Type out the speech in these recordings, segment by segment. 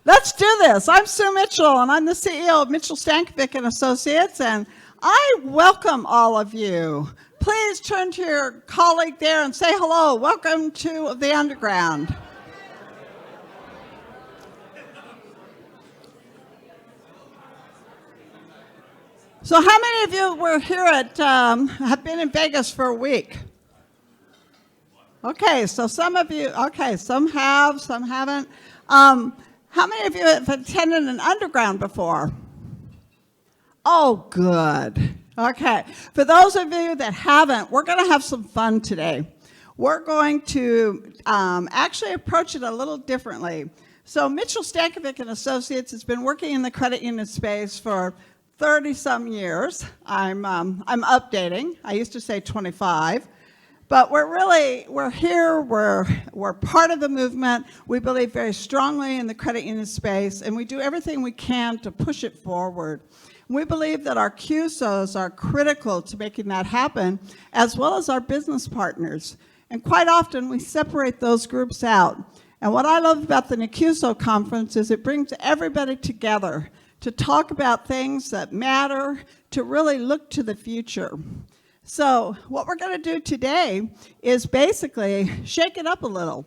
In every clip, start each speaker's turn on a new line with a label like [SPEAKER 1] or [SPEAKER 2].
[SPEAKER 1] Let's do this. I'm Sue Mitchell, and I'm the CEO of Mitchell Stankovic and Associates, and I welcome all of you. Please turn to your colleague there and say hello. Welcome to the Underground. So how many of you were here have been in Vegas for a week? Okay, so some of you, some have, some haven't. How many of you have attended an Underground before? Oh, good. Okay, for those of you that haven't, we're going to have some fun today. We're going to actually approach it a little differently. So Mitchell Stankovic and Associates has been working in the credit union space for 30-some years. I'm updating. I used to say 25. But we're here, we're part of the movement. We believe very strongly in the credit union space, and we do everything we can to push it forward. We believe that our CUSOs are critical to making that happen, as well as our business partners. And quite often, we separate those groups out. And what I love about the CUSO conference is it brings everybody together to talk about things that matter, to really look to the future. So what we're going to do today is basically shake it up a little.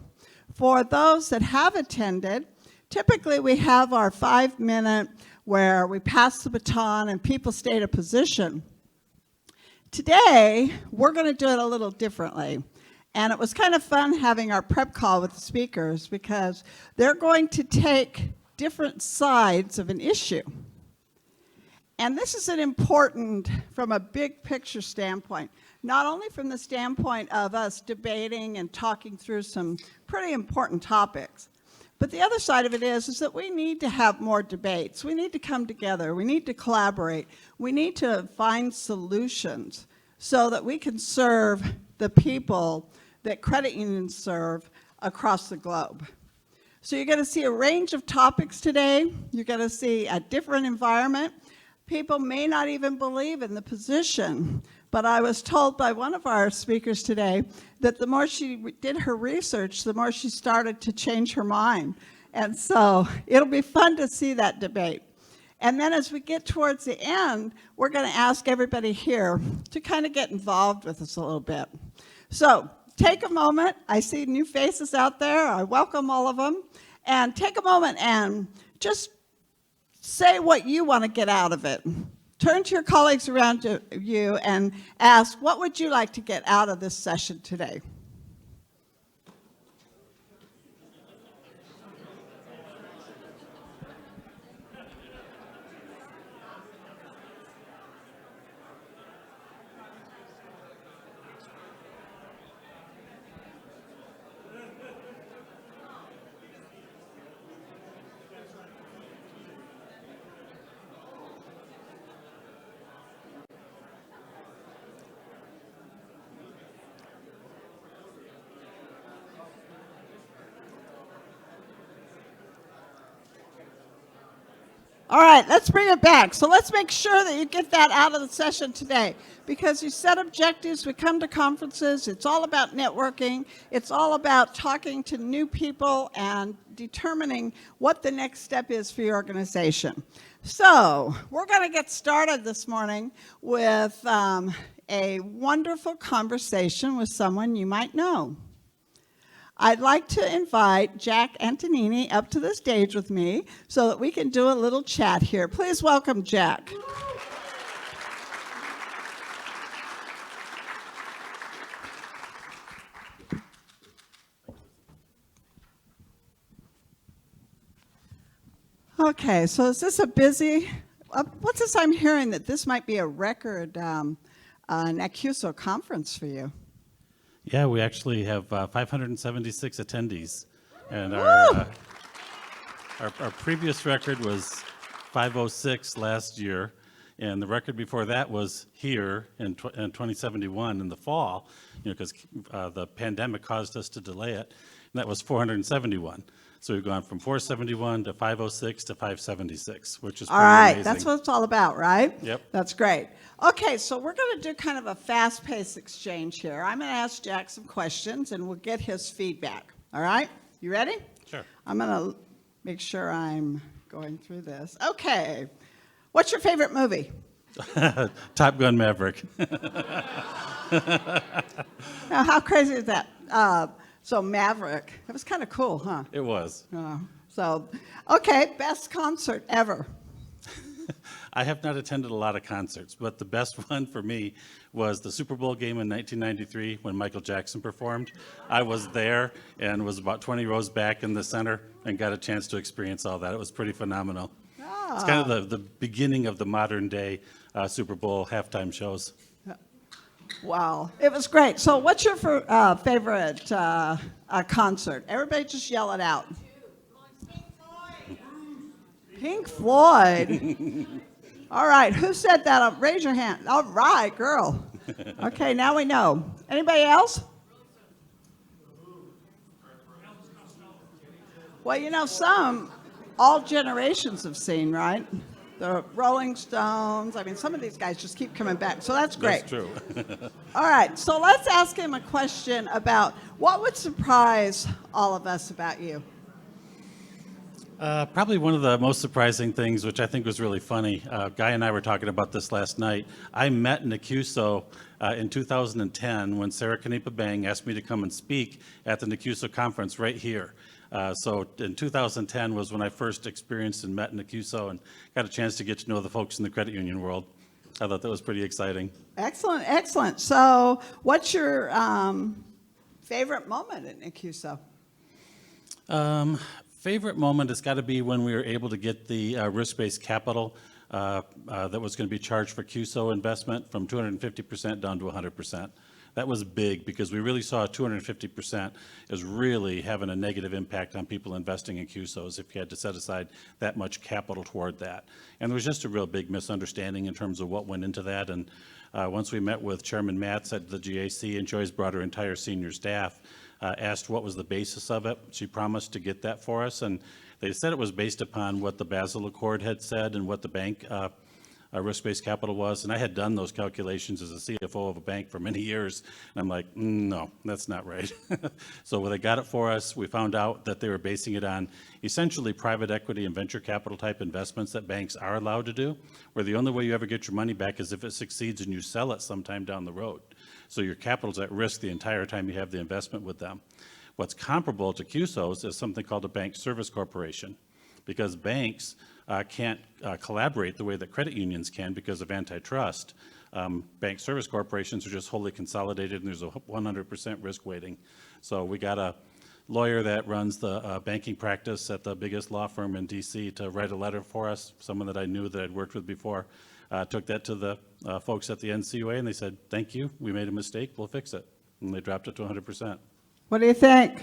[SPEAKER 1] For those that have attended, typically we have our 5-minute where we pass the baton and people state a position. Today, we're going to do it a little differently. And it was kind of fun having our prep call with the speakers because they're going to take different sides of an issue. And this is an important, from a big picture standpoint, not only from the standpoint of us debating and talking through some pretty important topics, but the other side of it is that we need to have more debates. We need to come together. We need to collaborate. We need to find solutions so that we can serve the people that credit unions serve across the globe. So you're going to see a range of topics today. You're going to see a different environment. People may not even believe in the position, but I was told by one of our speakers today that the more she did her research, the more she started to change her mind. And so it'll be fun to see that debate. And then as we get towards the end, we're going to ask everybody here to kind of get involved with us a little bit. So take a moment. I see new faces out there. I welcome all of them. And take a moment and just say what you want to get out of it. Turn to your colleagues around you and ask, what would you like to get out of this session today? All right, let's bring it back. So let's make sure that you get that out of the session today because you set objectives, we come to conferences, it's all about networking, it's all about talking to new people and determining what the next step is for your organization. So we're going to get started this morning with a wonderful conversation with someone you might know. I'd like to invite Jack Antonini up to the stage with me so that we can do a little chat here. Please welcome Jack. Okay, so is this a busy, what's this I'm hearing that this might be a record CUSO conference for you?
[SPEAKER 2] Yeah, we actually have 576 attendees, and our previous record was 506 last year, and the record before that was here in 2071 in the fall, because the pandemic caused us to delay it, and that was 471. So we've gone from 471 to 506 to 576, which is pretty amazing.
[SPEAKER 1] That's what it's all about, right?
[SPEAKER 2] Yep.
[SPEAKER 1] That's great. Okay, so we're going to do kind of a fast-paced exchange here. I'm going to ask Jack some questions, and we'll get his feedback. All right? You ready?
[SPEAKER 2] Sure.
[SPEAKER 1] I'm going to make sure I'm going through this. Okay. What's your favorite movie?
[SPEAKER 2] Top Gun Maverick.
[SPEAKER 1] Now, how crazy is that? So Maverick. It was kind of cool, huh?
[SPEAKER 2] It was.
[SPEAKER 1] Okay, best concert ever.
[SPEAKER 2] I have not attended a lot of concerts, but the best one for me was the Super Bowl game in 1993 when Michael Jackson performed. I was there and was about 20 rows back in the center and got a chance to experience all that. It was pretty phenomenal. It's kind of the beginning of the modern day Super Bowl halftime shows.
[SPEAKER 1] Wow, it was great. So what's your favorite concert? Everybody just yell it out. Pink Floyd. All right, who said that? Raise your hand. All right, girl. Okay, now we know. Anybody else? Well, you know, all generations have seen, right? The Rolling Stones. I mean, some of these guys just keep coming back, so that's great.
[SPEAKER 2] That's true.
[SPEAKER 1] All right, so let's ask him a question about what would surprise all of us about you.
[SPEAKER 2] Probably one of the most surprising things, which I think was really funny, Guy and I were talking about this last night. I met in a CUSO in 2010 when Sarah Canepa Bang asked me to come and speak at the CUSO conference right here. So in 2010 was when I first experienced and met in CUSO and got a chance to get to know the folks in the credit union world. I thought that was pretty exciting.
[SPEAKER 1] Excellent, excellent. So what's your favorite moment in CUSO?
[SPEAKER 2] Favorite moment has got to be when we were able to get the risk-based capital that was going to be charged for CUSO investment from 250% down to 100%. That was big because we really saw 250% as really having a negative impact on people investing in CUSOs if you had to set aside that much capital toward that. And there was just a real big misunderstanding in terms of what went into that. And once we met with Chairman Matz at the GAC, and Joyce brought her entire senior staff, asked what was the basis of it. She promised to get that for us, and they said it was based upon what the Basel Accord had said and what the bank risk-based capital was. And I had done those calculations as a CFO of a bank for many years, and I'm like, no, that's not right. So when they got it for us, we found out that they were basing it on essentially private equity and venture capital type investments that banks are allowed to do, where the only way you ever get your money back is if it succeeds and you sell it sometime down the road. So your capital's at risk the entire time you have the investment with them. What's comparable to CUSOs is something called a bank service corporation, because banks can't collaborate the way that credit unions can because of antitrust. Bank service corporations are just wholly consolidated, and there's a 100% risk weighting. So we got a lawyer that runs the banking practice at the biggest law firm in DC to write a letter for us, someone that I knew that I'd worked with before. Took that to the folks at the NCUA, and they said, thank you, we made a mistake, we'll fix it. And they dropped it to 100%.
[SPEAKER 1] What do you think?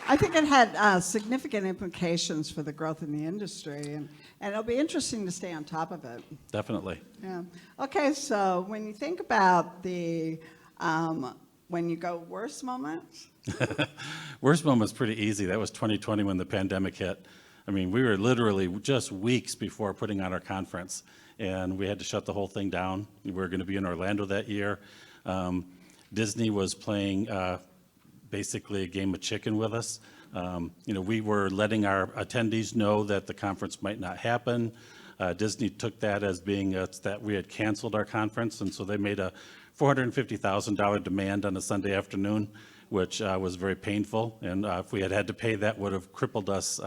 [SPEAKER 1] I think it had significant implications for the growth in the industry, and it'll be interesting to stay on top of it.
[SPEAKER 2] Definitely.
[SPEAKER 1] Yeah. Okay, so when you think about when you go worst moments?
[SPEAKER 2] Worst moment was pretty easy. That was 2020 when the pandemic hit. I mean, we were literally just weeks before putting on our conference, and we had to shut the whole thing down. We were going to be in Orlando that year. Disney was playing basically a game of chicken with us. We were letting our attendees know that the conference might not happen. Disney took that as being that we had canceled our conference, and so they made a $450,000 demand on a Sunday afternoon, which was very painful. And if we had had to pay, that would have crippled us,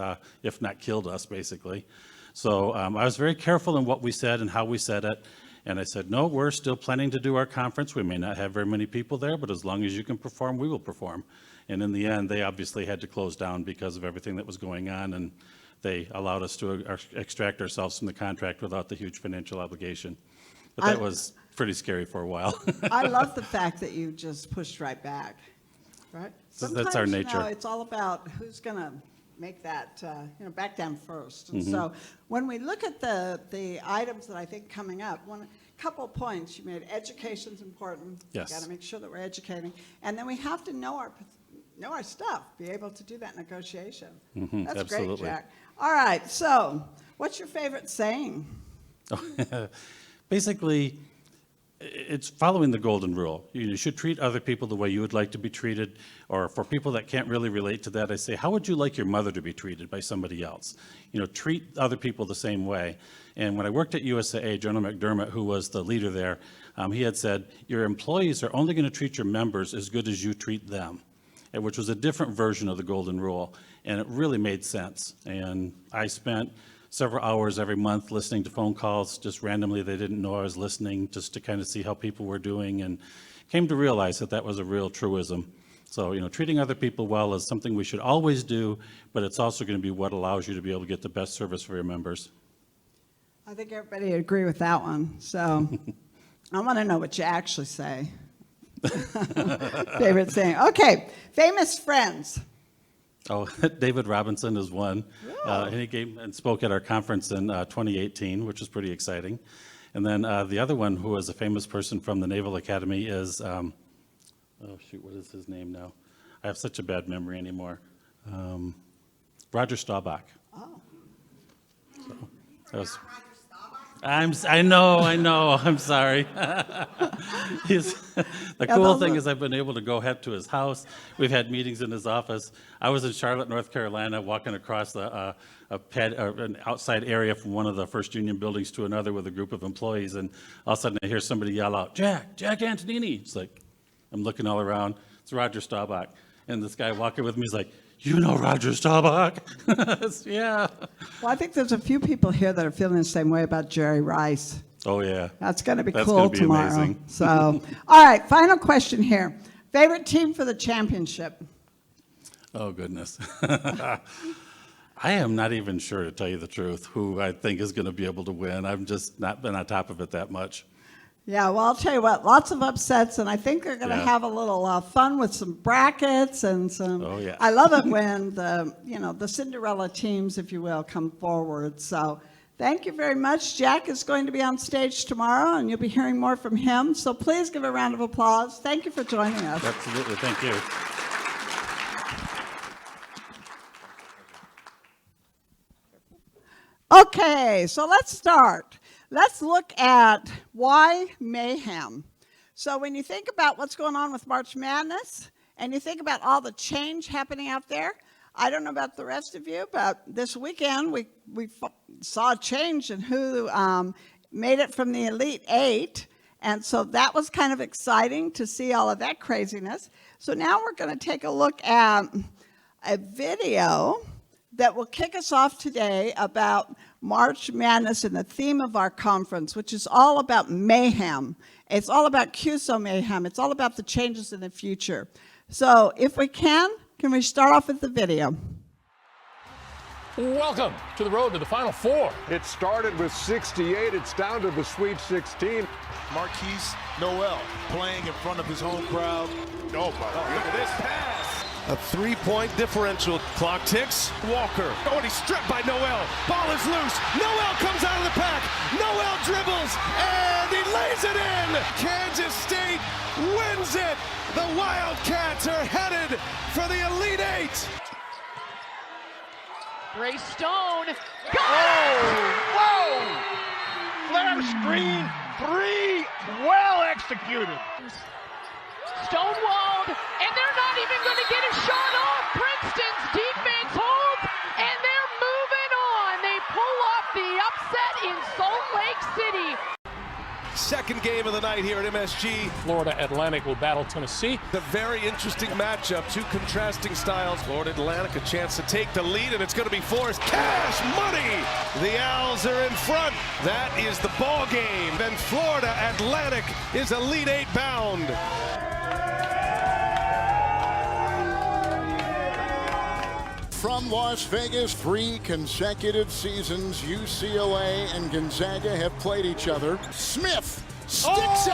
[SPEAKER 2] if not killed us, basically. So I was very careful in what we said and how we said it. And I said, no, we're still planning to do our conference. We may not have very many people there, but as long as you can perform, we will perform. And in the end, they obviously had to close down because of everything that was going on, and they allowed us to extract ourselves from the contract without the huge financial obligation. But that was pretty scary for a while.
[SPEAKER 1] I love the fact that you just pushed right back, right?
[SPEAKER 2] That's our nature.
[SPEAKER 1] It's all about who's going to make that, back down first. And so when we look at the items that I think coming up, couple of points you made. Education's important.
[SPEAKER 2] Yes.
[SPEAKER 1] Got to make sure that we're educating, and then we have to know our stuff. Be able to do that negotiation. That's
[SPEAKER 2] absolutely
[SPEAKER 1] great, Jack. All right. So, what's your favorite saying?
[SPEAKER 2] Basically, it's following the golden rule. You should treat other people the way you would like to be treated, or for people that can't really relate to that, I say, how would you like your mother to be treated by somebody else? Treat other people the same way. And when I worked at USAA, General McDermott, who was the leader there, he had said, your employees are only going to treat your members as good as you treat them, which was a different version of the golden rule. And it really made sense. And I spent several hours every month listening to phone calls, just randomly. They didn't know I was listening, just to kind of see how people were doing, and came to realize that that was a real truism. So, treating other people well is something we should always do, but it's also going to be what allows you to be able to get the best service for your members.
[SPEAKER 1] I think everybody would agree with that one. So I want to know what you actually say. Favorite saying. Okay, famous friends.
[SPEAKER 2] Oh, David Robinson is one. And he came and spoke at our conference in 2018, which was pretty exciting. And then the other one, who was a famous person from the Naval Academy, is, oh shoot, what is his name now? I have such a bad memory anymore. Roger Staubach.
[SPEAKER 1] Oh.
[SPEAKER 2] So, that was, I know, I'm sorry. The cool thing is I've been able to go head to his house. We've had meetings in his office. I was in Charlotte, North Carolina, walking across an outside area from one of the First Union buildings to another with a group of employees, and all of a sudden I hear somebody yell out, Jack Antonini. It's like, I'm looking all around. It's Roger Staubach. And this guy walking with me is like, you know Roger Staubach? Yeah.
[SPEAKER 1] Well, I think there's a few people here that are feeling the same way about Jerry Rice.
[SPEAKER 2] Oh, yeah.
[SPEAKER 1] That's going to be
[SPEAKER 2] That's
[SPEAKER 1] cool
[SPEAKER 2] gonna be
[SPEAKER 1] tomorrow.
[SPEAKER 2] amazing.
[SPEAKER 1] So, all right, final question here. Favorite team for the championship?
[SPEAKER 2] Oh, goodness. I am not even sure, to tell you the truth, who I think is going to be able to win. I've just not been on top of it that much.
[SPEAKER 1] Yeah, well, I'll tell you what, lots of upsets, and I think they're going to have a little fun with some brackets and some.
[SPEAKER 2] Oh, yeah.
[SPEAKER 1] I love it when the Cinderella teams, if you will, come forward. So thank you very much. Jack is going to be on stage tomorrow, and you'll be hearing more from him. So please give a round of applause. Thank you for joining us.
[SPEAKER 2] Absolutely, thank you.
[SPEAKER 1] Okay, so let's start. Let's look at why Mayhem. So when you think about what's going on with March Madness, and you think about all the change happening out there, I don't know about the rest of you, but this weekend we saw a change in who made it from the Elite Eight, and so that was kind of exciting to see all of that craziness. So now we're going to take a look at a video that will kick us off today about March Madness and the theme of our conference, which is all about mayhem. It's all about CUSO mayhem. It's all about the changes in the future. So if we can we start off with the video?
[SPEAKER 3] Welcome to the road to the Final Four.
[SPEAKER 4] It started with 68. It's down to the Sweet 16.
[SPEAKER 5] Marquise Noel playing in front of his home crowd. Nobody. Oh, look at this pass. A 3-point differential. Clock ticks. Walker. Oh, and he's stripped by Noel. Ball is loose. Noel comes out of the pack. Noel dribbles, and he lays it in. Kansas State wins it. The Wildcats are headed for the Elite Eight.
[SPEAKER 6] Gray Stone. Whoa! Flare screen. 3. Well executed. Stonewalled, and they're not even going to get a shot off. Princeton's defense holds, and they're moving on. They pull off the upset in Salt Lake City.
[SPEAKER 5] Second game of the night here at MSG.
[SPEAKER 3] Florida Atlantic will battle Tennessee.
[SPEAKER 5] The very interesting matchup, two contrasting styles. Florida Atlantic a chance to take the lead, and it's going to be Forrest Cash money. The Owls are in front. That is the ball game. Then Florida Atlantic is Elite Eight bound.
[SPEAKER 7] From Las Vegas, 3 consecutive seasons, UCLA and Gonzaga have played each other. Smith sticks it!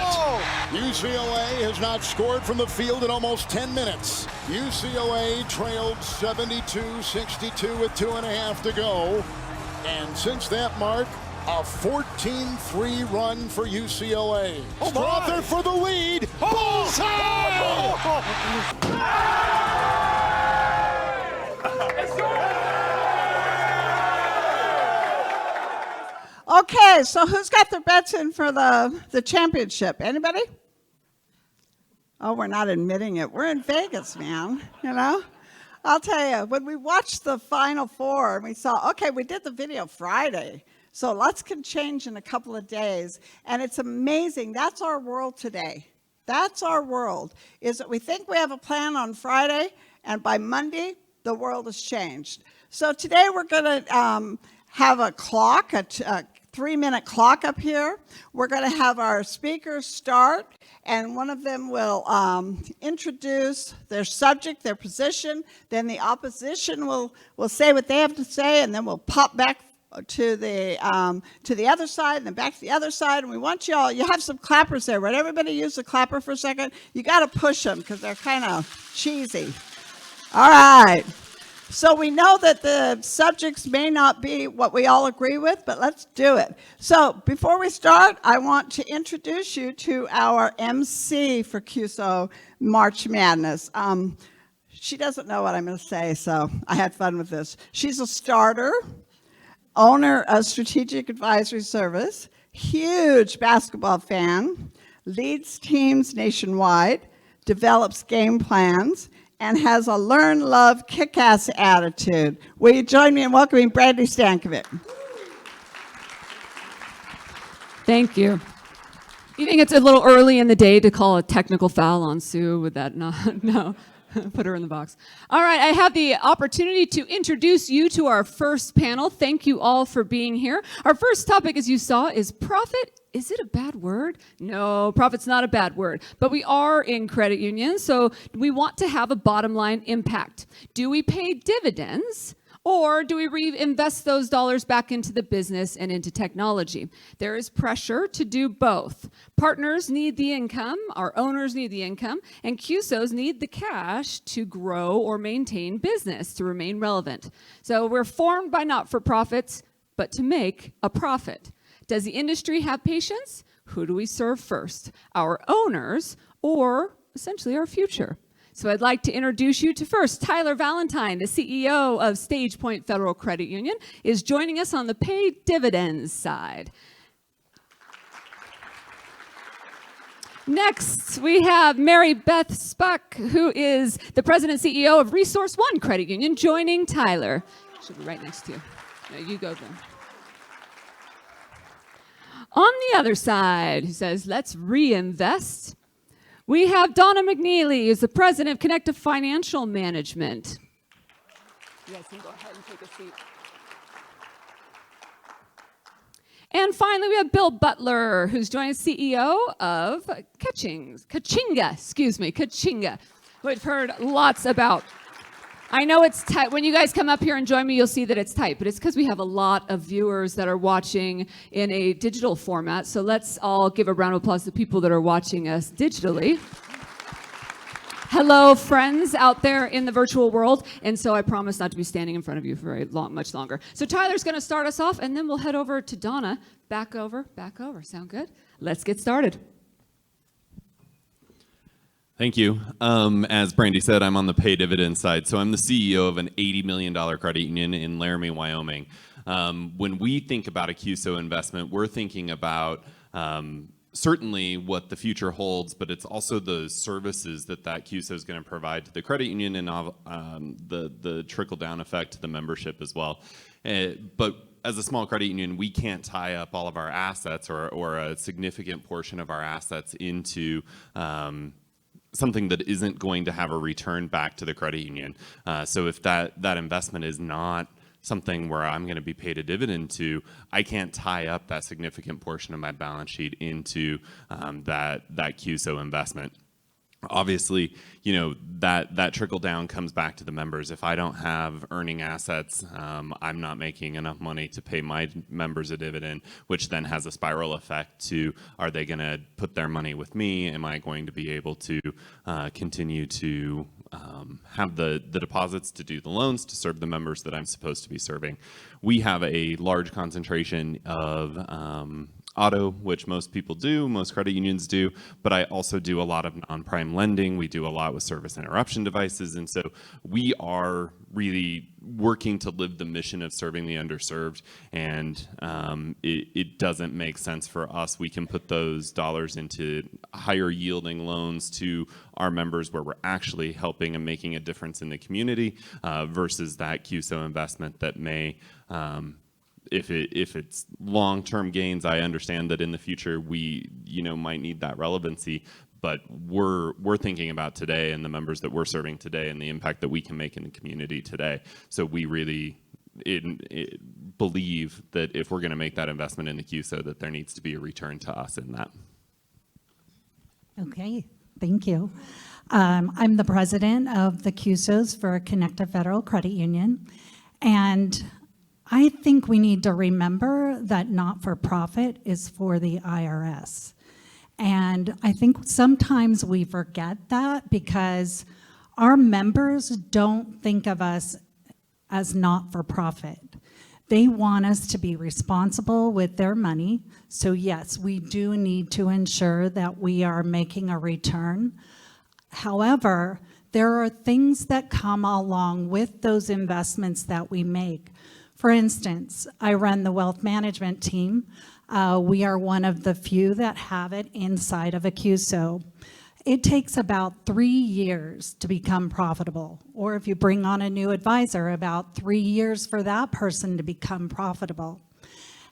[SPEAKER 7] UCLA has not scored from the field in almost 10 minutes. UCLA trailed 72-62 with 2.5 to go. And since that mark, a 14-3 run for UCLA. Strother for the lead. Bullseye!
[SPEAKER 1] Okay, Okay, so who's got their bets in for the championship? Anybody? Oh, we're not admitting it. We're in Vegas, man, you know? I'll tell you, when we watched the Final Four, we saw, okay, we did the video Friday, so lots can change in a couple of days, and it's amazing. That's our world today. That's our world, is that we think we have a plan on Friday, and by Monday, the world has changed. So today we're going to have a clock, a 3-minute clock up here. We're going to have our speakers start, and one of them will introduce their subject, their position. Then the opposition will say what they have to say, and then we'll pop back to the other side, and then back to the other side. And we want you have some clappers there. Would everybody use the clapper for a second? You got to push them because they're kind of cheesy. All right. So we know that the subjects may not be what we all agree with, but let's do it. So before we start, I want to introduce you to our MC for CUSO March Madness. She doesn't know what I'm going to say, so I had fun with this. She's a starter, owner of Strategic Advisory Service, huge basketball fan, leads teams nationwide, develops game plans, and has a learn, love, kick-ass attitude. Will you join me in welcoming Brandy Stankovic?
[SPEAKER 8] Thank you. You think it's a little early in the day to call a technical foul on Sue? Would that not? No. Put her in the box. All right, I have the opportunity to introduce you to our first panel. Thank you all for being here. Our first topic, as you saw, is profit. Is it a bad word? No, profit's not a bad word, but we are in credit unions, so we want to have a bottom line impact. Do we pay dividends? Or do we reinvest those dollars back into the business and into technology? There is pressure to do both. Partners need the income, our owners need the income, and CUSOs need the cash to grow or maintain business, to remain relevant. So we're formed by not-for-profits, but to make a profit. Does the industry have patience? Who do we serve first? Our owners or essentially our future? So I'd like to introduce you to first Tyler Valentine, the CEO of Stage Point Federal Credit Union, is joining us on the pay dividends side. Next, we have Mary Beth Spuck, who is the president and CEO of Resource One Credit Union, joining Tyler. Should be right next to you. No, you go then. On the other side, who says, let's reinvest. We have Donna McNeely, who's the president of Connective Financial Management. You guys can go ahead and take a seat. And finally, we have Bill Butler, who's joined as CEO of Kachinga, who we've heard lots about. I know it's tight. When you guys come up here and join me, you'll see that it's tight, but it's because we have a lot of viewers that are watching in a digital format. So let's all give a round of applause to people that are watching us digitally. Hello, friends out there in the virtual world. And so I promise not to be standing in front of you for very long, much longer. So Tyler's going to start us off, and then we'll head over to Donna. Back over. Sound good? Let's get started.
[SPEAKER 9] Thank you. As Brandy said, I'm on the pay dividend side. So I'm the CEO of an $80 million credit union in Laramie, Wyoming. When we think about a CUSO investment, we're thinking about certainly what the future holds, but it's also the services that CUSO is going to provide to the credit union and the trickle-down effect to the membership as well. But as a small credit union, we can't tie up all of our assets or a significant portion of our assets into something that isn't going to have a return back to the credit union. So if that investment is not something where I'm going to be paid a dividend to, I can't tie up that significant portion of my balance sheet into that CUSO investment. Obviously, that trickle down comes back to the members. If I don't have earning assets, I'm not making enough money to pay my members a dividend, which then has a spiral effect to, are they going to put their money with me? Am I going to be able to continue to have the deposits to do the loans to serve the members that I'm supposed to be serving? We have a large concentration of auto, which most people do, most credit unions do, but I also do a lot of non-prime lending. We do a lot with service interruption devices, and so we are really working to live the mission of serving the underserved, and it doesn't make sense for us. We can put those dollars into higher yielding loans to our members where we're actually helping and making a difference in the community versus that CUSO investment that may, if it's long-term gains, I understand that in the future we might need that relevancy, but we're thinking about today and the members that we're serving today and the impact that we can make in the community today. So we really believe that if we're going to make that investment in the CUSO, that there needs to be a return to us in that.
[SPEAKER 10] Okay, thank you. I'm the president of the CUSOs for Connecticut Federal Credit Union, and I think we need to remember that not-for-profit is for the IRS. And I think sometimes we forget that because our members don't think of us as not-for-profit. They want us to be responsible with their money. So yes, we do need to ensure that we are making a return. However, there are things that come along with those investments that we make. For instance, I run the wealth management team. We are one of the few that have it inside of a CUSO. It takes about 3 years to become profitable, or if you bring on a new advisor, about 3 years for that person to become profitable.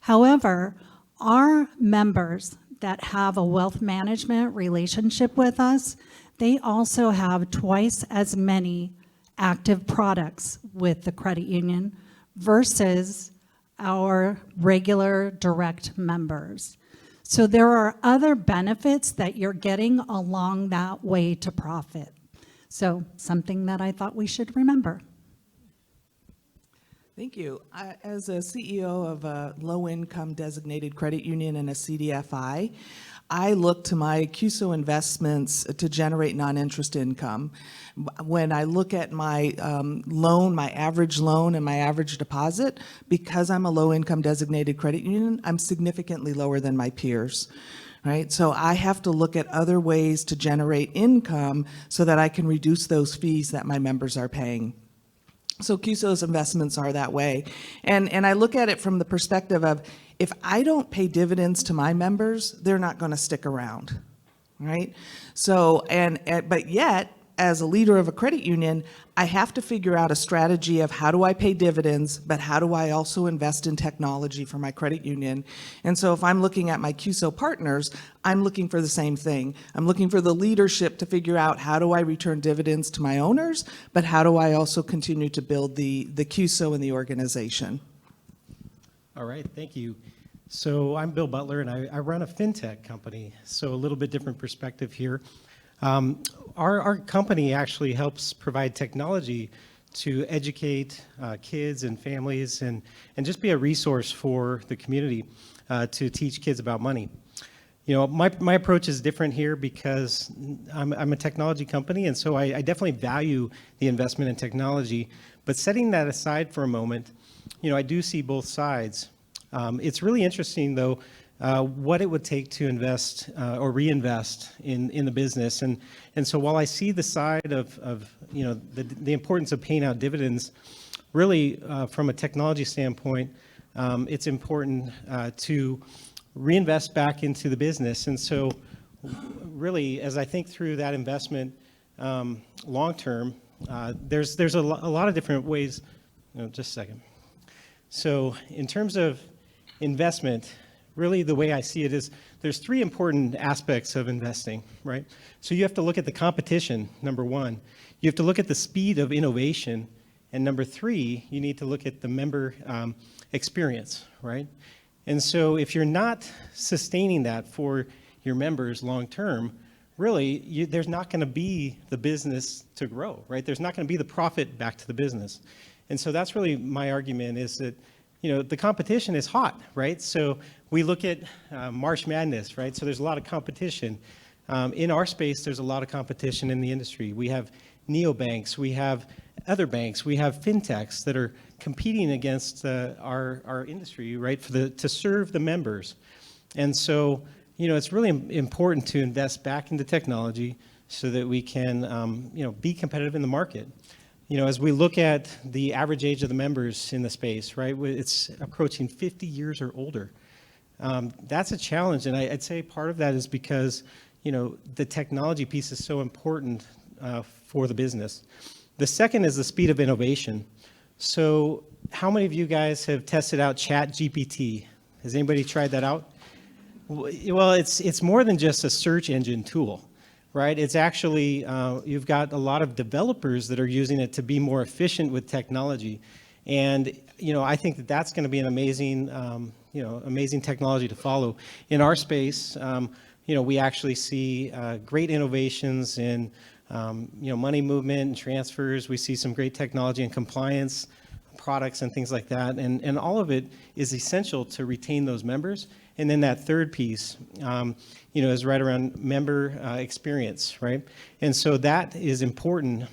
[SPEAKER 10] However, our members that have a wealth management relationship with us, they also have twice as many active products with the credit union versus our regular direct members. So there are other benefits that you're getting along that way to profit. So something that I thought we should remember.
[SPEAKER 11] Thank you. As a CEO of a low-income designated credit union and a CDFI, I look to my CUSO investments to generate non-interest income. When I look at my loan, my average loan and my average deposit, because I'm a low-income designated credit union, I'm significantly lower than my peers. Right? So I have to look at other ways to generate income so that I can reduce those fees that my members are paying. So CUSO's investments are that way. And I look at it from the perspective of, if I don't pay dividends to my members, they're not going to stick around, right? So, but yet, as a leader of a credit union, I have to figure out a strategy of how do I pay dividends, but how do I also invest in technology for my credit union? And so if I'm looking at my CUSO partners, I'm looking for the same thing. I'm looking for the leadership to figure out how do I return dividends to my owners, but how do I also continue to build the CUSO in the organization?
[SPEAKER 12] All right, thank you. So I'm Bill Butler, and I run a fintech company, so a little bit different perspective here. Our company actually helps provide technology to educate kids and families and just be a resource for the community to teach kids about money. You know, my approach is different here because I'm a technology company, and so I definitely value the investment in technology. But setting that aside for a moment, you know, I do see both sides. It's really interesting, though, what it would take to invest or reinvest in the business. And so while I see the side of you know, the importance of paying out dividends, really from a technology standpoint, it's important to reinvest back into the business. And so really, as I think through that investment long term, there's a lot of different ways. No, just a second. So in terms of investment, really the way I see it is there's three important aspects of investing, right? So you have to look at the competition, number one. You have to look at the speed of innovation. And number three, you need to look at the member experience, right? And so if you're not sustaining that for your members long term, really, there's not going to be the business to grow, right? There's not going to be the profit back to the business. And so that's really my argument, is that, you know, the competition is hot, right? So we look at March Madness, right? So there's a lot of competition. In our space, there's a lot of competition in the industry. We have neobanks, we have other banks, we have fintechs that are competing against our industry, right, to serve the members. And so, it's really important to invest back into technology so that we can, be competitive in the market. As we look at the average age of the members in the space, right, it's approaching 50 years or older. That's a challenge, and I'd say part of that is because, the technology piece is so important for the business. The second is the speed of innovation. So how many of you guys have tested out ChatGPT? Has anybody tried that out? Well, it's more than just a search engine tool, right? It's actually, you've got a lot of developers that are using it to be more efficient with technology. And, I think that that's going to be an amazing, amazing technology to follow. In our space, we actually see great innovations in, money movement and transfers. We see some great technology and compliance products and things like that. And all of it is essential to retain those members. And then that third piece, is right around member experience, right? And so that is important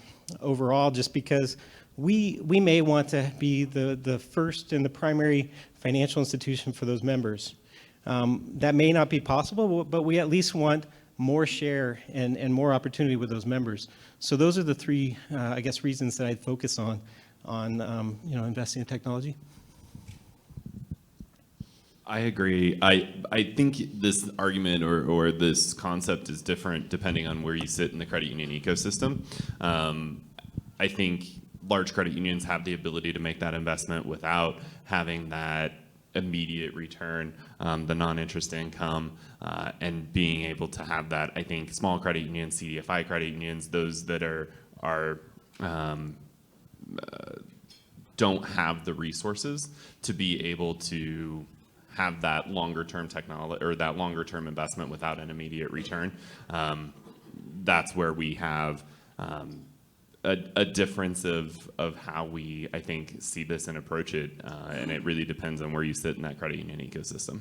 [SPEAKER 12] overall, just because we may want to be the first and the primary financial institution for those members. That may not be possible, but we at least want more share and more opportunity with those members. So those are the three, reasons that I'd focus on investing in technology.
[SPEAKER 9] I agree. I think this argument or this concept is different depending on where you sit in the credit union ecosystem. I think large credit unions have the ability to make that investment without having that immediate return, the non-interest income, and being able to have that. I think small credit unions, CDFI credit unions, those that don't have the resources to be able to have that longer term technology or that longer term investment without an immediate return. That's where we have a difference of how we, I think, see this and approach it, and it really depends on where you sit in that credit union ecosystem.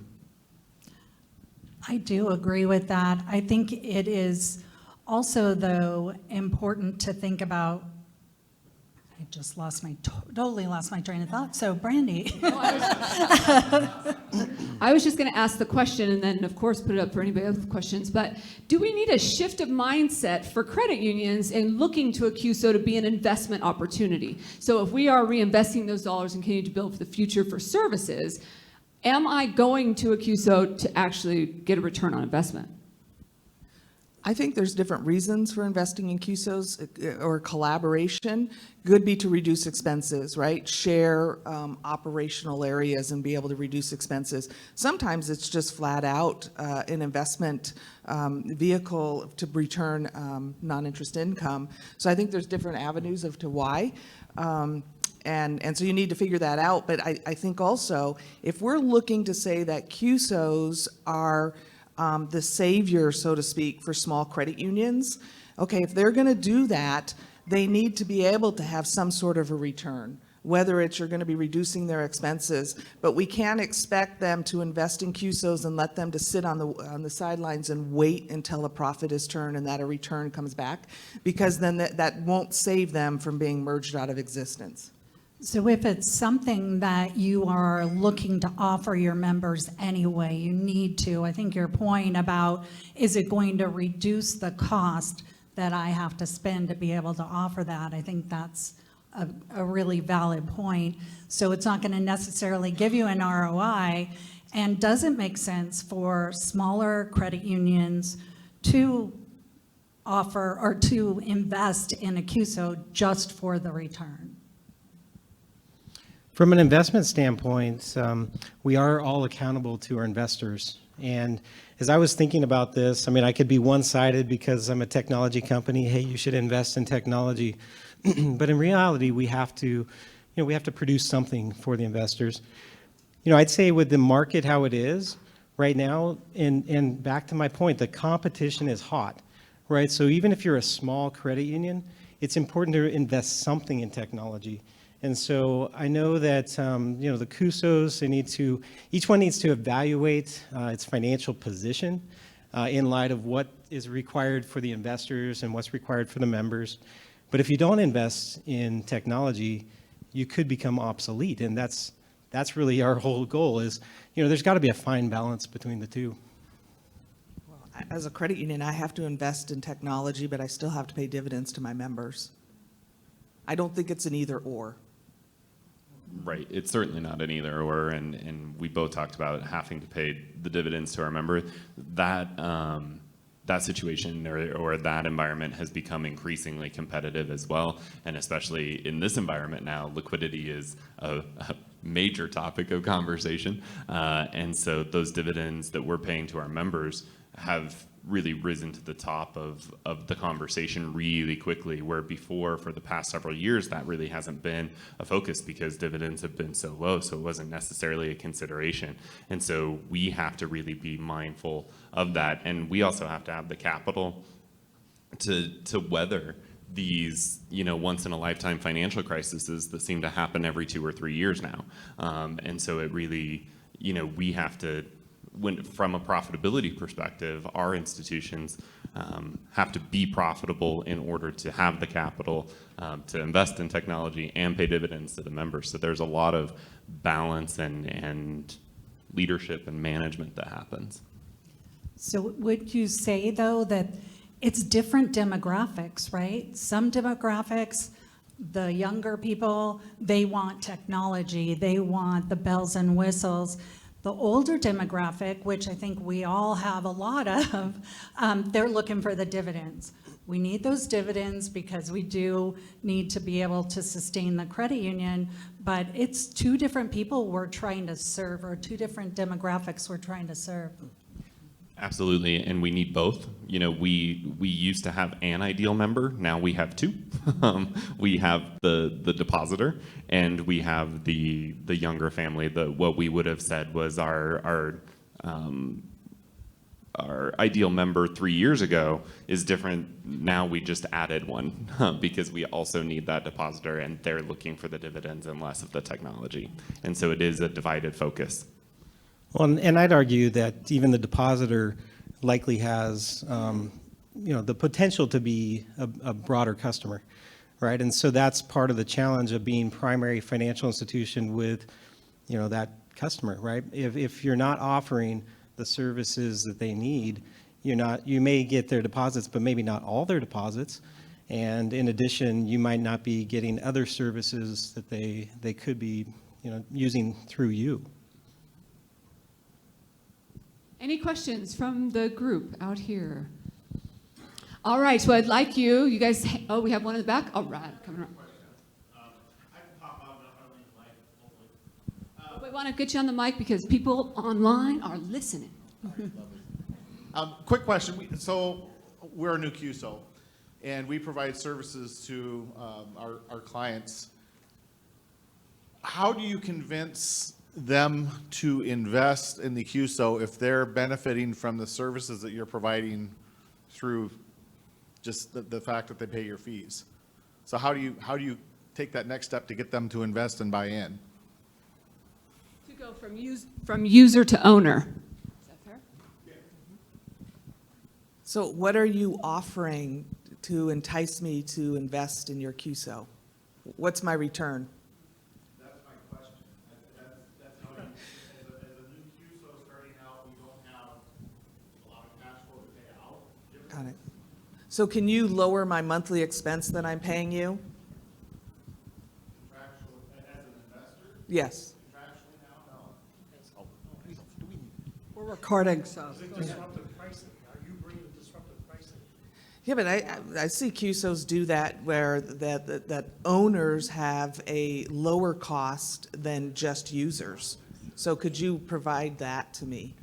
[SPEAKER 10] I do agree with that. I think it is also, though, important to think about. I just totally lost my train of thought. So, Brandy.
[SPEAKER 8] I was just going to ask the question and then, of course, put it up for anybody else with questions. But do we need a shift of mindset for credit unions in looking to a CUSO to be an investment opportunity? So if we are reinvesting those dollars and continue to build for the future for services, am I going to a CUSO to actually get a return on investment?
[SPEAKER 11] I think there's different reasons for investing in CUSOs or collaboration. Could be to reduce expenses, right? Share operational areas and be able to reduce expenses. Sometimes it's just flat out an investment vehicle to return non-interest income. So I think there's different avenues of to why. And so you need to figure that out. But I think also, if we're looking to say that CUSOs are the savior, so to speak, for small credit unions, okay, if they're going to do that, they need to be able to have some sort of a return, whether it's you're going to be reducing their expenses, but we can't expect them to invest in CUSOs and let them to sit on the sidelines and wait until a profit is turned and that a return comes back, because then that won't save them from being merged out of existence.
[SPEAKER 10] So if it's something that you are looking to offer your members anyway, you need to. I think your point about, is it going to reduce the cost that I have to spend to be able to offer that? I think that's a really valid point. So it's not going to necessarily give you an ROI, and doesn't make sense for smaller credit unions to offer or to invest in a CUSO just for the return.
[SPEAKER 12] From an investment standpoint, we are all accountable to our investors. And as I was thinking about this, I mean, I could be one-sided because I'm a technology company. Hey, you should invest in technology. But in reality, we have to produce something for the investors. I'd say with the market how it is right now, and back to my point, the competition is hot, right? So even if you're a small credit union, it's important to invest something in technology. And so I know that the CUSOs, each one needs to evaluate its financial position in light of what is required for the investors and what's required for the members. But if you don't invest in technology, you could become obsolete, and that's that's really our whole goal is, there's got to be a fine balance between the two.
[SPEAKER 11] As a credit union, I have to invest in technology, but I still have to pay dividends to my members. I don't think it's an either or.
[SPEAKER 9] Right, it's certainly not an either or, and we both talked about having to pay the dividends to our member. That situation or that environment has become increasingly competitive as well, and especially in this environment now, liquidity is a major topic of conversation, and so those dividends that we're paying to our members have really risen to the top of the conversation really quickly, where before, for the past several years, that really hasn't been a focus because dividends have been so low, so it wasn't necessarily a consideration. And so we have to really be mindful of that, and we also have to have the capital to weather these, once in a lifetime financial crises that seem to happen every 2 or 3 years now. And so it really, we have to, from a profitability perspective, our institutions have to be profitable in order to have the capital to invest in technology and pay dividends to the members. So there's a lot of balance and leadership and management that happens.
[SPEAKER 10] So would you say, though, that it's different demographics, right? Some demographics, the younger people, they want technology, they want the bells and whistles. The older demographic, which I think we all have a lot of, they're looking for the dividends. We need those dividends because we do need to be able to sustain the credit union, but it's two different people we're trying to serve, or two different demographics we're trying to serve.
[SPEAKER 9] Absolutely, and we need both. We used to have an ideal member. Now we have two. We have the depositor, and we have the younger family. What we would have said was our ideal member 3 years ago is different. Now we just added one because we also need that depositor, and they're looking for the dividends and less of the technology. And so it is a divided focus.
[SPEAKER 12] Well, and I'd argue that even the depositor likely has, the potential to be a broader customer, right? And so that's part of the challenge of being primary financial institution with, that customer, right? If you're not offering the services that they need, you may get their deposits, but maybe not all their deposits. And in addition, you might not be getting other services that they could be, using through you.
[SPEAKER 8] Any questions from the group out here? All right, so I'd like you guys, we have one in the back? All right, coming around. We want to get you on the mic because people online are listening.
[SPEAKER 13] Quick question. So we're a new CUSO, and we provide services to our clients. How do you convince them to invest in the CUSO if they're benefiting from the services that you're providing through just the fact that they pay your fees? So how do you take that next step to get them to invest and buy in?
[SPEAKER 8] To go from user to owner. Is that fair?
[SPEAKER 11] Yeah. So what are you offering to entice me to invest in your CUSO? What's my return? Got it. So can you lower my monthly expense that I'm paying you? Contractual, as an investor? Yes. Contractually now? No.
[SPEAKER 1] We're recording, so.
[SPEAKER 12] Disruptive pricing. Are you bringing disruptive pricing?
[SPEAKER 11] Yeah, but I see CUSOs do that where that owners have a lower cost than just users. So could you provide that to me?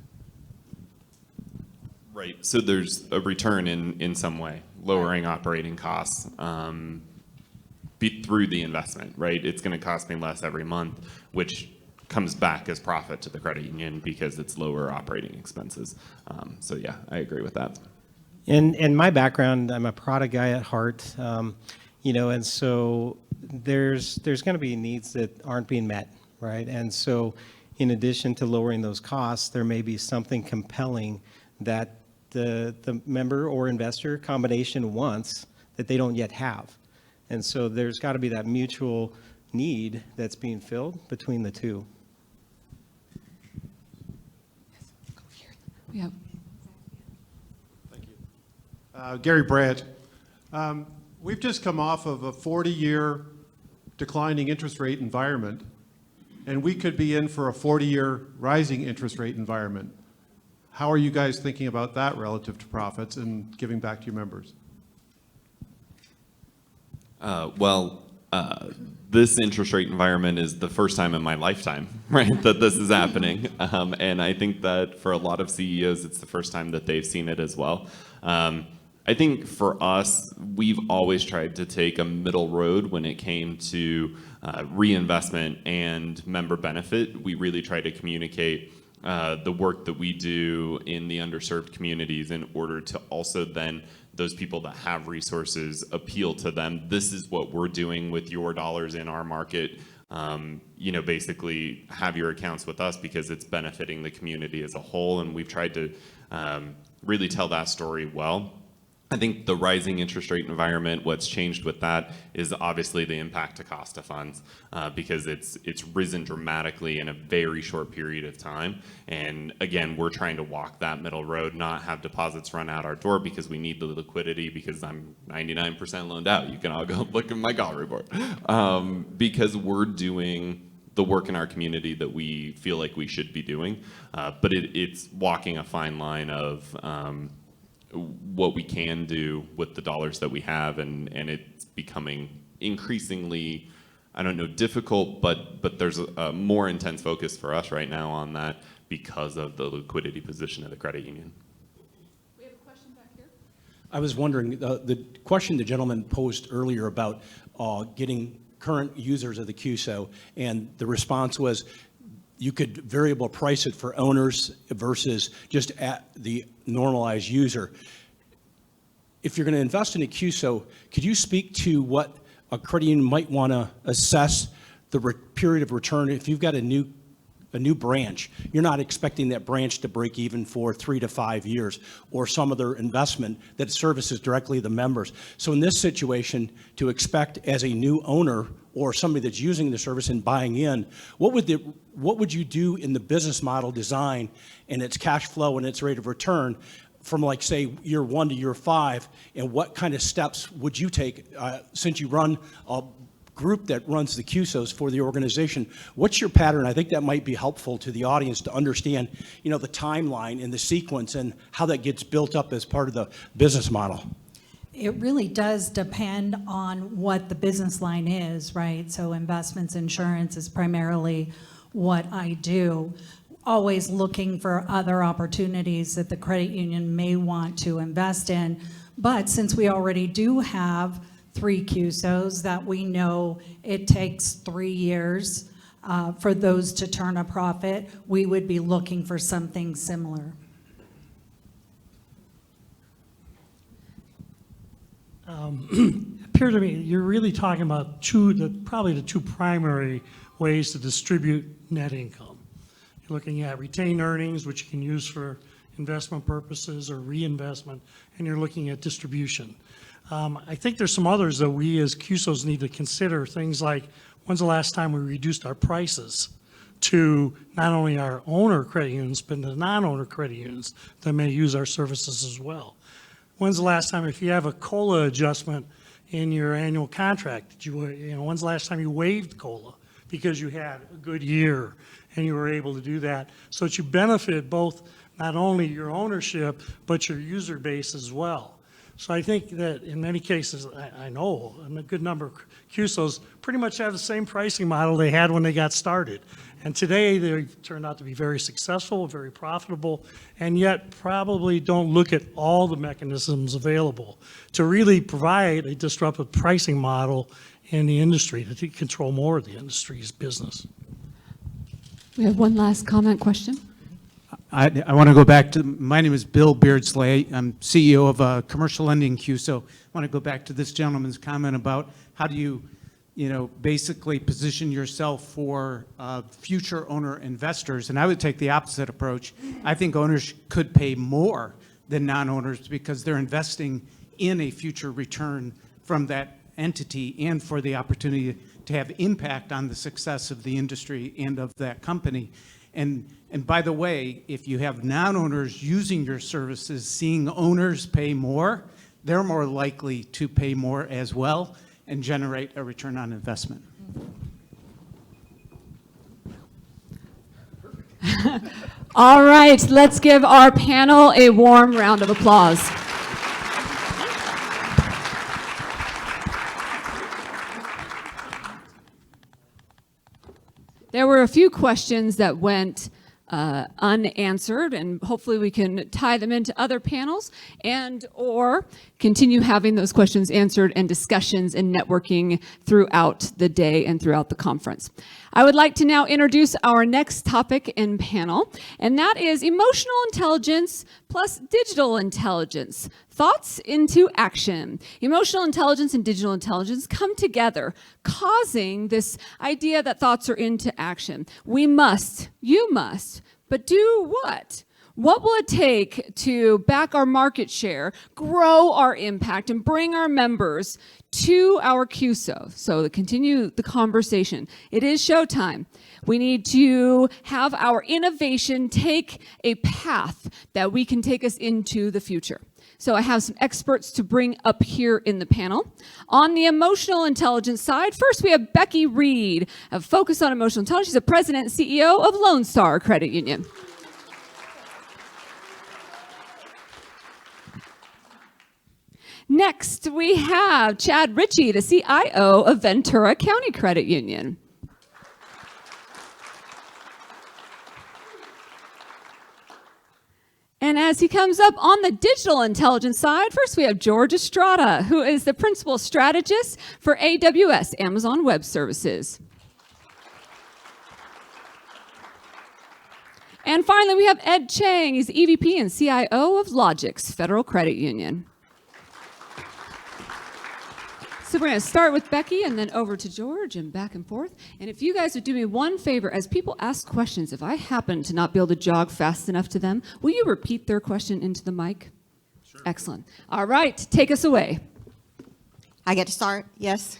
[SPEAKER 9] Right, so there's a return in some way, lowering operating costs through the investment, right? It's going to cost me less every month, which comes back as profit to the credit union because it's lower operating expenses. So yeah, I agree with that.
[SPEAKER 12] In my background, I'm a product guy at heart, and so there's going to be needs that aren't being met, right? And so in addition to lowering those costs, there may be something compelling that the member or investor combination wants that they don't yet have. And so there's got to be that mutual need that's being filled between the two.
[SPEAKER 8] We have
[SPEAKER 14] Gary Brandt. We've just come off of a 40-year declining interest rate environment, and we could be in for a 40-year rising interest rate environment. How are you guys thinking about that relative to profits and giving back to your members?
[SPEAKER 9] This interest rate environment is the first time in my lifetime, right, that this is happening. And I think that for a lot of CEOs, it's the first time that they've seen it as well. I think for us, we've always tried to take a middle road when it came to reinvestment and member benefit. We really try to communicate the work that we do in the underserved communities in order to also then those people that have resources appeal to them. This is what we're doing with your dollars in our market. Basically have your accounts with us because it's benefiting the community as a whole. And we've tried to really tell that story well. I think the rising interest rate environment, what's changed with that is obviously the impact to cost of funds because it's risen dramatically in a very short period of time. And again, we're trying to walk that middle road, not have deposits run out our door because we need the liquidity because I'm 99% loaned out. You can all go look at my call report. Because we're doing the work in our community that we feel like we should be doing. But it's walking a fine line of what we can do with the dollars that we have, and it's becoming increasingly, I don't know, difficult, but there's a more intense focus for us right now on that because of the liquidity position of the credit union.
[SPEAKER 8] We have a question back here.
[SPEAKER 15] I was wondering, the question the gentleman posed earlier about getting current users of the CUSO, and the response was you could variable price it for owners versus just at the normalized user. If you're going to invest in a CUSO, could you speak to what a credit union might want to assess the period of return? If you've got a new branch, you're not expecting that branch to break even for 3 to 5 years, or some other investment that services directly the members. So in this situation, to expect as a new owner or somebody that's using the service and buying in, what would you do in the business model design and its cash flow and its rate of return from, like, say, year 1 to year 5, and what kind of steps would you take since you run a group that runs the CUSOs for the organization? What's your pattern? I think that might be helpful to the audience to understand, the timeline and the sequence and how that gets built up as part of the business model.
[SPEAKER 10] It really does depend on what the business line is, right? So investments, insurance is primarily what I do. Always looking for other opportunities that the credit union may want to invest in. But since we already do have 3 CUSOs that we know it takes 3 years for those to turn a profit, we would be looking for something similar.
[SPEAKER 16] Appear to me you're really talking about probably the two primary ways to distribute net income. You're looking at retained earnings, which you can use for investment purposes or reinvestment, and you're looking at distribution. I think there's some others that we as CUSOs need to consider, things like when's the last time we reduced our prices to not only our owner credit unions, but the non-owner credit unions that may use our services as well. When's the last time, if you have a COLA adjustment in your annual contract, when's the last time you waived COLA because you had a good year and you were able to do that, so that you benefit both not only your ownership, but your user base as well. So I think that in many cases, I know a good number of CUSOs pretty much have the same pricing model they had when they got started. And today they've turned out to be very successful, very profitable, and yet probably don't look at all the mechanisms available to really provide a disruptive pricing model in the industry to control more of the industry's business.
[SPEAKER 8] We have one last comment question.
[SPEAKER 17] I want to go back to, my name is Bill Beardsley. I'm CEO of a commercial lending CUSO. I want to go back to this gentleman's comment about how do you, basically position yourself for future owner investors. And I would take the opposite approach. I think owners could pay more than non-owners because they're investing in a future return from that entity and for the opportunity to have impact on the success of the industry and of that company. And by the way, if you have non-owners using your services, seeing owners pay more, they're more likely to pay more as well and generate a return on investment.
[SPEAKER 8] All right, let's give our panel a warm round of applause. There were a few questions that went unanswered, and hopefully we can tie them into other panels and or continue having those questions answered and discussions and networking throughout the day and throughout the conference. I would like to now introduce our next topic and panel, and that is emotional intelligence plus digital intelligence. Thoughts into action. Emotional intelligence and digital intelligence come together, causing this idea that thoughts are into action. We must, you must, but do what? What will it take to back our market share, grow our impact, and bring our members to our CUSO? So to continue the conversation, it is showtime. We need to have our innovation take a path that we can take us into the future. So I have some experts to bring up here in the panel. On the emotional intelligence side, first we have Becky Reed of Focus on Emotional Intelligence. She's the president and CEO of Lone Star Credit Union. Next, we have Chad Ritchie, the CIO of Ventura County Credit Union. And as he comes up on the digital intelligence side, first we have George Estrada, who is the principal strategist for AWS, Amazon Web Services. And finally, we have Ed Chang. He's the EVP and CIO of Logix Federal Credit Union. So we're going to start with Becky and then over to George and back and forth. And if you guys would do me one favor, as people ask questions, if I happen to not be able to jog fast enough to them, will you repeat their question into the mic? Sure. Excellent. All right, take us away.
[SPEAKER 18] I get to start? Yes?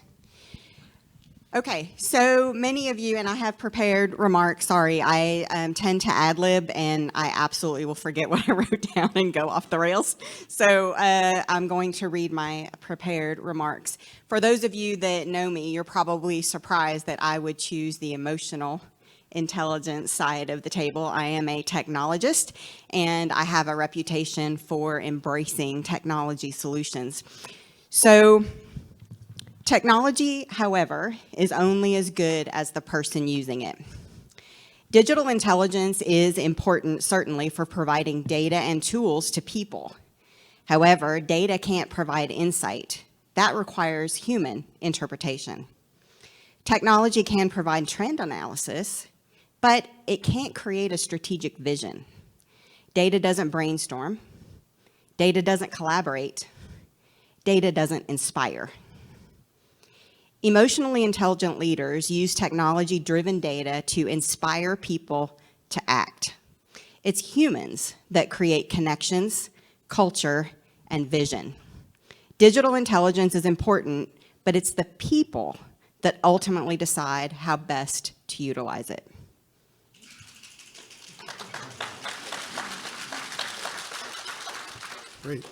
[SPEAKER 18] Okay, so many of you, and I have prepared remarks, sorry, I tend to ad-lib and I absolutely will forget what I wrote down and go off the rails. So I'm going to read my prepared remarks. For those of you that know me, you're probably surprised that I would choose the emotional intelligence side of the table. I am a technologist and I have a reputation for embracing technology solutions. So technology, however, is only as good as the person using it. Digital intelligence is important, certainly, for providing data and tools to people. However, data can't provide insight. That requires human interpretation. Technology can provide trend analysis, but it can't create a strategic vision. Data doesn't brainstorm. Data doesn't collaborate. Data doesn't inspire. Emotionally intelligent leaders use technology-driven data to inspire people to act. It's humans that create connections, culture, and vision. Digital intelligence is important, but it's the people that ultimately decide how best to utilize it.
[SPEAKER 19] Great,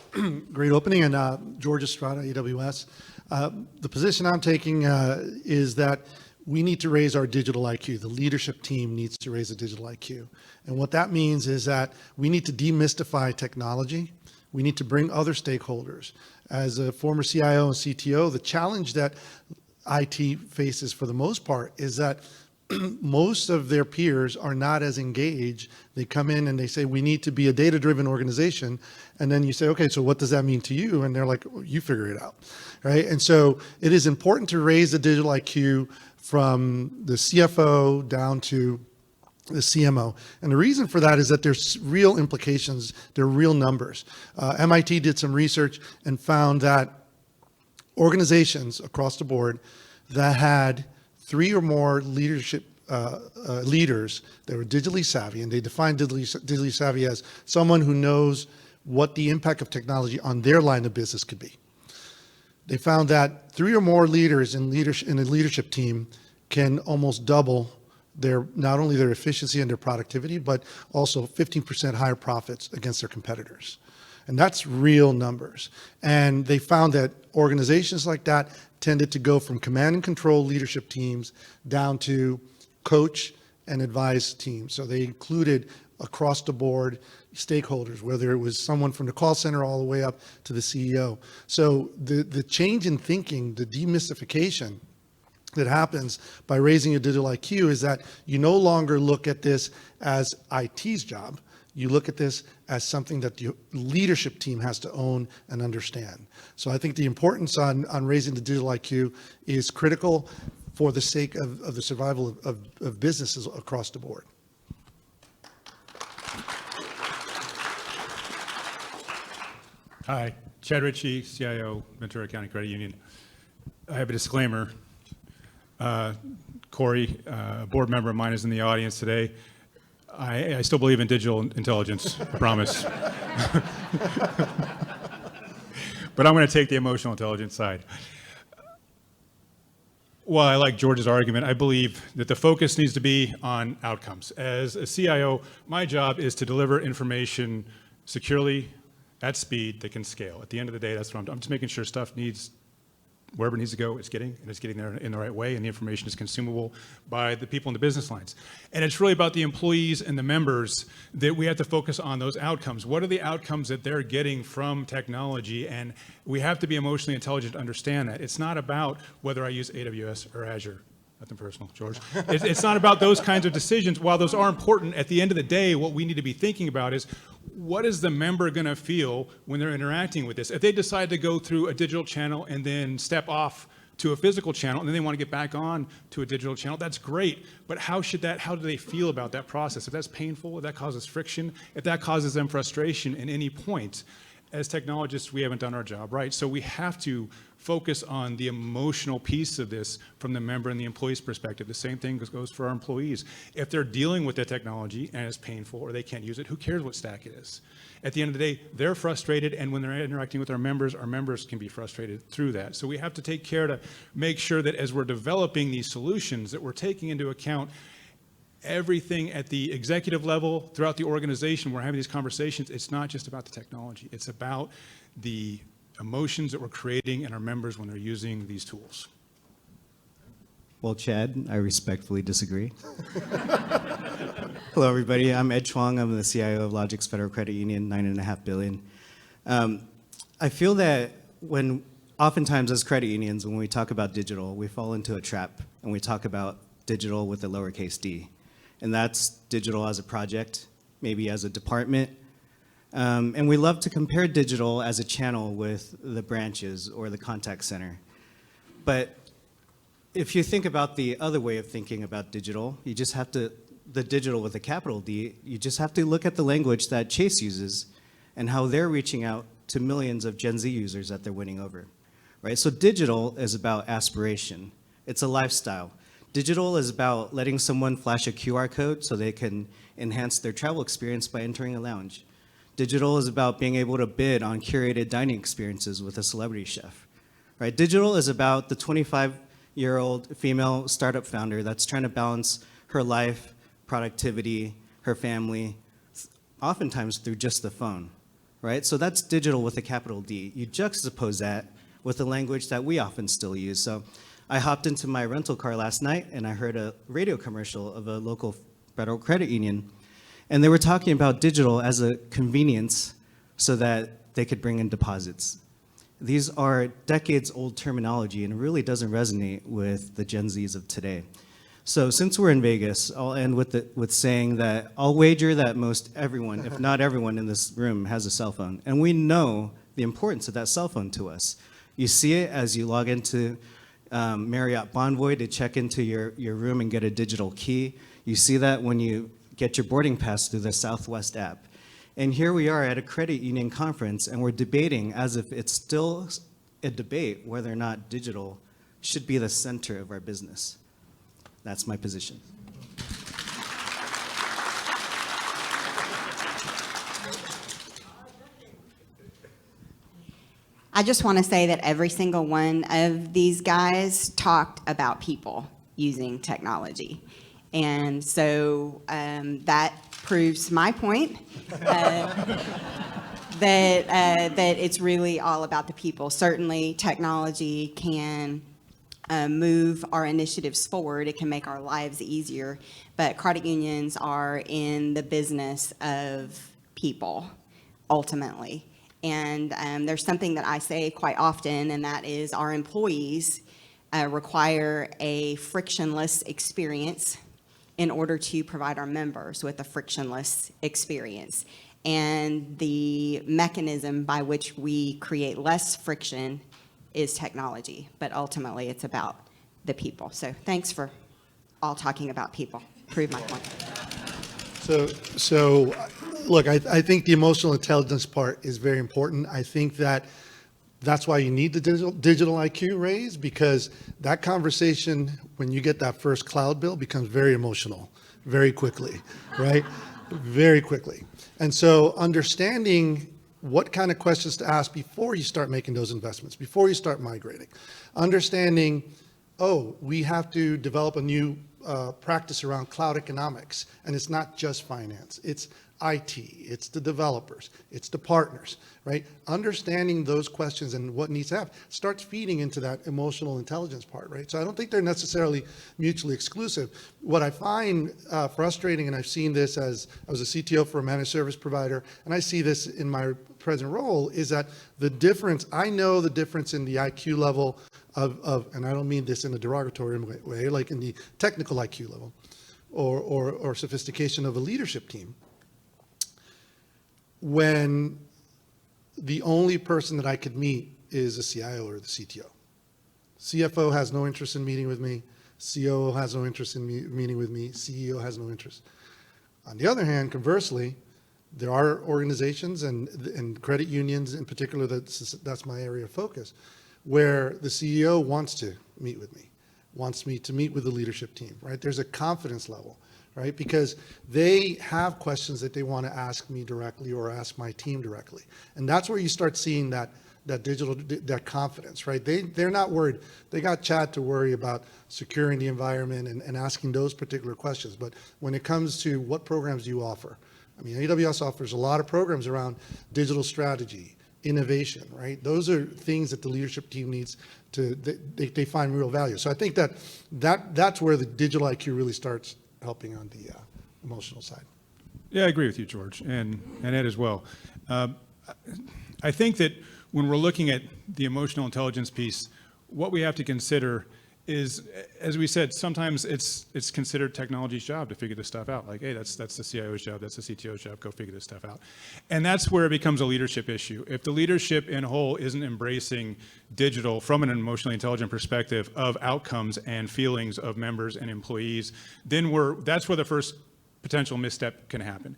[SPEAKER 19] great opening, and George Estrada, AWS. The position I'm taking is that we need to raise our digital IQ. The leadership team needs to raise a digital IQ. And what that means is that we need to demystify technology. We need to bring other stakeholders. As a former CIO and CTO, the challenge that IT faces for the most part is that most of their peers are not as engaged. They come in and they say, we need to be a data-driven organization. And then you say, okay, so what does that mean to you? And they're like, well, you figure it out, right? And so it is important to raise the digital IQ from the CFO down to the CMO. And the reason for that is that there's real implications, there are real numbers. MIT did some research and found that organizations across the board that had 3 or more leadership leaders that were digitally savvy, and they defined digitally savvy as someone who knows what the impact of technology on their line of business could be. They found that 3 or more leaders in a leadership team can almost double not only their efficiency and their productivity, but also 15% higher profits against their competitors. And that's real numbers. And they found that organizations like that tended to go from command and control leadership teams down to coach and advise teams. So they included across the board stakeholders, whether it was someone from the call center all the way up to the CEO. So the change in thinking, the demystification that happens by raising a digital IQ is that you no longer look at this as IT's job. You look at this as something that the leadership team has to own and understand. So I think the importance on raising the digital IQ is critical for the sake of the survival of businesses across the board.
[SPEAKER 20] Hi, Chad Ritchie, CIO, Ventura County Credit Union. I have a disclaimer. Corey, a board member of mine, is in the audience today. I still believe in digital intelligence, I promise. But I'm going to take the emotional intelligence side. While I like George's argument, I believe that the focus needs to be on outcomes. As a CIO, my job is to deliver information securely, at speed, that can scale. At the end of the day, that's what I'm doing. I'm just making sure stuff needs, wherever it needs to go, it's getting there in the right way, and the information is consumable by the people in the business lines. And it's really about the employees and the members that we have to focus on those outcomes. What are the outcomes that they're getting from technology? And we have to be emotionally intelligent to understand that. It's not about whether I use AWS or Azure. Nothing personal, George. It's not about those kinds of decisions. While those are important, at the end of the day, what we need to be thinking about is, what is the member going to feel when they're interacting with this? If they decide to go through a digital channel and then step off to a physical channel and then they want to get back on to a digital channel, that's great. But how do they feel about that process? If that's painful, if that causes friction, if that causes them frustration at any point, as technologists, we haven't done our job right. So we have to focus on the emotional piece of this from the member and the employee's perspective. The same thing goes for our employees. If they're dealing with the technology and it's painful or they can't use it, who cares what stack it is? At the end of the day, they're frustrated, and when they're interacting with our members can be frustrated through that. So we have to take care to make sure that as we're developing these solutions, that we're taking into account everything at the executive level throughout the organization. We're having these conversations. It's not just about the technology. It's about the emotions that we're creating in our members when they're using these tools.
[SPEAKER 21] Well, Chad, I respectfully disagree. Hello, everybody. I'm Ed Chuang. I'm the CIO of Logix Federal Credit Union, $9.5 billion. I feel that oftentimes as credit unions, when we talk about digital, we fall into a trap, and we talk about digital with a lowercase d. And that's digital as a project, maybe as a department. And we love to compare digital as a channel with the branches or the contact center. But if you think about the other way of thinking about digital, you just have to, the digital with a capital D, you just have to look at the language that Chase uses and how they're reaching out to millions of Gen Z users that they're winning over, right? So digital is about aspiration. It's a lifestyle. Digital is about letting someone flash a QR code so they can enhance their travel experience by entering a lounge. Digital is about being able to bid on curated dining experiences with a celebrity chef, right? Digital is about the 25-year-old female startup founder that's trying to balance her life, productivity, her family, oftentimes through just the phone, right? So that's digital with a capital D. You juxtapose that with the language that we often still use. So I hopped into my rental car last night and I heard a radio commercial of a local federal credit union. And they were talking about digital as a convenience so that they could bring in deposits. These are decades-old terminology and it really doesn't resonate with the Gen Zs of today. So since we're in Vegas, I'll end with saying that I'll wager that most everyone, if not everyone in this room, has a cell phone. And we know the importance of that cell phone to us. You see it as you log into Marriott Bonvoy to check into your room and get a digital key. You see that when you get your boarding pass through the Southwest app. And here we are at a credit union conference and we're debating as if it's still a debate whether or not digital should be the center of our business. That's my position.
[SPEAKER 18] I just want to say that every single one of these guys talked about people using technology. And so that proves my point. That it's really all about the people. Certainly, technology can move our initiatives forward. It can make our lives easier. But credit unions are in the business of people, ultimately. And there's something that I say quite often, and that is our employees require a frictionless experience in order to provide our members with a frictionless experience. And the mechanism by which we create less friction is technology, but ultimately it's about the people. So thanks for all talking about people. Prove my point.
[SPEAKER 19] So look, I think the emotional intelligence part is very important. I think that's why you need the digital IQ raise, because that conversation, when you get that first cloud bill, becomes very emotional very quickly, right? Very quickly. And so understanding what kind of questions to ask before you start making those investments, before you start migrating, understanding, oh, we have to develop a new practice around cloud economics, and it's not just finance, it's IT, it's the developers, it's the partners, right? Understanding those questions and what needs to happen starts feeding into that emotional intelligence part, right? So I don't think they're necessarily mutually exclusive. What I find frustrating, and I've seen this as I was a CTO for a managed service provider, and I see this in my present role, is that the difference, I know the difference in the IQ level of and I don't mean this in a derogatory way, like in the technical IQ level or sophistication of a leadership team, when the only person that I could meet is a CIO or the CTO. CFO has no interest in meeting with me. COO has no interest in meeting with me. CEO has no interest. On the other hand, conversely, there are organizations and credit unions in particular, that's my area of focus, where the CEO wants to meet with me, wants me to meet with the leadership team, right? There's a confidence level, right? Because they have questions that they want to ask me directly or ask my team directly. And that's where you start seeing that confidence, right? They're not worried. They got Chad to worry about securing the environment and asking those particular questions. But when it comes to what programs do you offer? I mean, AWS offers a lot of programs around digital strategy, innovation, right? Those are things that the leadership team needs to, they find real value. So I think that's where the digital IQ really starts helping on the emotional side.
[SPEAKER 20] Yeah, I agree with you, George, and Ed as well. I think that when we're looking at the emotional intelligence piece, what we have to consider is, as we said, sometimes it's considered technology's job to figure this stuff out. Like, hey, that's the CIO's job, that's the CTO's job, go figure this stuff out. And that's where it becomes a leadership issue. If the leadership in whole isn't embracing digital from an emotionally intelligent perspective of outcomes and feelings of members and employees, then that's where the first potential misstep can happen.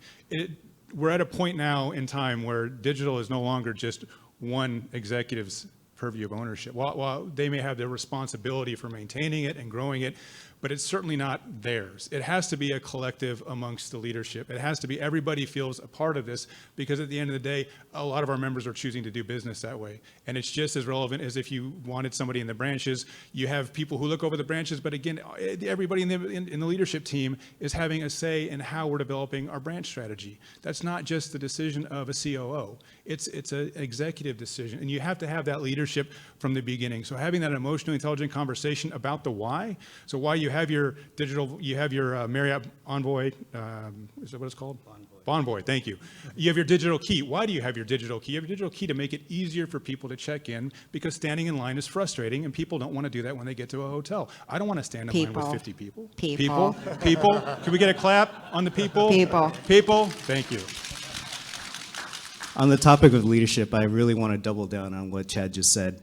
[SPEAKER 20] We're at a point now in time where digital is no longer just one executive's purview of ownership. While they may have the responsibility for maintaining it and growing it, but it's certainly not theirs. It has to be a collective amongst the leadership. It has to be everybody feels a part of this, because at the end of the day, a lot of our members are choosing to do business that way. And it's just as relevant as if you wanted somebody in the branches. You have people who look over the branches, but again, everybody in the leadership team is having a say in how we're developing our branch strategy. That's not just the decision of a COO. It's an executive decision, and you have to have that leadership from the beginning. So having that emotionally intelligent conversation about the why, so why you have your digital, you have your Marriott Envoy, is that what it's called? Bonvoy, thank you. You have your digital key. Why do you have your digital key? You have your digital key to make it easier for people to check in, because standing in line is frustrating, and people don't want to do that when they get to a hotel. I don't want to stand in line with 50 people. People. Can we get a clap on the people? People. Thank you.
[SPEAKER 21] On the topic of leadership, I really want to double down on what Chad just said.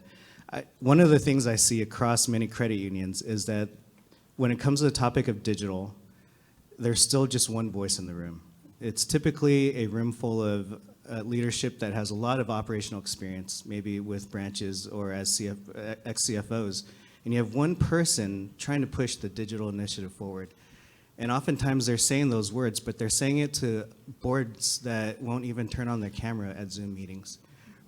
[SPEAKER 21] One of the things I see across many credit unions is that when it comes to the topic of digital, there's still just one voice in the room. It's typically a room full of leadership that has a lot of operational experience, maybe with branches or as ex-CFOs, and you have one person trying to push the digital initiative forward. And oftentimes they're saying those words, but they're saying it to boards that won't even turn on their camera at Zoom meetings,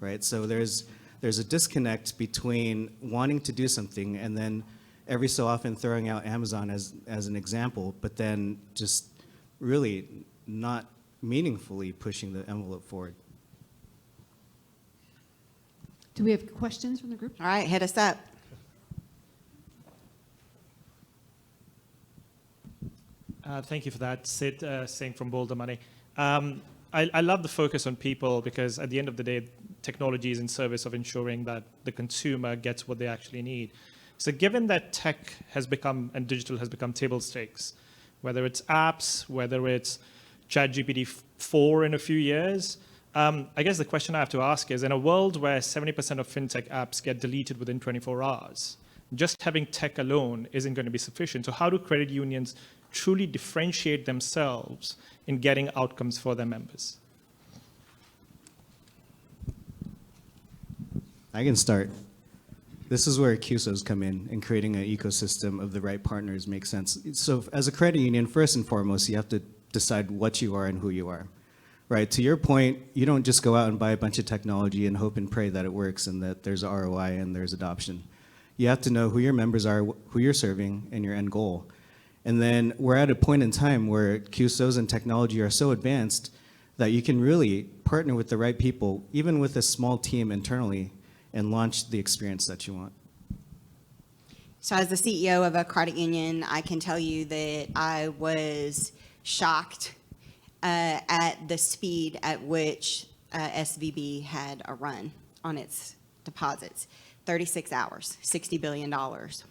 [SPEAKER 21] right? So there's a disconnect between wanting to do something and then every so often throwing out Amazon as an example, but then just really not meaningfully pushing the envelope forward.
[SPEAKER 8] Do we have questions from the group?
[SPEAKER 18] All right, hit us up.
[SPEAKER 2] Thank you for that. Sid Singh from Boulder Money. I love the focus on people because at the end of the day, technology is in service of ensuring that the consumer gets what they actually need. So given that tech has become and digital has become table stakes, whether it's apps, whether it's ChatGPT 4 in a few years, I guess the question I have to ask is, in a world where 70% of fintech apps get deleted within 24 hours, just having tech alone isn't going to be sufficient. So how do credit unions truly differentiate themselves in getting outcomes for their members?
[SPEAKER 21] I can start. This is where CUSOs come in, and creating an ecosystem of the right partners makes sense. So as a credit union, first and foremost, you have to decide what you are and who you are. Right, to your point, you don't just go out and buy a bunch of technology and hope and pray that it works and that there's ROI and there's adoption. You have to know who your members are, who you're serving, and your end goal. And then we're at a point in time where CUSOs and technology are so advanced that you can really partner with the right people, even with a small team internally, and launch the experience that you want.
[SPEAKER 18] So as the CEO of a credit union, I can tell you that I was shocked at the speed at which SVB had a run on its deposits. 36 hours, $60 billion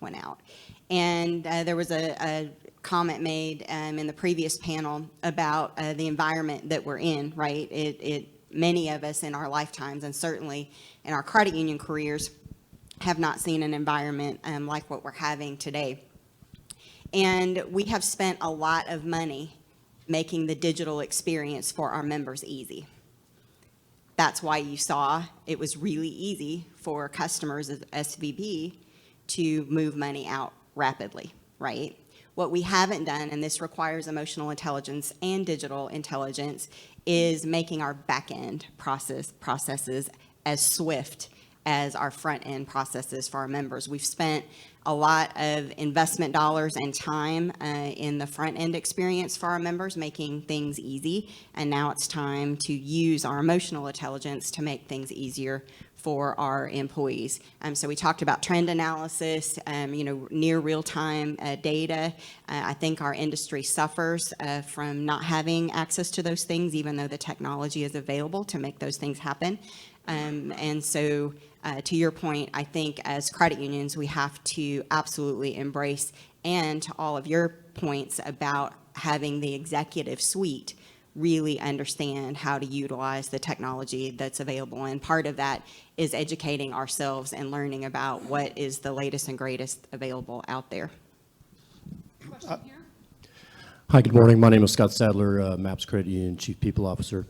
[SPEAKER 18] went out. And there was a comment made in the previous panel about the environment that we're in, right? Many of us in our lifetimes, and certainly in our credit union careers, have not seen an environment like what we're having today. And we have spent a lot of money making the digital experience for our members easy. That's why you saw it was really easy for customers of SVB to move money out rapidly, right? What we haven't done, and this requires emotional intelligence and digital intelligence, is making our back-end processes as swift as our front-end processes for our members. We've spent a lot of investment dollars and time in the front-end experience for our members, making things easy, and now it's time to use our emotional intelligence to make things easier for our employees. So we talked about trend analysis, near real-time data. I think our industry suffers from not having access to those things, even though the technology is available to make those things happen. And so to your point, I think as credit unions, we have to absolutely embrace, and to all of your points about having the executive suite really understand how to utilize the technology that's available. And part of that is educating ourselves and learning about what is the latest and greatest available out there.
[SPEAKER 8] Question here?
[SPEAKER 22] Hi, good morning. My name is Scott Sadler, MAPS Credit Union Chief People Officer.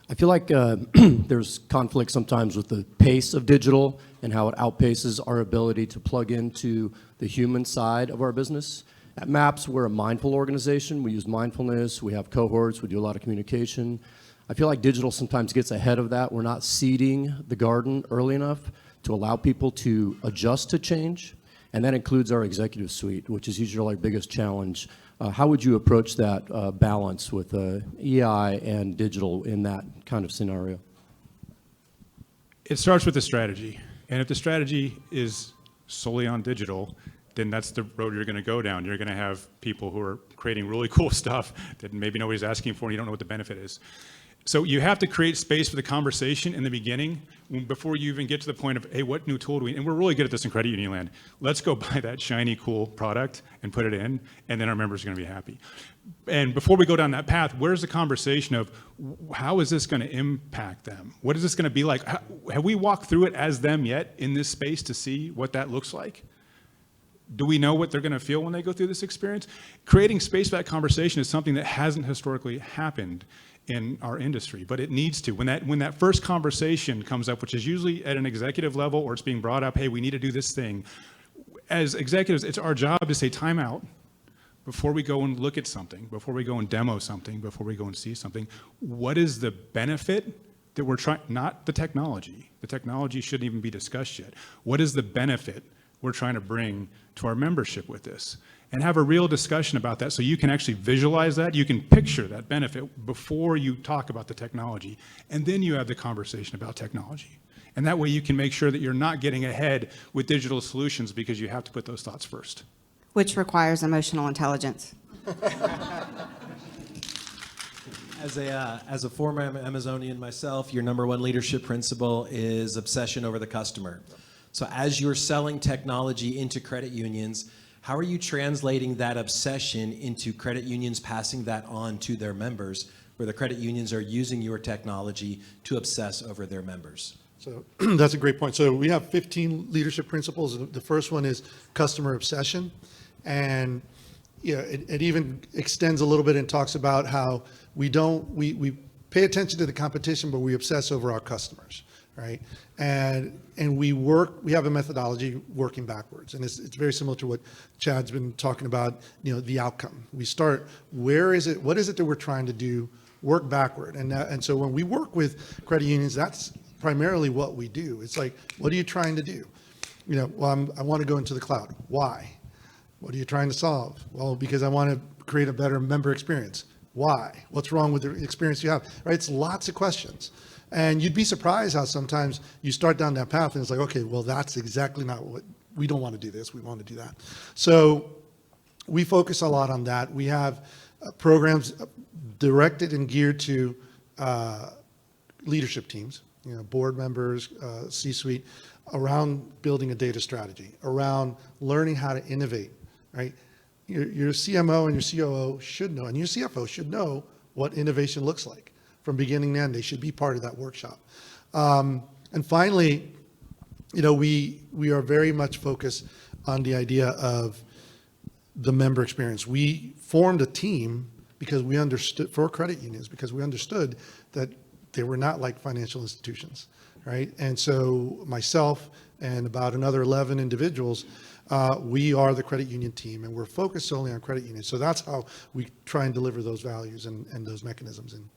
[SPEAKER 22] I feel like there's conflict sometimes with the pace of digital and how it outpaces our ability to plug into the human side of our business. At MAPS, we're a mindful organization. We use mindfulness. We have cohorts. We do a lot of communication. I feel like digital sometimes gets ahead of that. We're not seeding the garden early enough to allow people to adjust to change. And that includes our executive suite, which is usually our biggest challenge. How would you approach that balance with EI and digital in that kind of scenario?
[SPEAKER 20] It starts with the strategy. And if the strategy is solely on digital, then that's the road you're going to go down. You're going to have people who are creating really cool stuff that maybe nobody's asking for and you don't know what the benefit is. So you have to create space for the conversation in the beginning before you even get to the point of, hey, what new tool do we, and we're really good at this in credit union land. Let's go buy that shiny, cool product and put it in, and then our members are going to be happy. And before we go down that path, where's the conversation of how is this going to impact them? What is this going to be like? Have we walked through it as them yet in this space to see what that looks like? Do we know what they're going to feel when they go through this experience? Creating space for that conversation is something that hasn't historically happened in our industry, but it needs to. When that first conversation comes up, which is usually at an executive level or it's being brought up, hey, we need to do this thing. As executives, it's our job to say time out before we go and look at something, before we go and demo something, before we go and see something. What is the benefit that we're trying, not the technology. The technology shouldn't even be discussed yet. What is the benefit we're trying to bring to our membership with this, and have a real discussion about that so you can actually visualize that, you can picture that benefit before you talk about the technology, and then you have the conversation about technology. And that way you can make sure that you're not getting ahead with digital solutions because you have to put those thoughts first.
[SPEAKER 18] Which requires emotional intelligence.
[SPEAKER 4] As a former Amazonian myself, your number one leadership principle is obsession over the customer. So as you're selling technology into credit unions, how are you translating that obsession into credit unions passing that on to their members, where the credit unions are using your technology to obsess over their members?
[SPEAKER 19] So that's a great point. So we have 15 leadership principles. The first one is customer obsession. And it even extends a little bit and talks about how we pay attention to the competition, but we obsess over our customers, right? And we have a methodology working backwards. And it's very similar to what Chad's been talking about, the outcome. We start, what is it that we're trying to do, work backward. And so when we work with credit unions, that's primarily what we do. It's like, what are you trying to do? Well, I want to go into the cloud. Why? What are you trying to solve? Well, because I want to create a better member experience. Why? What's wrong with the experience you have? Right? It's lots of questions. And you'd be surprised how sometimes you start down that path and it's like, okay, well, that's exactly not what, we don't want to do this, we want to do that. So we focus a lot on that. We have programs directed and geared to leadership teams, board members, C-suite, around building a data strategy, around learning how to innovate, right? Your CMO and your COO should know, and your CFO should know what innovation looks like from beginning to end. They should be part of that workshop. And finally, we are very much focused on the idea of the member experience. We formed a team because we understood, for credit unions, because we understood that they were not like financial institutions, right? And so myself and about another 11 individuals, we are the credit union team, and we're focused solely on credit unions. So that's how we try and deliver those values and those mechanisms in.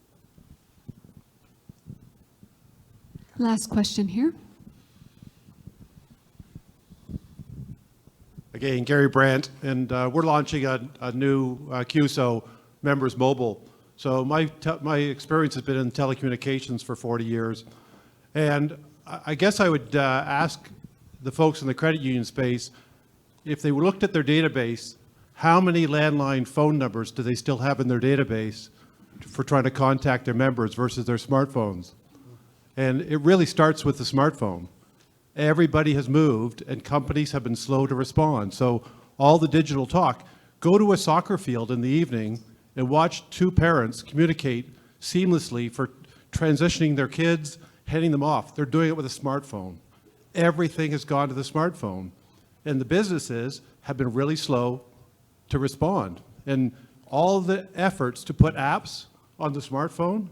[SPEAKER 8] Last question here.
[SPEAKER 14] Again, Gary Brandt, and we're launching a new CUSO members mobile. So my experience has been in telecommunications for 40 years. And I guess I would ask the folks in the credit union space, if they looked at their database, how many landline phone numbers do they still have in their database for trying to contact their members versus their smartphones? And it really starts with the smartphone. Everybody has moved and companies have been slow to respond. So all the digital talk, go to a soccer field in the evening and watch two parents communicate seamlessly for transitioning their kids, heading them off. They're doing it with a smartphone. Everything has gone to the smartphone. And the businesses have been really slow to respond. And all the efforts to put apps on the smartphone,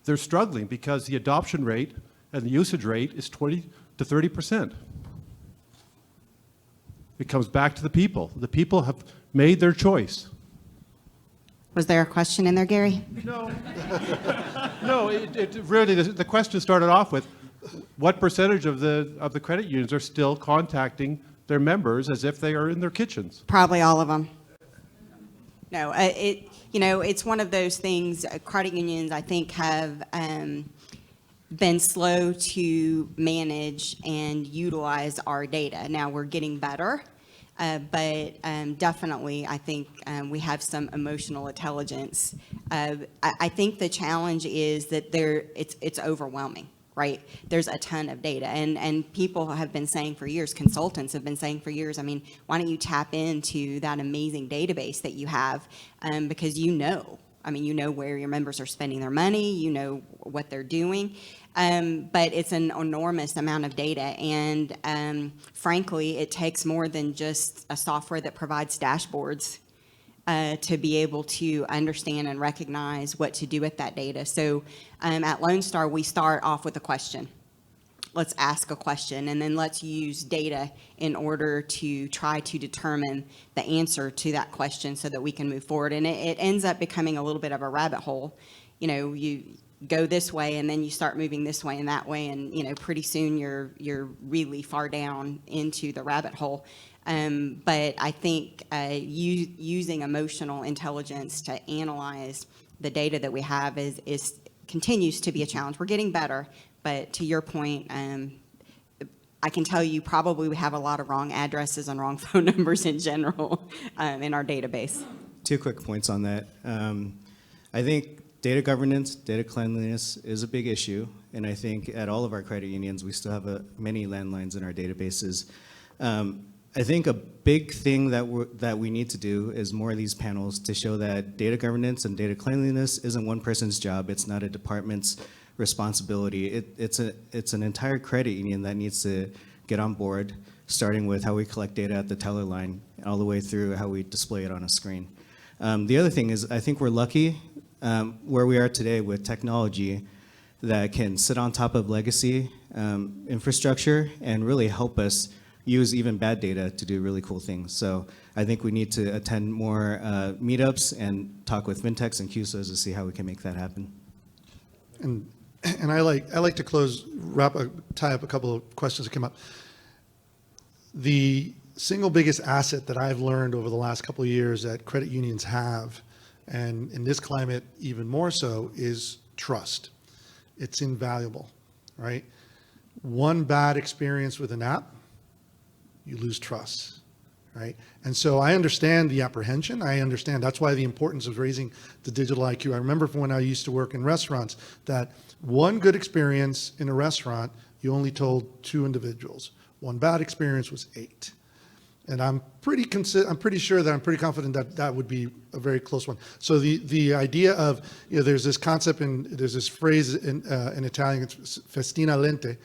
[SPEAKER 14] they're struggling because the adoption rate and the usage rate is 20 to 30%. It comes back to the people. The people have made their choice.
[SPEAKER 18] Was there a question in there, Gary?
[SPEAKER 14] No. No, it really, the question started off with, what percentage of the credit unions are still contacting their members as if they are in their kitchens?
[SPEAKER 18] Probably all of them. No, it's one of those things. Credit unions, I think, have been slow to manage and utilize our data. Now we're getting better, but definitely, I think we have some emotional intelligence. I think the challenge is that it's overwhelming. Right? There's a ton of data, and people have been saying for years, consultants have been saying for years, I mean, why don't you tap into that amazing database that you have, because you know where your members are spending their money, you know what they're doing, but it's an enormous amount of data, and frankly, it takes more than just a software that provides dashboards to be able to understand and recognize what to do with that data. So at Lone Star, we start off with a question. Let's ask a question, and then let's use data in order to try to determine the answer to that question so that we can move forward. And it ends up becoming a little bit of a rabbit hole. go this way, and then you start moving this way and that way, and pretty soon you're really far down into the rabbit hole. But I think using emotional intelligence to analyze the data that we have is continues to be a challenge. We're getting better, but to your point, I can tell you probably we have a lot of wrong addresses and wrong phone numbers in general in our database.
[SPEAKER 21] 2 quick points on that. I think data governance, data cleanliness is a big issue, and I think at all of our credit unions, we still have many landlines in our databases. I think a big thing that we need to do is more of these panels to show that data governance and data cleanliness isn't one person's job. It's not a department's responsibility. It's an entire credit union that needs to get on board, starting with how we collect data at the teller line, all the way through how we display it on a screen. The other thing is, I think we're lucky where we are today with technology that can sit on top of legacy infrastructure and really help us use even bad data to do really cool things. So I think we need to attend more meetups and talk with fintechs and CUSOs to see how we can make that happen.
[SPEAKER 19] And I like to tie up a couple of questions that came up. The single biggest asset that I've learned over the last couple of years that credit unions have, and in this climate even more so, is trust. It's invaluable, right? One bad experience with an app, you lose trust, right? And so I understand the apprehension. I understand that's why the importance of raising the digital IQ. I remember from when I used to work in restaurants that one good experience in a restaurant, you only told 2 individuals. One bad experience was 8. And I'm pretty sure that I'm pretty confident that that would be a very close one. So the idea of, there's this concept there's this phrase in Italian, it's festina lente,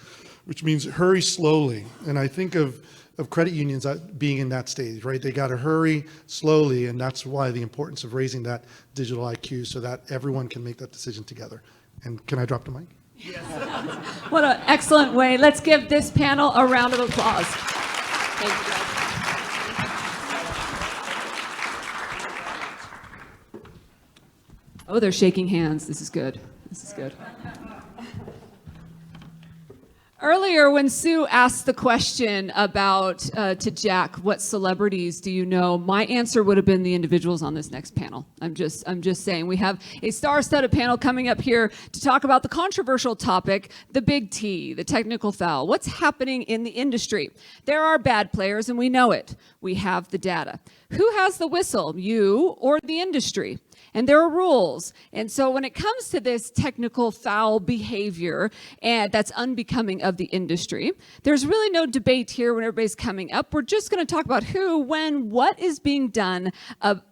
[SPEAKER 19] which means hurry slowly. And I think of credit unions being in that stage, right? They got to hurry slowly, and that's why the importance of raising that digital IQ so that everyone can make that decision together. And can I drop the mic?
[SPEAKER 8] Yes. What an excellent way. Let's give this panel a round of applause. Thank you, guys. Oh, they're shaking hands. This is good. This is good. Earlier, when Sue asked the question about to Jack, what celebrities do you know? My answer would have been the individuals on this next panel. I'm just saying we have a star-studded panel coming up here to talk about the controversial topic, the big T, the technical foul. What's happening in the industry? There are bad players, and we know it. We have the data. Who has the whistle, you or the industry? And there are rules. And so when it comes to this technical foul behavior and that's unbecoming of the industry, there's really no debate here when everybody's coming up. We're just going to talk about who, when, what is being done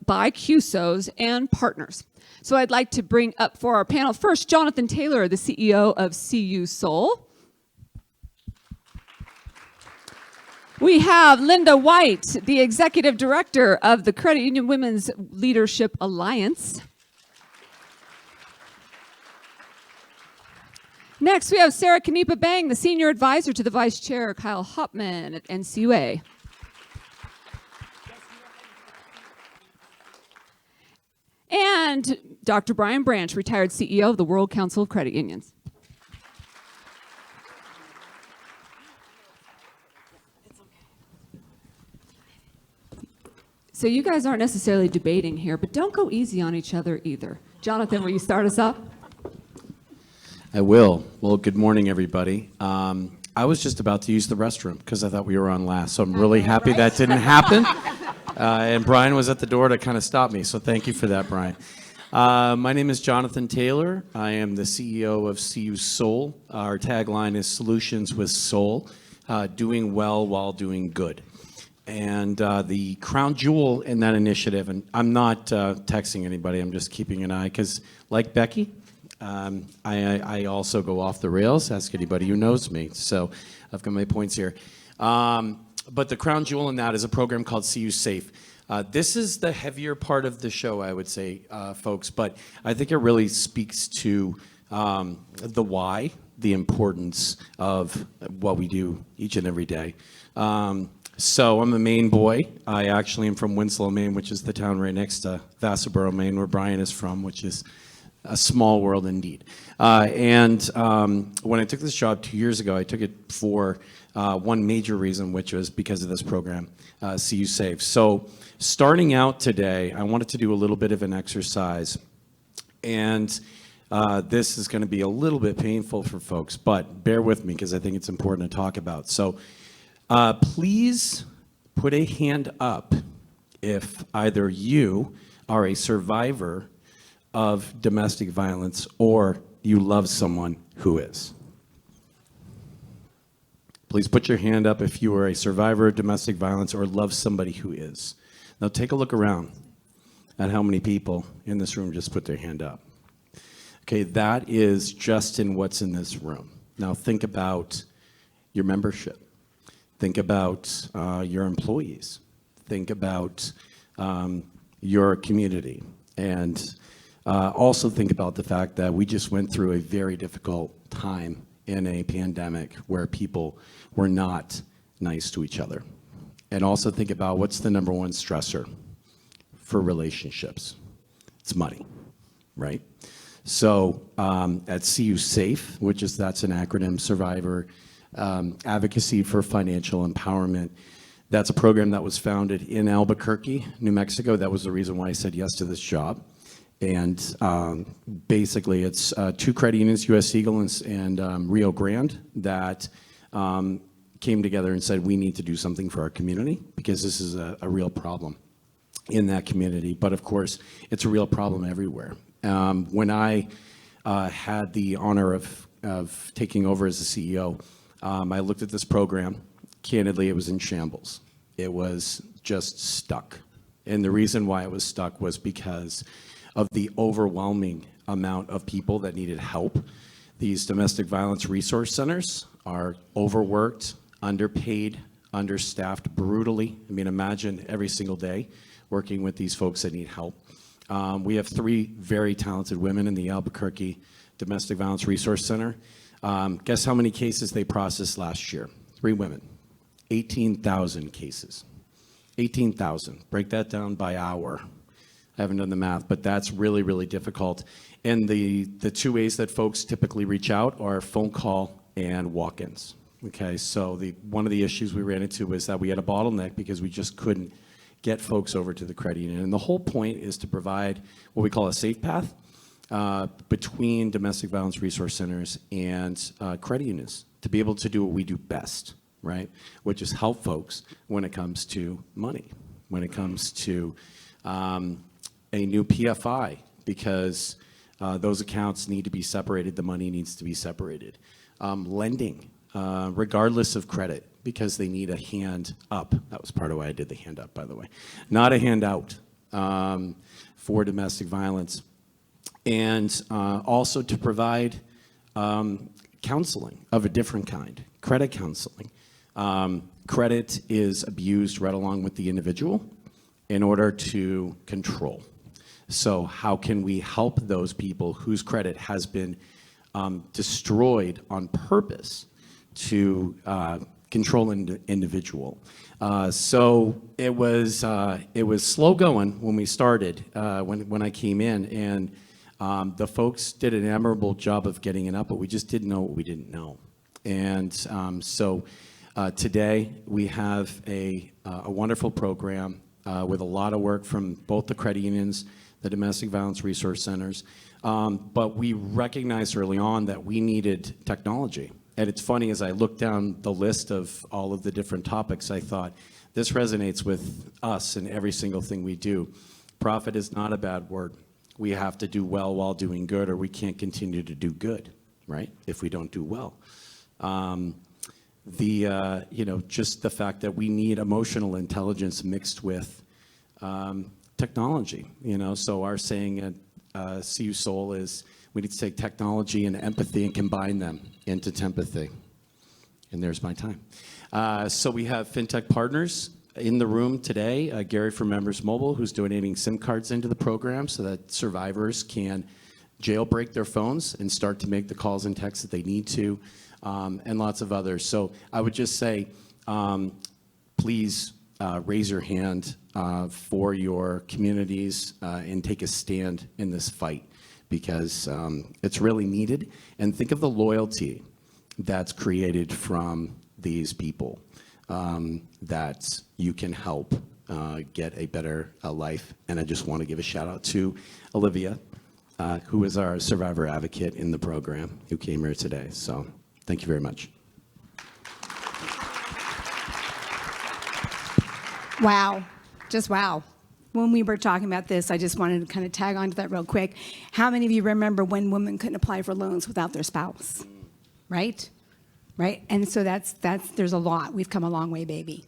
[SPEAKER 8] by CUSOs and partners. So I'd like to bring up for our panel first Jonathan Taylor, the CEO of CUSO. We have Linda White, the Executive Director of the Credit Union Women's Leadership Alliance. Next, we have Sarah Kanepa Bang, the Senior Advisor to the Vice Chair, Kyle Hopman at NCUA. And Dr. Brian Branch, retired CEO of the World Council of Credit Unions. So you guys aren't necessarily debating here, but don't go easy on each other either. Jonathan, will you start us up?
[SPEAKER 3] I will. Well, good morning, everybody. I was just about to use the restroom because I thought we were on last, so I'm really happy that didn't happen. And Brian was at the door to kind of stop me, so thank you for that, Brian. My name is Jonathan Taylor. I am the CEO of CUSO. Our tagline is Solutions with Soul, doing well while doing good. And the crown jewel in that initiative, and I'm not texting anybody, I'm just keeping an eye, because like Becky, I also go off the rails, ask anybody who knows me. So I've got my points here. But the crown jewel in that is a program called CU Safe. This is the heavier part of the show, I would say, folks, but I think it really speaks to the why, the importance of what we do each and every day. So I'm a Maine boy. I actually am from Winslow, Maine, which is the town right next to Vassarboro, Maine, where Brian is from, which is a small world indeed. When I took this job 2 years ago, I took it for one major reason, which was because of this program, CU Save. So starting out today, I wanted to do a little bit of an exercise. And this is going to be a little bit painful for folks, but bear with me because I think it's important to talk about. So please put a hand up if either you are a survivor of domestic violence or you love someone who is. Please put your hand up if you are a survivor of domestic violence or love somebody who is. Now take a look around at how many people in this room just put their hand up. Okay, that is just in what's in this room. Now think about your membership. Think about your employees. Think about your community. And also think about the fact that we just went through a very difficult time in a pandemic where people were not nice to each other. And also think about what's the number one stressor for relationships. It's money, right? So at CU SAFE, that's an acronym, Survivor Advocacy for Financial Empowerment. That's a program that was founded in Albuquerque, New Mexico. That was the reason why I said yes to this job. And basically it's two credit unions, US Eagle and Rio Grande, that came together and said we need to do something for our community because this is a real problem in that community. But of course, it's a real problem everywhere. When I had the honor of taking over as the CEO, I looked at this program. Candidly, it was in shambles. It was just stuck. And the reason why it was stuck was because of the overwhelming amount of people that needed help. These domestic violence resource centers are overworked, underpaid, understaffed brutally. I mean, imagine every single day working with these folks that need help. We have 3 very talented women in the Albuquerque Domestic Violence Resource Center. Guess how many cases they processed last year? 3 women. 18,000 cases. 18,000. Break that down by hour. I haven't done the math, but that's really, really difficult. And the 2 ways that folks typically reach out are phone call and walk-ins. Okay, so one of the issues we ran into was that we had a bottleneck because we just couldn't get folks over to the credit union. And the whole point is to provide what we call a safe path between domestic violence resource centers and credit unions to be able to do what we do best, right? Which is help folks when it comes to money, when it comes to a new PFI, because those accounts need to be separated, the money needs to be separated. Lending, regardless of credit, because they need a hand up. That was part of why I did the hand up, by the way. Not a hand out for domestic violence. And also to provide counseling of a different kind, credit counseling. Credit is abused right along with the individual in order to control. So how can we help those people whose credit has been destroyed on purpose to control an individual? So it was slow going when we started, when I came in, and the folks did an admirable job of getting it up, but we just didn't know what we didn't know. And so today we have a wonderful program with a lot of work from both the credit unions, the domestic violence resource centers, but we recognized early on that we needed technology. And it's funny, as I looked down the list of all of the different topics, I thought, this resonates with us in every single thing we do. Profit is not a bad word. We have to do well while doing good, or we can't continue to do good, right, if we don't do well. Just the fact that we need emotional intelligence mixed with technology, so our saying at CU Soul is we need to take technology and empathy and combine them into tempathy. And there's my time. So we have FinTech partners in the room today. Gary from Members Mobile, who's donating SIM cards into the program so that survivors can jailbreak their phones and start to make the calls and texts that they need to, and lots of others. So I would just say, please raise your hand for your communities and take a stand in this fight, because it's really needed. And think of the loyalty that's created from these people that you can help get a better life. And I just want to give a shout out to Olivia, who is our survivor advocate in the program, who came here today. So thank you very much.
[SPEAKER 5] Wow, just wow. When we were talking about this, I just wanted to kind of tag on to that real quick. How many of you remember when women couldn't apply for loans without their spouse? Right? Right? And so there's a lot. We've come a long way, baby.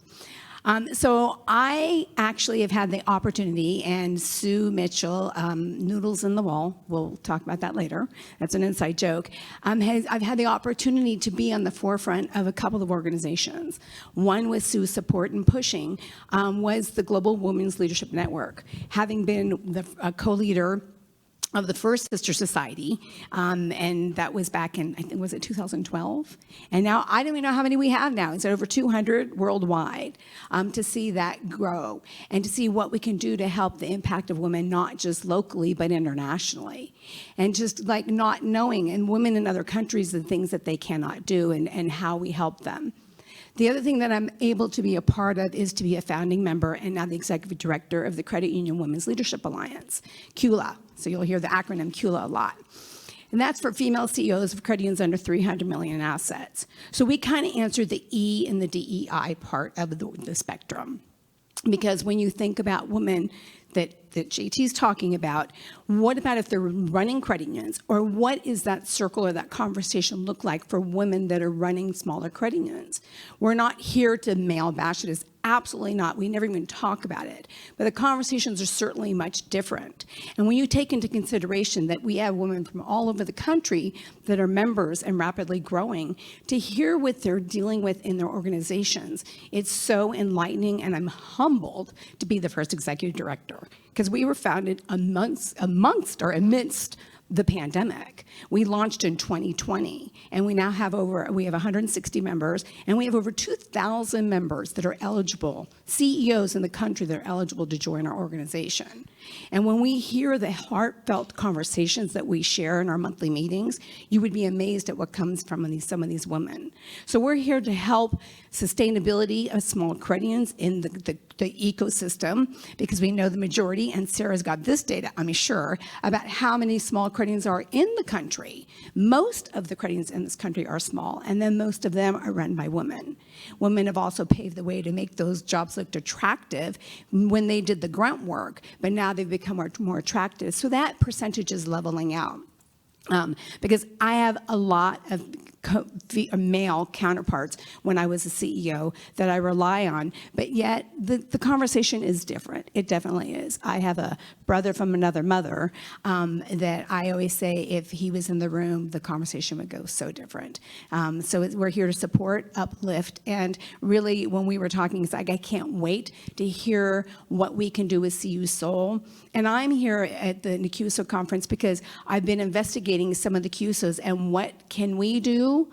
[SPEAKER 5] So I actually have had the opportunity, and Sue Mitchell, Noodles in the Wall, we'll talk about that later. That's an inside joke. I've had the opportunity to be on the forefront of a couple of organizations. One with Sue's support and pushing was the Global Women's Leadership Network. Having been the co-leader of the first sister society, and that was back in, I think, was it 2012? And now, I don't even know how many we have now. It's over 200 worldwide, to see that grow and to see what we can do to help the impact of women, not just locally, but internationally. And just like not knowing, and women in other countries, the things that they cannot do and how we help them. The other thing that I'm able to be a part of is to be a founding member and now the executive director of the Credit Union Women's Leadership Alliance, CULA. So you'll hear the acronym CULA a lot. And that's for female CEOs of credit unions under 300 million in assets. So we kind of answer the E and the DEI part of the spectrum. Because when you think about women that JT's talking about, what about if they're running credit unions? Or what is that circle or that conversation look like for women that are running smaller credit unions? We're not here to male bash it. Is absolutely not. We never even talk about it. But the conversations are certainly much different. And when you take into consideration that we have women from all over the country that are members and rapidly growing, to hear what they're dealing with in their organizations, it's so enlightening, and I'm humbled to be the first executive director. Because we were founded amidst the pandemic. We launched in 2020, and we now have 160 members, and we have over 2,000 members that are eligible, CEOs in the country that are eligible to join our organization. And when we hear the heartfelt conversations that we share in our monthly meetings, you would be amazed at what comes from some of these women. So we're here to help sustainability of small credit unions in the ecosystem, because we know the majority, and Sarah's got this data, I'm sure, about how many small credit unions are in the country. Most of the credit unions in this country are small, and then most of them are run by women. Women have also paved the way to make those jobs look attractive when they did the grunt work, but now they've become more attractive. So that percentage is leveling out. Because I have a lot of male counterparts when I was a CEO that I rely on, but yet the conversation is different. It definitely is. I have a brother from another mother that I always say if he was in the room, the conversation would go so different. So we're here to support, uplift, and really when we were talking, it's like I can't wait to hear what we can do with CU Soul. And I'm here at the CUSO conference because I've been investigating some of the CUSOs and what can we do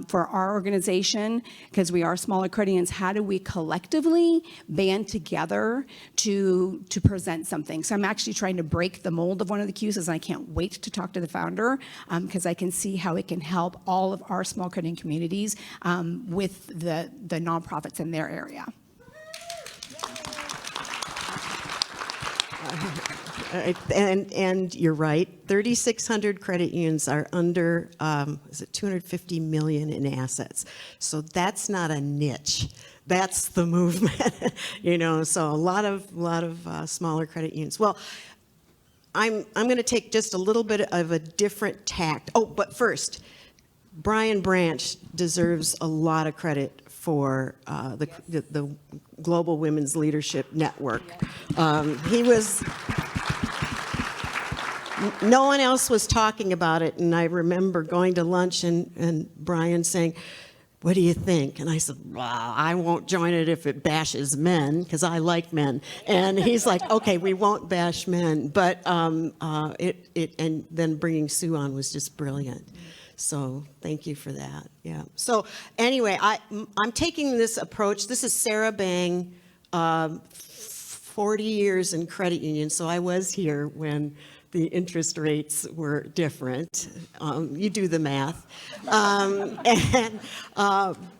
[SPEAKER 5] for our organization, because we are smaller credit unions. How do we collectively band together to present something? So I'm actually trying to break the mold of one of the CUSOs, and I can't wait to talk to the founder because I can see how it can help all of our small credit union communities with the nonprofits in their area.
[SPEAKER 6] And you're right, 3,600 credit unions are under, is it 250 million in assets. So that's not a niche. That's the movement, so a lot of smaller credit unions. Well, I'm going to take just a little bit of a different tact. Oh, but first, Brian Branch deserves a lot of credit for the Global Women's Leadership Network. He was... No one else was talking about it, and I remember going to lunch and Brian saying, "What do you think?" And I said, "Well, I won't join it if it bashes men, because I like men." And he's like, "Okay, we won't bash men." But and then bringing Sue on was just brilliant. So thank you for that. Yeah. So anyway, I'm taking this approach. This is Sarah Bang, 40 years in credit union. So I was here when the interest rates were different. You do the math.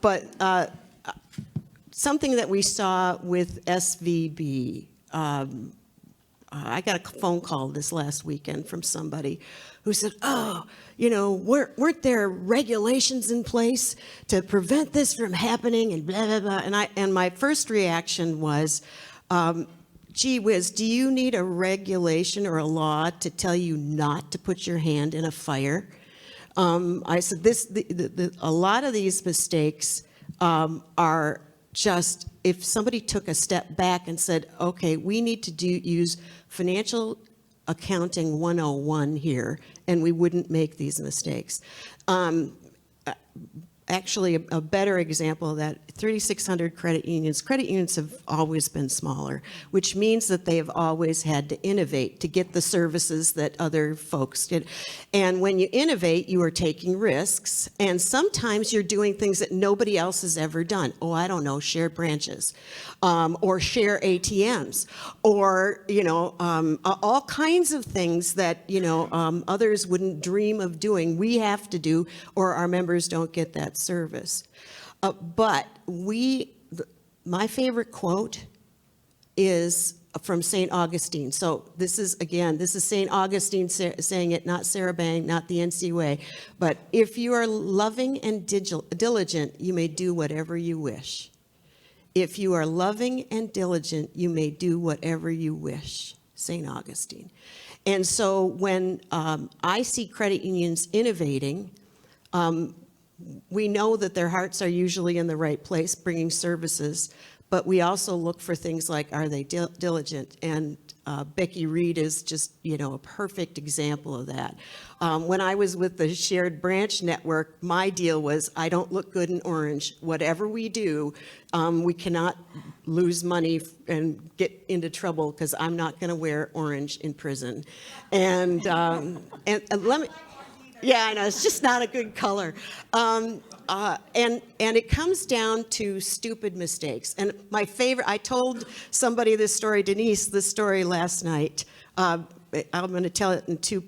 [SPEAKER 6] But something that we saw with SVB, I got a phone call this last weekend from somebody who said, oh, you know, weren't there regulations in place to prevent this from happening and blah, blah, blah. And my first reaction was, gee whiz, do you need a regulation or a law to tell you not to put your hand in a fire? I said, a lot of these mistakes are just, if somebody took a step back and said, okay, we need to use financial accounting 101 here, and we wouldn't make these mistakes. Actually, a better example of that, 3,600 credit unions have always been smaller, which means that they have always had to innovate to get the services that other folks did. And when you innovate, you are taking risks, and sometimes you're doing things that nobody else has ever done. Oh, I don't know, shared branches, or share ATMs, or, you know, all kinds of things that, you know, others wouldn't dream of doing. We have to do, or our members don't get that service. But my favorite quote is from St. Augustine. So this is St. Augustine saying it, not Sarah Bang, not the NCUA. But if you are loving and diligent, you may do whatever you wish. If you are loving and diligent, you may do whatever you wish. St. Augustine. And so when I see credit unions innovating, we know that their hearts are usually in the right place, bringing services, but we also look for things like, are they diligent? And Becky Reed is just, you know, a perfect example of that. When I was with the Shared Branch Network, my deal was, I don't look good in orange. Whatever we do, we cannot lose money and get into trouble because I'm not going to wear orange in prison. And let me... Yeah, I know, it's just not a good color. And it comes down to stupid mistakes. And my favorite, I told somebody this story, Denise, this story last night. I'm going to tell it in two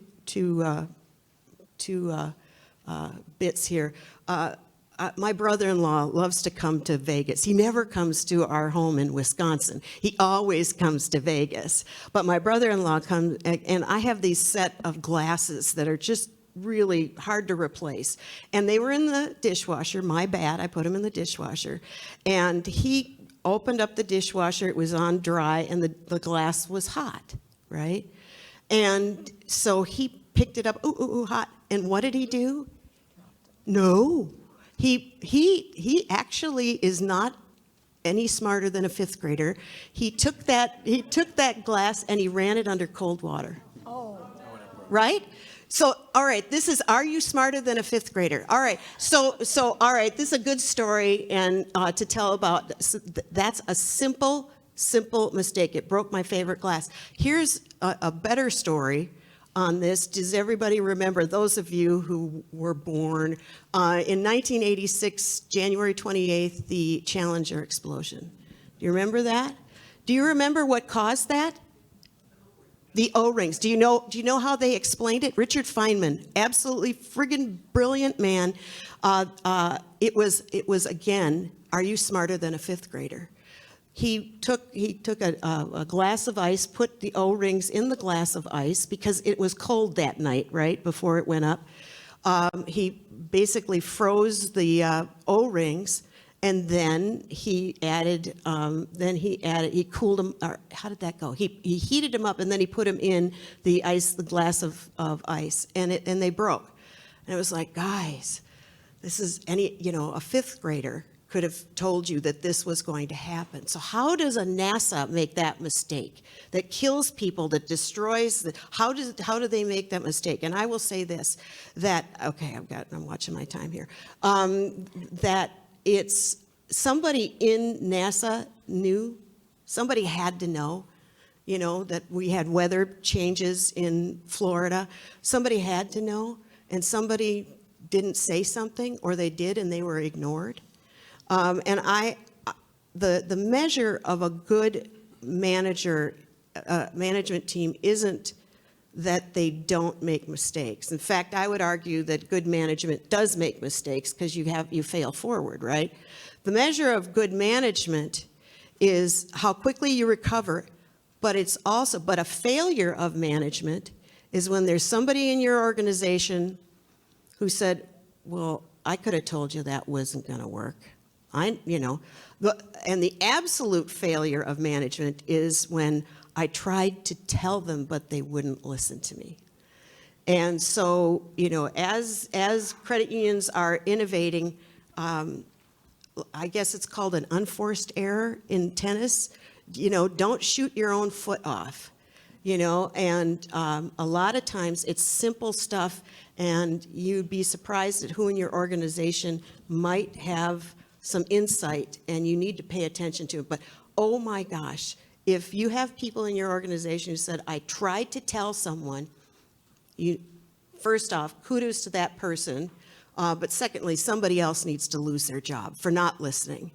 [SPEAKER 6] bits here. My brother-in-law loves to come to Vegas. He never comes to our home in Wisconsin. He always comes to Vegas. But my brother-in-law comes, and I have these set of glasses that are just really hard to replace. And they were in the dishwasher. My bad, I put them in the dishwasher. And he opened up the dishwasher, it was on dry, and the glass was hot, right? And so he picked it up, ooh, hot. And what did he do? No. He actually is not any smarter than a fifth grader. He took that glass and he ran it under cold water. Oh. Right? So, all right, are you smarter than a fifth grader? All right, so all right, this is a good story and to tell about, that's a simple mistake. It broke my favorite glass. Here's a better story on this. Does everybody remember, those of you who were born, in 1986, January 28th, the Challenger explosion? Do you remember that? Do you remember what caused that? The O-rings. Do you know how they explained it? Richard Feynman, absolutely friggin' brilliant man. It was again, are you smarter than a fifth grader? He took a glass of ice, put the O-rings in the glass of ice because it was cold that night, right, before it went up. He basically froze the O-rings, and then he cooled them, or how did that go? He heated them up, and then he put them in the glass of ice, and they broke. And it was like, guys, this is a fifth grader could have told you that this was going to happen. So how does a NASA make that mistake that kills people, that destroys, how do they make that mistake? And I will say this, that, okay, I'm watching my time here, that it's somebody in NASA knew, somebody had to know, that we had weather changes in Florida. Somebody had to know, and somebody didn't say something, or they did and they were ignored. And the measure of a good management team isn't that they don't make mistakes. In fact, I would argue that good management does make mistakes because you fail forward, right? The measure of good management is how quickly you recover, but a failure of management is when there's somebody in your organization who said, well, I could have told you that wasn't going to work. And the absolute failure of management is when I tried to tell them, but they wouldn't listen to me. And so, as credit unions are innovating, I guess it's called an unforced error in tennis. Don't shoot your own foot off. And a lot of times it's simple stuff, and you'd be surprised at who in your organization might have some insight, and you need to pay attention to it. But oh my gosh, if you have people in your organization who said, I tried to tell someone, first off, kudos to that person. But secondly, somebody else needs to lose their job for not listening.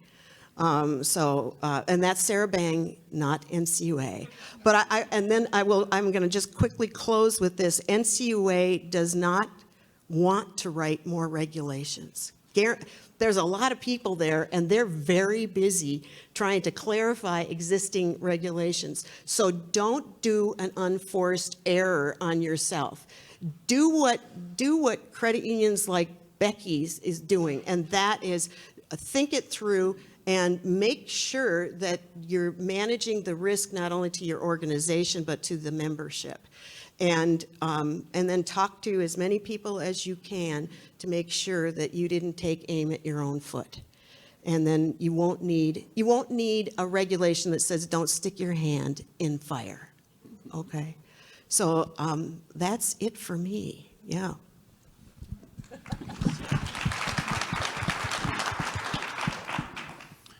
[SPEAKER 6] And that's Sarah Bang, not NCUA. But I'm going to just quickly close with this. NCUA does not want to write more regulations. There's a lot of people there, and they're very busy trying to clarify existing regulations. So don't do an unforced error on yourself. Do what credit unions like Becky's is doing, and that is think it through and make sure that you're managing the risk not only to your organization but to the membership. And then talk to as many people as you can to make sure that you didn't take aim at your own foot. And then you won't need a regulation that says don't stick your hand in fire. Okay? So that's it for me. Yeah.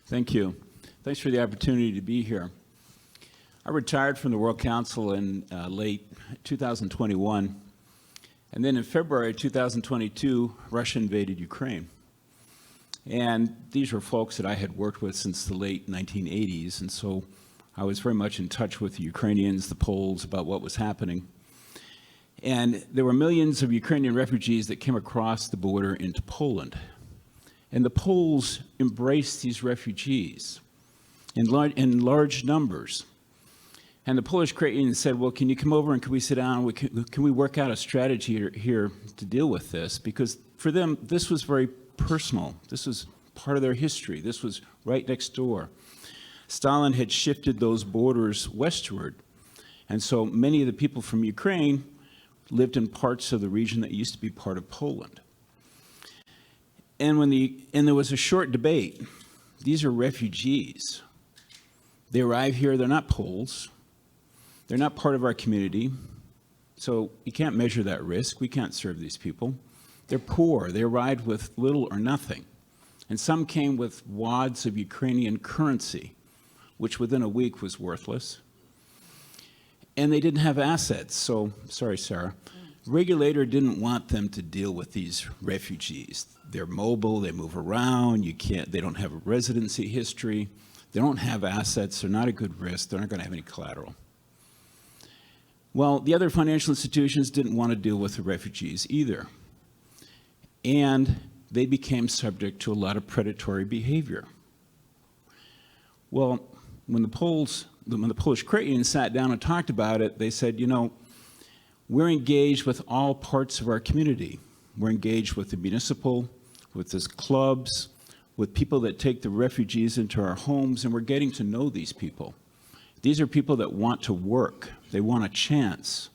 [SPEAKER 7] Thank you. Thanks for the opportunity to be here. I retired from the World Council in late 2021, and then in February 2022, Russia invaded Ukraine. And these were folks that I had worked with since the late 1980s, and so I was very much in touch with the Ukrainians, the Poles, about what was happening. And there were millions of Ukrainian refugees that came across the border into Poland. And the Poles embraced these refugees in large numbers. And the Polish credit union said, well, can you come over and can we sit down? Can we work out a strategy here to deal with this? Because for them, this was very personal. This was part of their history. This was right next door. Stalin had shifted those borders westward. And so many of the people from Ukraine lived in parts of the region that used to be part of Poland. And there was a short debate. These are refugees. They arrive here, they're not Poles. They're not part of our community. So you can't measure that risk. We can't serve these people. They're poor. They arrived with little or nothing. And some came with wads of Ukrainian currency, which within a week was worthless. And they didn't have assets. So, sorry, Sarah. Regulator didn't want them to deal with these refugees. They're mobile, they move around, they don't have a residency history, they don't have assets, they're not a good risk, they're not going to have any collateral. Well, the other financial institutions didn't want to deal with the refugees either. And they became subject to a lot of predatory behavior. Well, when the Polish credit union sat down and talked about it, they said, we're engaged with all parts of our community. We're engaged with the municipal, with the clubs, with people that take the refugees into our homes, and we're getting to know these people. These are people that want to work. They want a chance.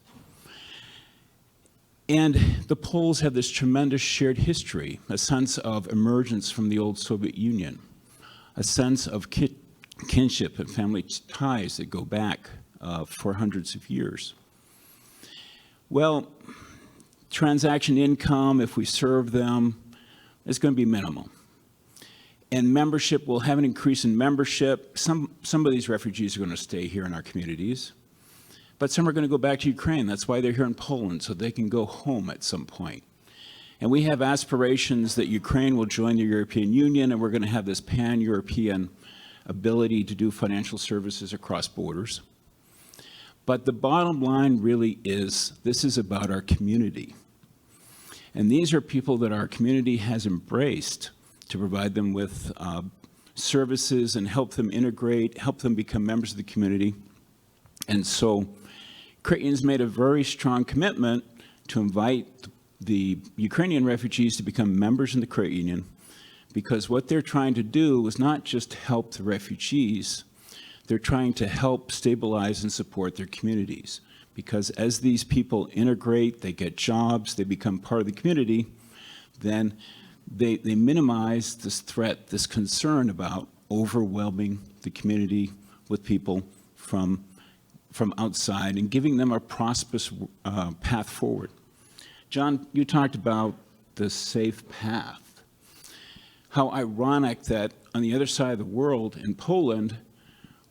[SPEAKER 7] And the Poles have this tremendous shared history, a sense of emergence from the old Soviet Union, a sense of kinship and family ties that go back for hundreds of years. Well, transaction income, if we serve them, is going to be minimal. And membership will have an increase in membership. Some of these refugees are going to stay here in our communities, but some are going to go back to Ukraine. That's why they're here in Poland, so they can go home at some point. And we have aspirations that Ukraine will join the European Union, and we're going to have this pan-European ability to do financial services across borders. But the bottom line really is, this is about our community. And these are people that our community has embraced to provide them with services and help them integrate, help them become members of the community. And so credit unions made a very strong commitment to invite the Ukrainian refugees to become members in the credit union, because what they're trying to do is not just help the refugees, they're trying to help stabilize and support their communities. Because as these people integrate, they get jobs, they become part of the community, then they minimize this threat, this concern about overwhelming the community with people from outside and giving them a prosperous path forward. John, you talked about the safe path. How ironic that on the other side of the world, in Poland,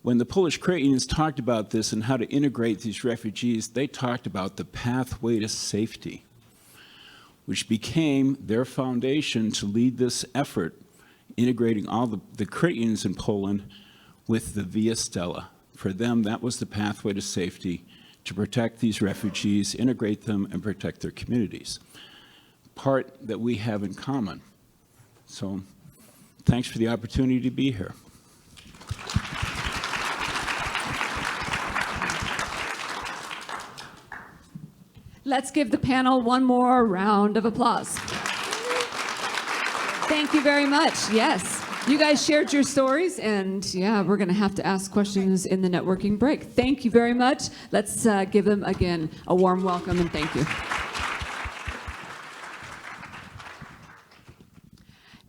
[SPEAKER 7] when the Polish credit unions talked about this and how to integrate these refugees, they talked about the pathway to safety, which became their foundation to lead this effort, integrating all the credit unions in Poland with the Via Stella. For them, that was the pathway to safety, to protect these refugees, integrate them, and protect their communities. Part that we have in common. So thanks for the opportunity to be here.
[SPEAKER 8] Let's give the panel one more round of applause. Thank you very much. Yes, you guys shared your stories, and yeah, we're going to have to ask questions in the networking break. Thank you very much. Let's give them again a warm welcome and thank you.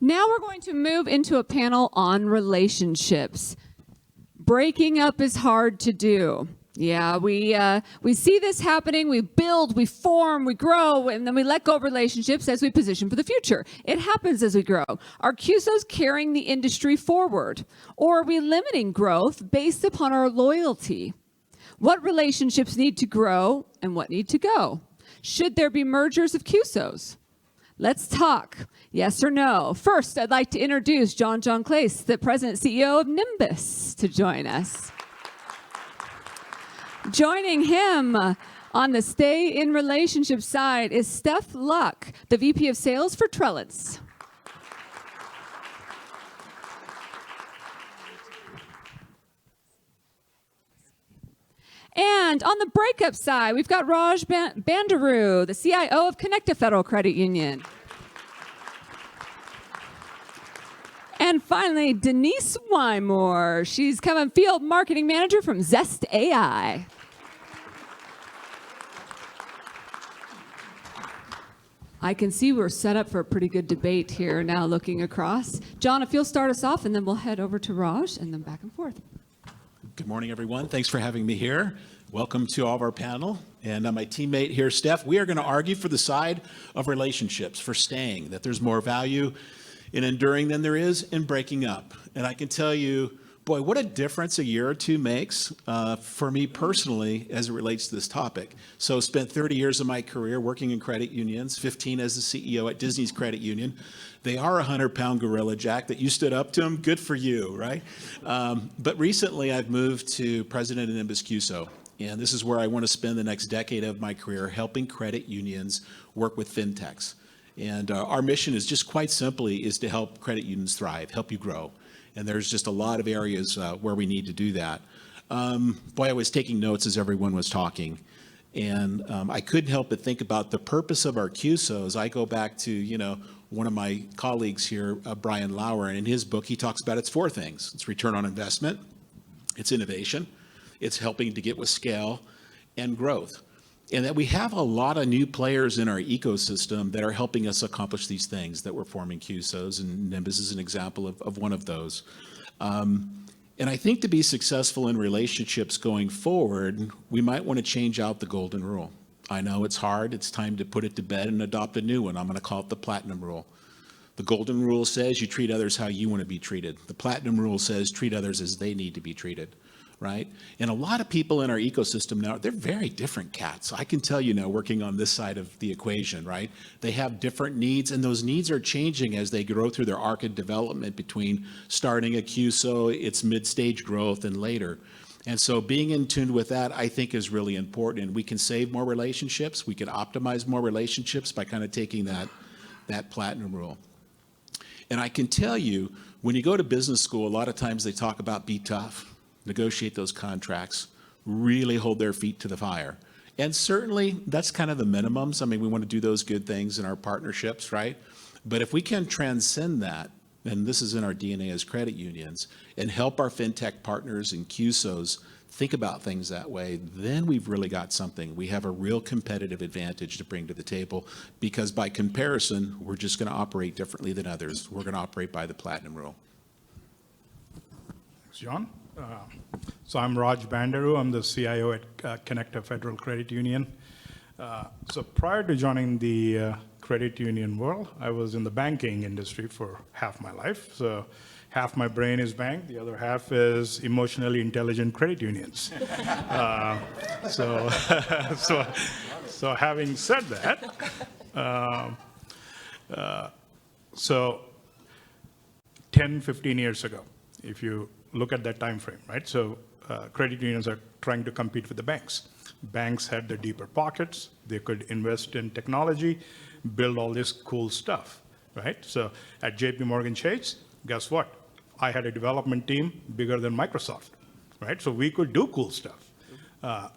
[SPEAKER 8] Now we're going to move into a panel on relationships. Breaking up is hard to do. Yeah, we see this happening. We build, we form, we grow, and then we let go of relationships as we position for the future. It happens as we grow. Are CUSOs carrying the industry forward? Or are we limiting growth based upon our loyalty? What relationships need to grow and what need to go? Should there be mergers of CUSOs? Let's talk. Yes or no? First, I'd like to introduce John Clace, the President and CEO of Nimbus, to join us. Joining him on the Stay in Relationship side is Steph Luck, the VP of Sales for Trellance. And on the breakup side, we've got Raj Bandaru, the CIO of Connecta Federal Credit Union. And finally, Denise Wymore. She's Kevin Field Marketing Manager from Zest AI. I can see we're set up for a pretty good debate here now looking across. John, if you'll start us off, and then we'll head over to Raj, and then back and forth.
[SPEAKER 1] Good morning, everyone. Thanks for having me here. Welcome to all of our panel. And my teammate here, Steph, we are going to argue for the side of relationships, for staying, that there's more value in enduring than there is in breaking up. And I can tell you, boy, what a difference a year or two makes for me personally as it relates to this topic. So spent 30 years of my career working in credit unions, 15 as the CEO at Disney's credit union. They are a 100-pound gorilla, Jack, that you stood up to them. Good for you, right? But recently I've moved to president of Nimbus CUSO. And this is where I want to spend the next decade of my career helping credit unions work with fintechs. And our mission is just quite simply is to help credit unions thrive, help you grow. And there's just a lot of areas where we need to do that. Boy, I was taking notes as everyone was talking. And I couldn't help but think about the purpose of our CUSOs. I go back to, one of my colleagues here, Brian Lauer, and in his book, he talks about it's four things. It's return on investment, it's innovation, it's helping to get with scale, and growth. And that we have a lot of new players in our ecosystem that are helping us accomplish these things that we're forming CUSOs, and Nimbus is an example of one of those. And I think to be successful in relationships going forward, we might want to change out the golden rule. I know it's hard. It's time to put it to bed and adopt a new one. I'm going to call it the platinum rule. The golden rule says you treat others how you want to be treated. The platinum rule says treat others as they need to be treated. Right? And a lot of people in our ecosystem now, they're very different cats. I can tell you now, working on this side of the equation, right? They have different needs, and those needs are changing as they grow through their arc of development between starting a CUSO, its mid-stage growth, and later. And so being in tune with that, I think, is really important. And we can save more relationships. We can optimize more relationships by kind of taking that platinum rule. And I can tell you, when you go to business school, a lot of times they talk about be tough, negotiate those contracts, really hold their feet to the fire. And certainly that's kind of the minimums. I mean, we want to do those good things in our partnerships, right? But if we can transcend that, and this is in our DNA as credit unions, and help our fintech partners and CUSOs think about things that way, then we've really got something. We have a real competitive advantage to bring to the table, because by comparison, we're just going to operate differently than others. We're going to operate by the platinum rule.
[SPEAKER 20] Thanks, John. So I'm Raj Bandaru. I'm the CIO at Connector Federal Credit Union. So prior to joining the credit union world, I was in the banking industry for half my life. So half my brain is bank, the other half is emotionally intelligent credit unions. So having said that, so 10, 15 years ago, if you look at that time frame, right? So credit unions are trying to compete with the banks. Banks had the deeper pockets. They could invest in technology, build all this cool stuff, right? So at JP Morgan Chase, guess what? I had a development team bigger than Microsoft, right? So we could do cool stuff.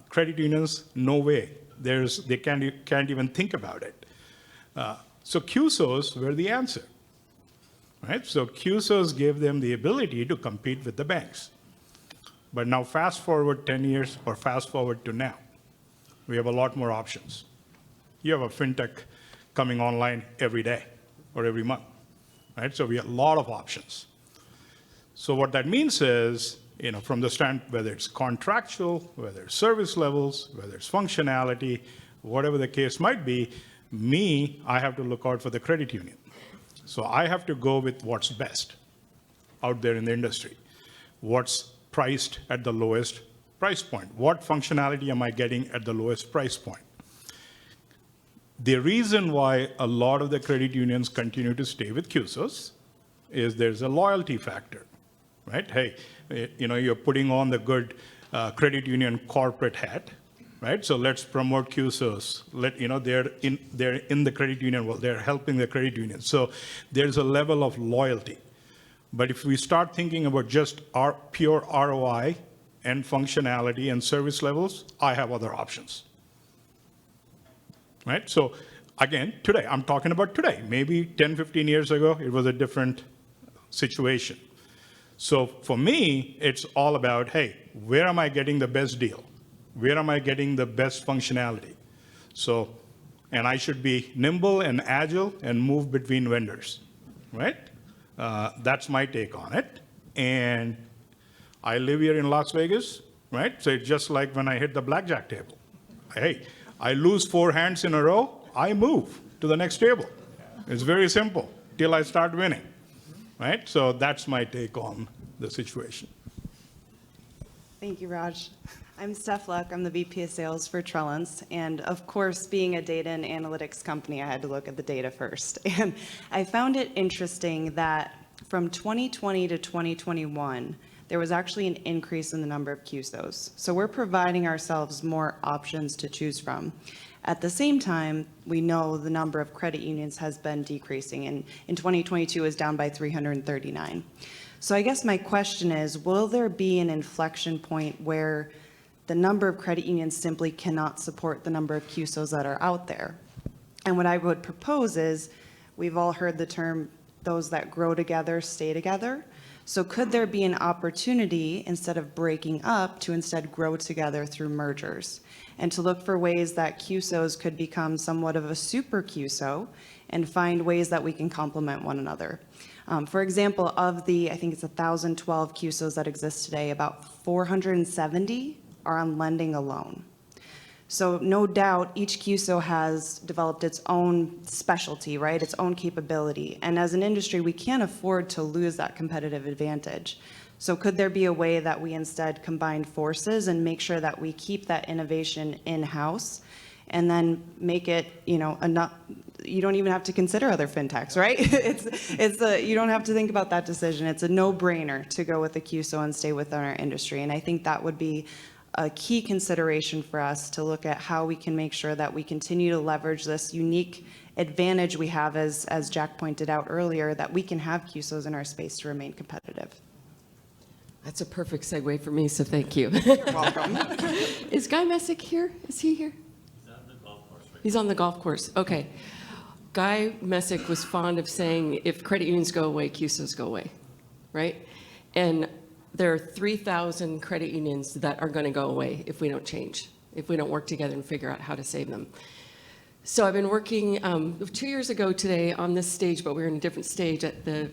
[SPEAKER 20] Credit unions, no way. They can't even think about it. So CUSOs were the answer, right? So CUSOs gave them the ability to compete with the banks. But now fast forward 10 years or fast forward to now, we have a lot more options. You have a fintech coming online every day or every month, right? So we have a lot of options. So what that means is, from the standpoint, whether it's contractual, whether it's service levels, whether it's functionality, whatever the case might be, I have to look out for the credit union. So I have to go with what's best out there in the industry. What's priced at the lowest price point? What functionality am I getting at the lowest price point? The reason why a lot of the credit unions continue to stay with CUSOs is there's a loyalty factor, right? Hey, you're putting on the good credit union corporate hat, right? So let's promote CUSOs. They're in the credit union world. They're helping the credit union. So there's a level of loyalty. But if we start thinking about just our pure ROI and functionality and service levels, I have other options, right? So again, today, I'm talking about today. Maybe 10, 15 years ago, it was a different situation. So for me, it's all about, hey, where am I getting the best deal? Where am I getting the best functionality? So, and I should be nimble and agile and move between vendors, right? That's my take on it. And I live here in Las Vegas, right? So it's just like when I hit the blackjack table. Hey, I lose 4 hands in a row, I move to the next table. It's very simple till I start winning, right? So that's my take on the situation.
[SPEAKER 11] Thank you, Raj. I'm Steph Luck. I'm the VP of Sales for Trellance. And of course, being a data and analytics company, I had to look at the data first. And I found it interesting that from 2020 to 2021, there was actually an increase in the number of CUSOs. So we're providing ourselves more options to choose from. At the same time, we know the number of credit unions has been decreasing, and in 2022 is down by 339. So I guess my question is, will there be an inflection point where the number of credit unions simply cannot support the number of CUSOs that are out there? And what I would propose is, we've all heard the term, those that grow together stay together. So could there be an opportunity, instead of breaking up, to instead grow together through mergers, and to look for ways that CUSOs could become somewhat of a super CUSO and find ways that we can complement one another? For example, of the, I think it's 1,012 CUSOs that exist today, about 470 are on lending alone. So no doubt each CUSO has developed its own specialty, right? Its own capability. And as an industry, we can't afford to lose that competitive advantage. So could there be a way that we instead combine forces and make sure that we keep that innovation in-house, and then make it, you don't even have to consider other fintechs, right? You don't have to think about that decision. It's a no-brainer to go with the CUSO and stay within our industry. And I think that would be a key consideration for us to look at how we can make sure that we continue to leverage this unique advantage we have, as Jack pointed out earlier, that we can have CUSOs in our space to remain competitive.
[SPEAKER 12] That's a perfect segue for me, so thank you.
[SPEAKER 11] You're welcome.
[SPEAKER 12] Is Guy Messick here? Is he here? He's on the golf course. Okay. Guy Messick was fond of saying, if credit unions go away, CUSOs go away, right? And there are 3,000 credit unions that are going to go away if we don't change, if we don't work together and figure out how to save them. So I've been working 2 years ago today on this stage, but we were in a different stage at the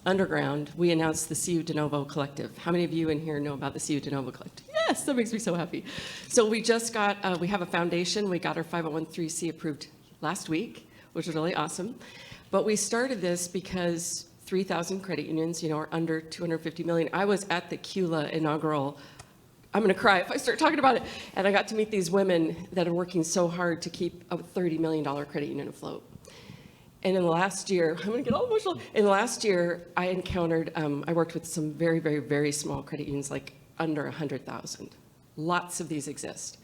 [SPEAKER 12] Underground. We announced the CU De Novo Collective. How many of you in here know about the CU De Novo Collective? Yes, that makes me so happy. So we just got, we have a foundation. We got our 501(c)(3) approved last week, which is really awesome. But we started this because 3,000 credit unions, are under 250 million. I was at the CULA inaugural. I'm going to cry if I start talking about it. And I got to meet these women that are working so hard to keep a $30 million credit union afloat. And in the last year, I'm going to get all emotional. In the last year, I encountered, I worked with some very, very, very small credit unions, like under 100,000. Lots of these exist.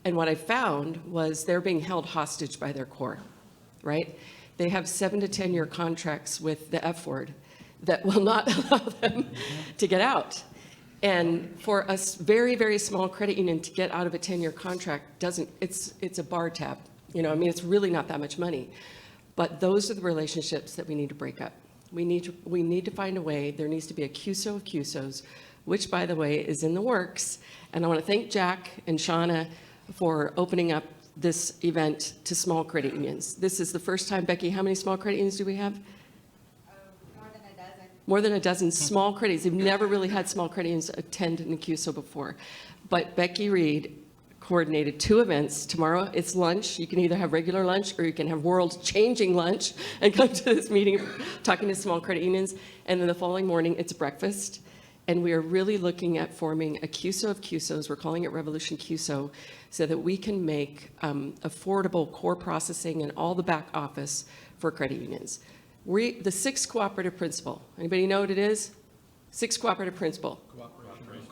[SPEAKER 12] And what I found was they're being held hostage by their core, right? They have 7 to 10 year contracts with the F word that will not allow them to get out. And for a very, very small credit union to get out of a 10-year contract it's a bar tab. It's really not that much money. But those are the relationships that we need to break up. We need to find a way. There needs to be a CUSO of CUSOs, which, by the way, is in the works. And I want to thank Jack and Shauna for opening up this event to small credit unions. This is the first time. Becky, how many small credit unions do we have? More than a dozen small credits. They've never really had small credit unions attend in the CUSO before. But Becky Reed coordinated 2 events. Tomorrow it's lunch. You can either have regular lunch or you can have world-changing lunch and come to this meeting talking to small credit unions. And then the following morning it's breakfast. And we are really looking at forming a CUSO of CUSOs. We're calling it Revolution CUSO, so that we can make affordable core processing and all the back office for credit unions. The 6 cooperative principle. Anybody know what it is? 6 cooperative principle.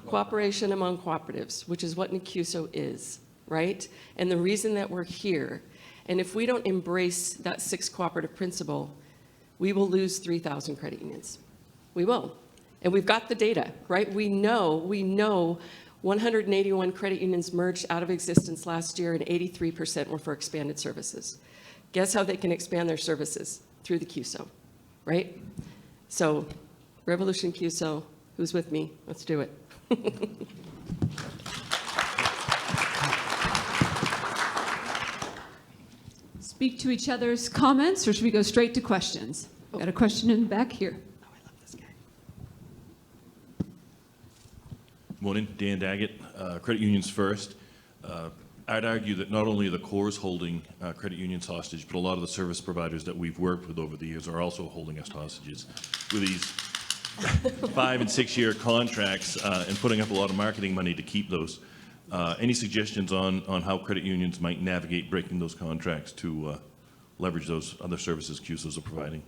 [SPEAKER 12] Cooperation among cooperatives, which is what CUSO is, right? And the reason that we're here, and if we don't embrace that 6 cooperative principle, we will lose 3,000 credit unions. We will. And we've got the data, right? We know 181 credit unions merged out of existence last year, and 83% were for expanded services. Guess how they can expand their services? Through the CUSO, right? So, Revolution CUSO, who's with me? Let's do it.
[SPEAKER 8] Speak to each other's comments, or should we go straight to questions? Got a question in the back here.
[SPEAKER 11] Oh, I love this guy.
[SPEAKER 13] Morning, Dan Daggett, Credit Unions First. I'd argue that not only are the cores holding credit unions hostage, but a lot of the service providers that we've worked with over the years are also holding us hostages with these 5 and 6 year contracts and putting up a lot of marketing money to keep those. Any suggestions on how credit unions might navigate breaking those contracts to leverage those other services CUSOs are providing?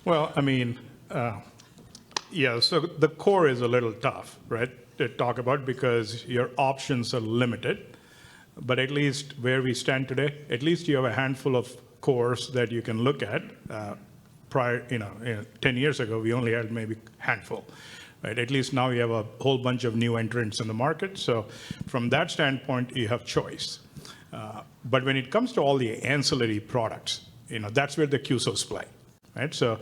[SPEAKER 20] Well, yeah, so the core is a little tough, right, to talk about because your options are limited. But at least where we stand today, at least you have a handful of cores that you can look at. Prior, 10 years ago, we only had maybe a handful, right? At least now you have a whole bunch of new entrants in the market. So from that standpoint, you have choice. But when it comes to all the ancillary products, that's where the CUSOs play, right? So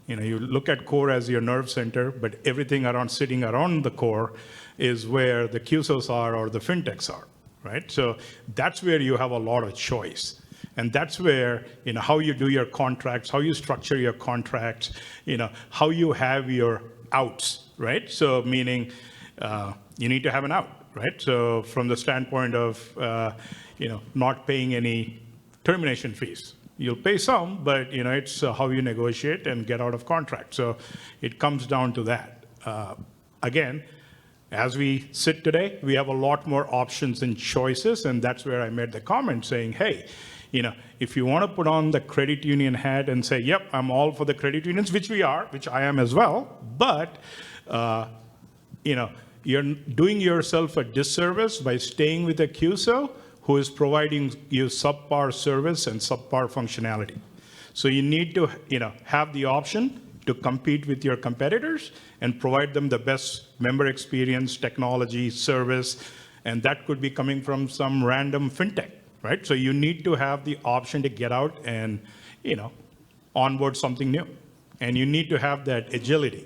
[SPEAKER 20] you look at core as your nerve center, but everything sitting around the core is where the CUSOs are or the fintechs are, right? So that's where you have a lot of choice. And that's where, how you do your contracts, how you structure your contracts, how you have your outs, right? So meaning you need to have an out, right? So from the standpoint of, not paying any termination fees. You'll pay some, but it's how you negotiate and get out of contract. So it comes down to that. Again, As we sit today, we have a lot more options and choices, and that's where I made the comment saying, hey, if you want to put on the credit union hat and say, yep, I'm all for the credit unions, which we are, which I am as well, but, you're doing yourself a disservice by staying with a CUSO who is providing you subpar service and subpar functionality. So you need to, have the option to compete with your competitors and provide them the best member experience, technology, service, and that could be coming from some random fintech, right? So you need to have the option to get out and, onboard something new. And you need to have that agility.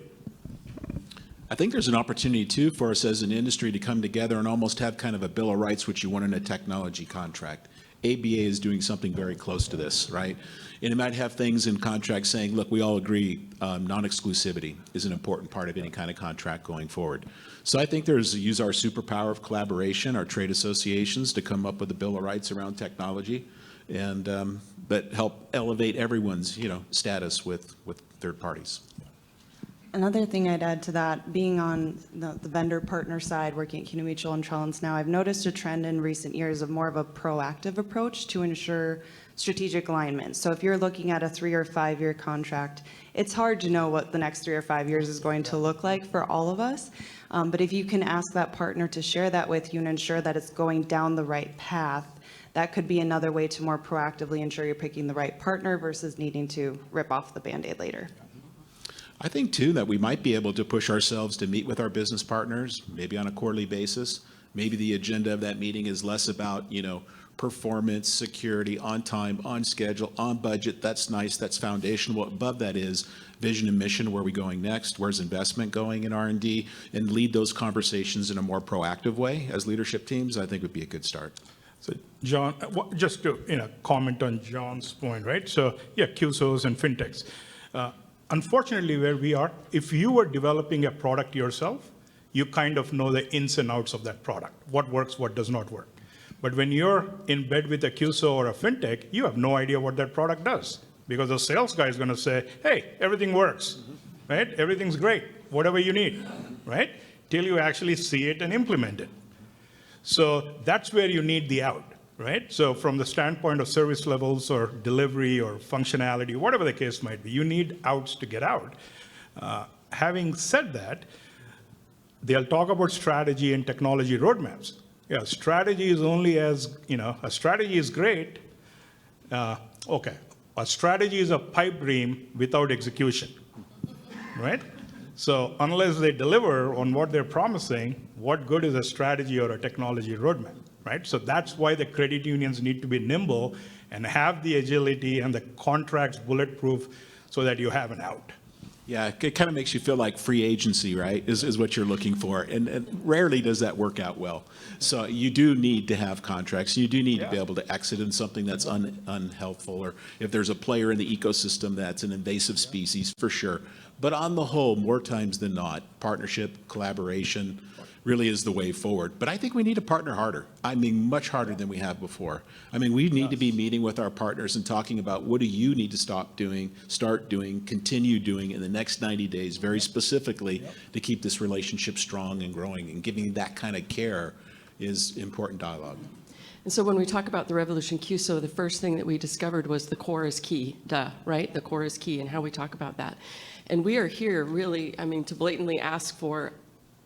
[SPEAKER 1] I think there's an opportunity too for us as an industry to come together and almost have kind of a bill of rights, which you want in a technology contract. ABA is doing something very close to this, right? And it might have things in contracts saying, look, we all agree non-exclusivity is an important part of any kind of contract going forward. So I think use our superpower of collaboration, our trade associations, to come up with a bill of rights around technology, and but help elevate everyone's status with third parties.
[SPEAKER 11] Another thing I'd add to that, being on the vendor partner side, working at CUNA Mutual and Trellance now, I've noticed a trend in recent years of more of a proactive approach to ensure strategic alignment. So if you're looking at a 3 or 5 year contract, it's hard to know what the next 3 or 5 years is going to look like for all of us. But if you can ask that partner to share that with you and ensure that it's going down the right path, that could be another way to more proactively ensure you're picking the right partner versus needing to rip off the Band-Aid later.
[SPEAKER 1] I think too that we might be able to push ourselves to meet with our business partners, maybe on a quarterly basis. Maybe the agenda of that meeting is less about, performance, security, on time, on schedule, on budget. That's nice, that's foundational. What above that is vision and mission, where are we going next? Where's investment going in R&D? And lead those conversations in a more proactive way as leadership teams, I think would be a good start.
[SPEAKER 20] So John, just to comment on John's point, right? So yeah, CUSOs and fintechs. Unfortunately, where we are, if you were developing a product yourself, you kind of know the ins and outs of that product, what works, what does not work. But when you're in bed with a CUSO or a fintech, you have no idea what that product does, because the sales guy is going to say, hey, everything works, right? Everything's great, whatever you need, right? Till you actually see it and implement it. So that's where you need the out. Right? So from the standpoint of service levels or delivery or functionality, whatever the case might be, you need outs to get out. Having said that, they'll talk about strategy and technology roadmaps. Yeah, strategy is only as, a strategy is great. Okay, a strategy is a pipe dream without execution, right? So unless they deliver on what they're promising, what good is a strategy or a technology roadmap? Right? So that's why the credit unions need to be nimble and have the agility and the contracts bulletproof so that you have an out.
[SPEAKER 1] Yeah, it kind of makes you feel like free agency, right, is what you're looking for. And rarely does that work out well. So you do need to have contracts. You do need to be able to exit in something that's unhelpful, or if there's a player in the ecosystem that's an invasive species, for sure. But on the whole, more times than not, partnership, collaboration really is the way forward. But I think we need to partner harder. I mean, much harder than we have before. I mean, we need to be meeting with our partners and talking about what do you need to start doing, continue doing in the next 90 days, very specifically, to keep this relationship strong and growing. And giving that kind of care is important dialogue.
[SPEAKER 12] And so when we talk about the Revolution CUSO, the first thing that we discovered was the core is key, right? The core is key, and how we talk about that. And we are here really, to blatantly ask for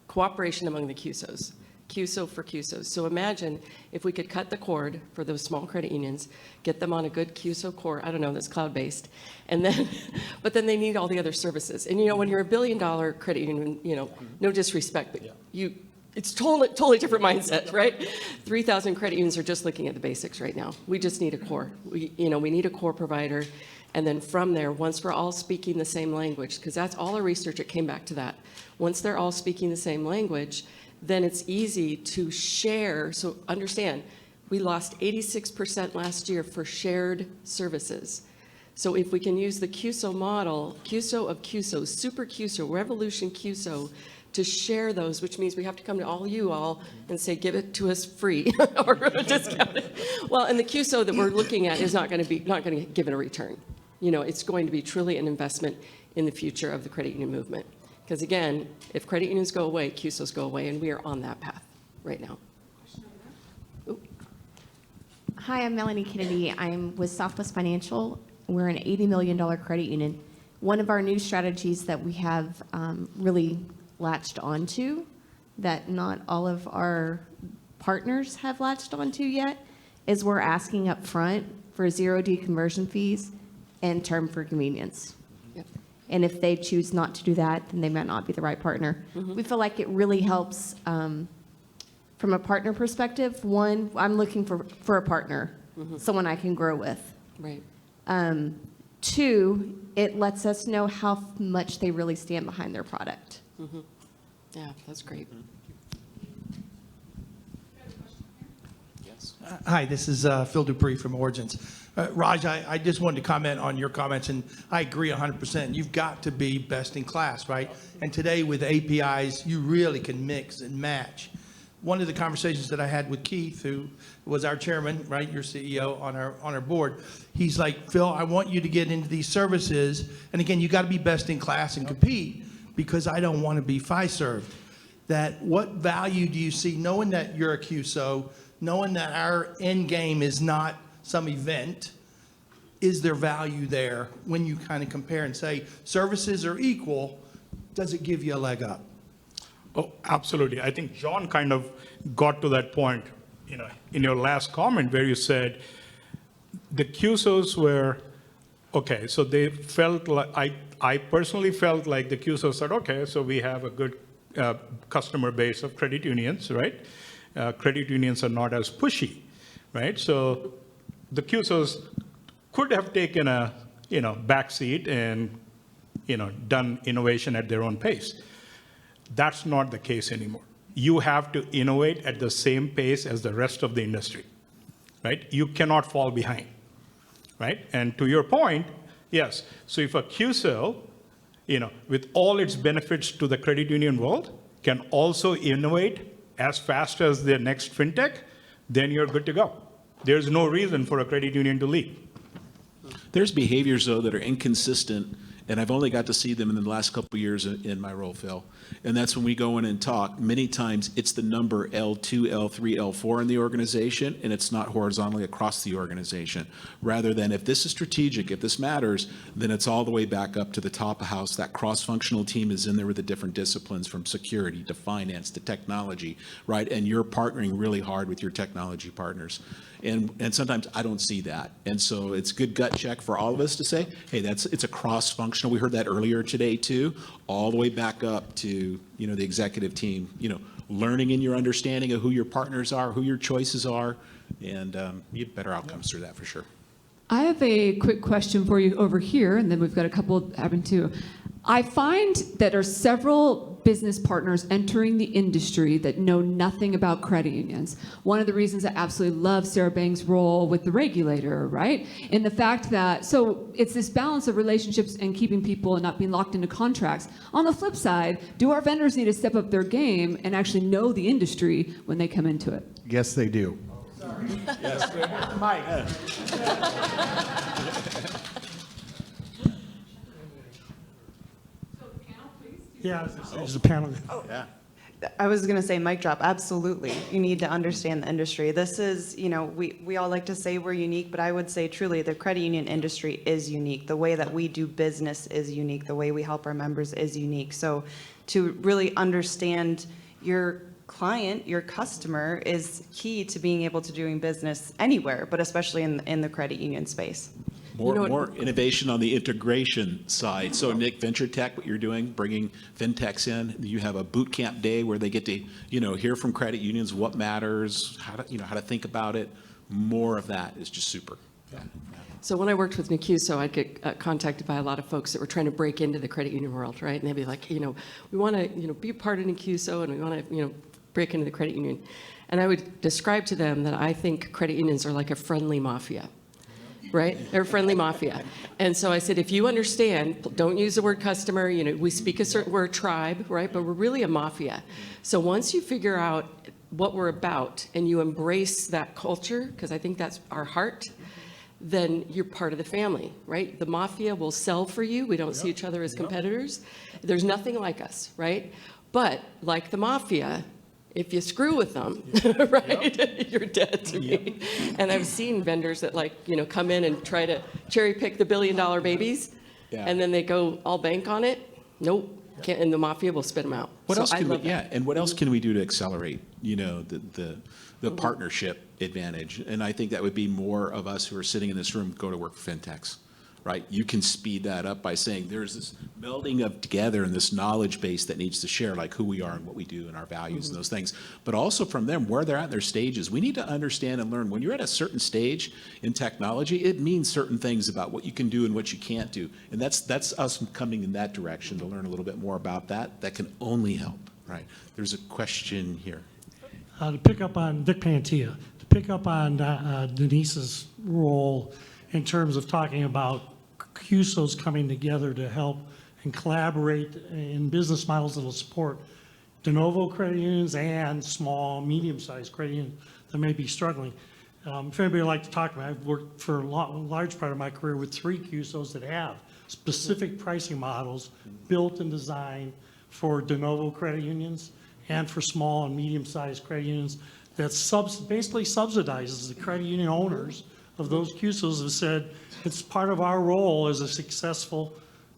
[SPEAKER 12] cooperation among the CUSOs, CUSO for CUSOs. So imagine if we could cut the cord for those small credit unions, get them on a good CUSO core, I don't know, that's cloud-based, and then, but then they need all the other services. And when you're $1 billion credit union, no disrespect, but it's totally different mindset, right? 3,000 credit unions are just looking at the basics right now. We just need a core. We need a core provider. And then from there, once we're all speaking the same language, because that's all our research, it came back to that. Once they're all speaking the same language, then it's easy to share. So understand, we lost 86% last year for shared services. So if we can use the CUSO model, CUSO of CUSOs, Super CUSO, Revolution CUSO, to share those, which means we have to come to all you all and say, give it to us free or discounted. Well, and the CUSO that we're looking at is not going to give it a return. It's going to be truly an investment in the future of the credit union movement. Because again, if credit unions go away, CUSOs go away, and we are on that path right now.
[SPEAKER 9] Hi, I'm Melanie Kennedy. I'm with Southwest Financial. We're an $80 million credit union. One of our new strategies that we have really latched onto, that not all of our partners have latched onto yet, is we're asking up front for 0 deconversion fees and term for convenience. And if they choose not to do that, then they might not be the right partner. We feel like it really helps from a partner perspective. One, I'm looking for a partner, someone I can grow with.
[SPEAKER 12] Right.
[SPEAKER 9] Two, it lets us know how much they really stand behind their product.
[SPEAKER 12] Yeah, that's great.
[SPEAKER 15] Hi, this is Phil Dupree from Origins. Raj, I just wanted to comment on your comments, and I agree 100%. You've got to be best in class, right? And today with APIs, you really can mix and match. One of the conversations that I had with Keith, who was our chairman, right, your CEO on our board, he's like, Phil, I want you to get into these services, and again, you got to be best in class and compete, because I don't want to be Fiserv. That what value do you see, knowing that you're a CUSO, knowing that our end game is not some event, is there value there when you kind of compare and say services are equal? Does it give you a leg up?
[SPEAKER 23] Oh, absolutely. I think John kind of got to that point, in your last comment where you said the CUSOs were, okay, so they felt like, I personally felt like the CUSOs said, okay, so we have a good customer base of credit unions, right? Credit unions are not as pushy, right? So the CUSOs could have taken a, backseat and, done innovation at their own pace. That's not the case anymore. You have to innovate at the same pace as the rest of the industry, right? You cannot fall behind, right? And to your point, yes, so if a CUSO, with all its benefits to the credit union world, can also innovate as fast as the next fintech, then you're good to go. There's no reason for a credit union to leave.
[SPEAKER 1] There's behaviors, though, that are inconsistent, and I've only got to see them in the last couple of years in my role, Phil. And that's when we go in and talk. Many times it's the number L2, L3, L4 in the organization, and it's not horizontally across the organization. Rather than if this is strategic, if this matters, then it's all the way back up to the top of house. That cross-functional team is in there with the different disciplines, from security to finance to technology, right? And you're partnering really hard with your technology partners. And sometimes I don't see that. And so it's good gut check for all of us to say, hey, it's a cross-functional. We heard that earlier today too, all the way back up to, the executive team, learning in your understanding of who your partners are, who your choices are, and you have better outcomes through that for sure.
[SPEAKER 8] I have a quick question for you over here, and then we've got a couple having too. I find that there are several business partners entering the industry that know nothing about credit unions. One of the reasons I absolutely love Sarah Bang's role with the regulator, right? In the fact that, so it's this balance of relationships and keeping people and not being locked into contracts. On the flip side, do our vendors need to step up their game and actually know the industry when they come into it?
[SPEAKER 24] Yes, they do.
[SPEAKER 1] Yes, Mike.
[SPEAKER 16] Yeah, there's a panel.
[SPEAKER 11] Oh, yeah. I was going to say mic drop. Absolutely. You need to understand the industry. This is, we all like to say we're unique, but I would say truly the credit union industry is unique. The way that we do business is unique. The way we help our members is unique. So to really understand your client, your customer, is key to being able to doing business anywhere, but especially in the credit union space.
[SPEAKER 1] More innovation on the integration side. So Nick, Venture Tech, what you're doing, bringing fintechs in, you have a boot camp day where they get to, hear from credit unions what matters, how to think about it. More of that is just super. Yeah.
[SPEAKER 12] So when I worked with CUSO, I'd get contacted by a lot of folks that were trying to break into the credit union world, right? And they'd be like, we want to, be a part of CUSO, and we want to, break into the credit union. And I would describe to them that I think credit unions are like a friendly mafia. Right? They're a friendly mafia. And so I said, if you understand, don't use the word customer, we speak a certain word, tribe, right? But we're really a mafia. So once you figure out what we're about and you embrace that culture, because I think that's our heart, then you're part of the family, right? The mafia will sell for you. We don't see each other as competitors. There's nothing like us, right? But like the mafia, if you screw with them, right, you're dead to me. And I've seen vendors that come in and try to cherry pick the billion-dollar babies, and then they go all bank on it. Nope, can't, and the mafia will spit them out.
[SPEAKER 1] What
[SPEAKER 12] So
[SPEAKER 1] else
[SPEAKER 12] I
[SPEAKER 1] can we,
[SPEAKER 12] love that.
[SPEAKER 1] and what else can we do to accelerate, the partnership advantage? And I think that would be more of us who are sitting in this room go to work for fintechs, right? You can speed that up by saying there's this melding of together and this knowledge base that needs to share, like who we are and what we do and our values and those things. But also from them, where they're at in their stages, we need to understand and learn. When you're at a certain stage in technology, it means certain things about what you can do and what you can't do. And that's us coming in that direction to learn a little bit more about that. That can only help, right? There's a question here.
[SPEAKER 16] To pick up on Vic Pantia, to pick up on Denise's role in terms of talking about CUSOs coming together to help and collaborate in business models that will support de novo credit unions and small, medium-sized credit unions that may be struggling. If anybody would like to talk about it, I've worked for a large part of my career with 3 CUSOs that have specific pricing models built and designed for de novo credit unions and for small and medium-sized credit unions that basically subsidizes the credit union owners of those CUSOs have said it's part of our role as a successful